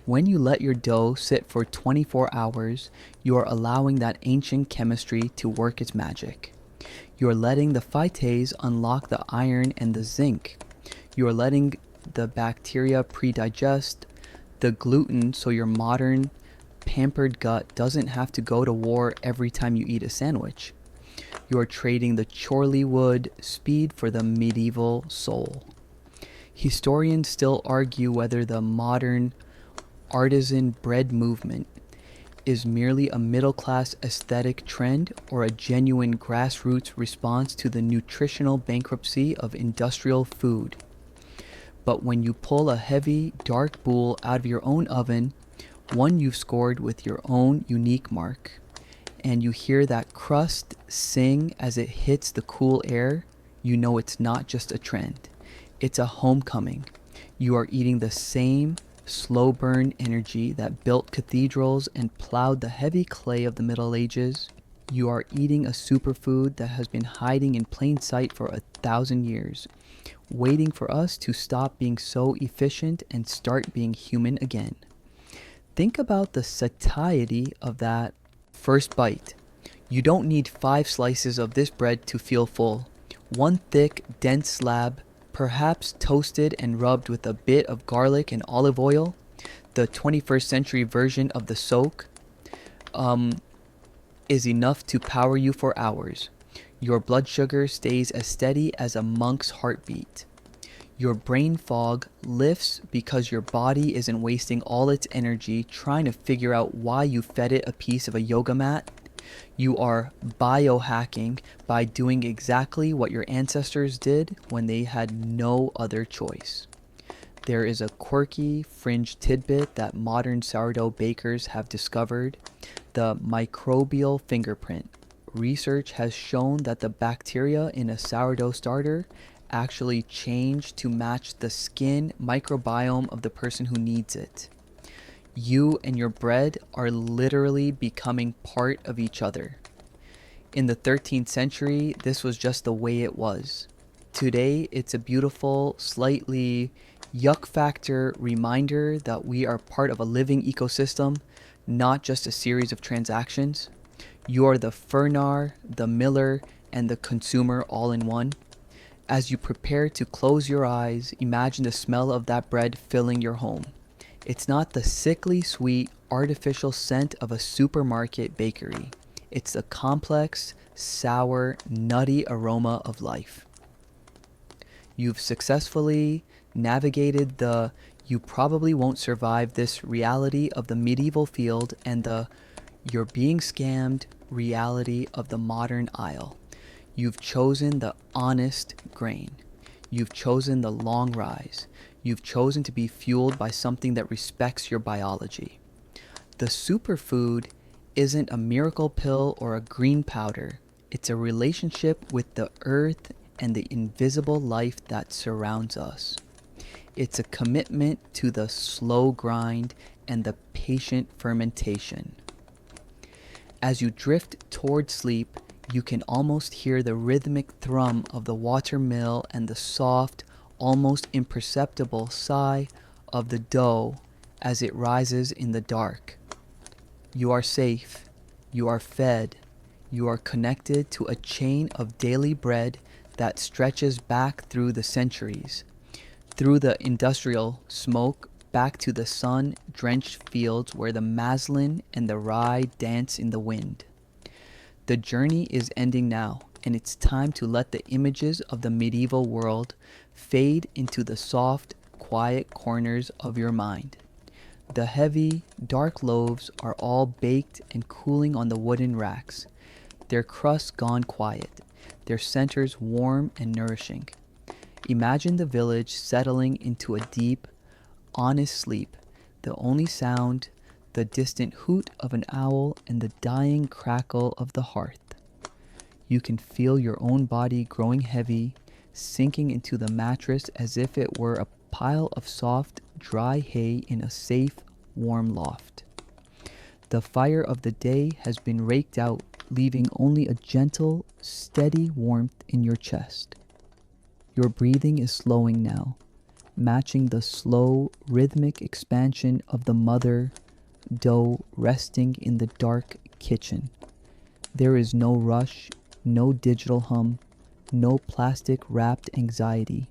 When you let your dough sit for 24 hours, you are allowing that ancient chemistry to work its magic. You're letting the phytase unlock the iron and the zinc. You're letting the bacteria pre-digest the gluten so your modern, pampered gut doesn't have to go to war every time you eat a sandwich. You're trading the Chorleywood speed for the medieval soul. Historians still argue whether the modern artisan bread movement is merely a middle-class aesthetic trend or a genuine grassroots response to the nutritional bankruptcy of industrial food. But when you pull a heavy, dark bowl out of your own oven, one you've scored with your own unique mark, and you hear that crust sing as it hits the cool air, you know it's not just a trend. It's a homecoming. You are eating the same slow burn energy that built cathedrals and plowed the heavy clay of the Middle Ages. You are eating a superfood that has been hiding in plain sight for 1,000 years, waiting for us to stop being so efficient and start being human again. Think about the satiety of that first bite. You don't need 5 slices of this bread to feel full. One thick, dense slab, perhaps toasted and rubbed with a bit of garlic and olive oil, the 21st century version of the soak, is enough to power you for hours. Your blood sugar stays as steady as a monk's heartbeat. Your brain fog lifts because your body isn't wasting all its energy trying to figure out why you fed it a piece of a yoga mat. You are biohacking by doing exactly what your ancestors did when they had no other choice. There is a quirky fringe tidbit that modern sourdough bakers have discovered: the microbial fingerprint. Research has shown that the bacteria in a sourdough starter actually change to match the skin microbiome of the person who needs it. You and your bread are literally becoming part of each other. In the 13th century, this was just the way it was. Today, it's a beautiful, slightly yuck factor reminder that we are part of a living ecosystem, not just a series of transactions. You are the fernar, the miller, and the consumer all in one. As you prepare to close your eyes, imagine the smell of that bread filling your home. It's not the sickly sweet, artificial scent of a supermarket bakery. It's the complex, sour, nutty aroma of life. You've successfully navigated the "you probably won't survive this" reality of the medieval field and the "you're being scammed" reality of the modern aisle. You've chosen the honest grain. You've chosen the long rise. You've chosen to be fueled by something that respects your biology. The superfood isn't a miracle pill or a green powder. It's a relationship with the earth and the invisible life that surrounds us. It's a commitment to the slow grind and the patient fermentation. As you drift toward sleep, you can almost hear the rhythmic thrum of the water mill and the soft, almost imperceptible sigh of the dough as it rises in the dark. You are safe. You are fed. You are connected to a chain of daily bread that stretches back through the centuries, through the industrial smoke, back to the sun-drenched fields where the maslin and the rye dance in the wind. The journey is ending now, and it's time to let the images of the medieval world fade into the soft, quiet corners of your mind. The heavy, dark loaves are all baked and cooling on the wooden racks, their crusts gone quiet, their centers warm and nourishing. Imagine the village settling into a deep, honest sleep, the only sound, the distant hoot of an owl and the dying crackle of the hearth. You can feel your own body growing heavy, sinking into the mattress as if it were a pile of soft, dry hay in a safe, warm loft. The fire of the day has been raked out, leaving only a gentle, steady warmth in your chest. Your breathing is slowing now, matching the slow, rhythmic expansion of the mother dough resting in the dark kitchen. There is no rush, no digital hum, no plastic-wrapped anxiety,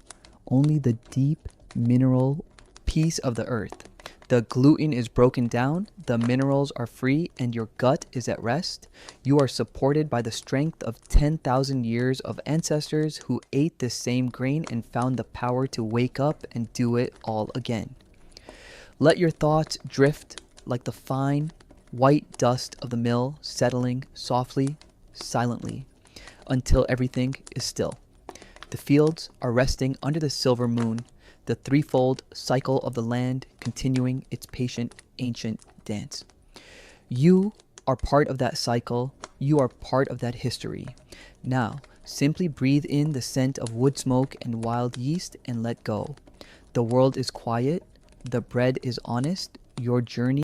only the deep, mineral peace of the earth. The gluten is broken down, the minerals are free, and your gut is at rest. You are supported by the strength of 10,000 years of ancestors who ate this same grain and found the power to wake up and do it all again. Let your thoughts drift like the fine, white dust of the mill settling softly, silently, until everything is still. The fields are resting under the silver moon, the threefold cycle of the land continuing its patient, ancient dance. You are part of that cycle. You are part of that history. Now, simply breathe in the scent of wood smoke and wild yeast and let go. The world is quiet. The bread is honest. Your journey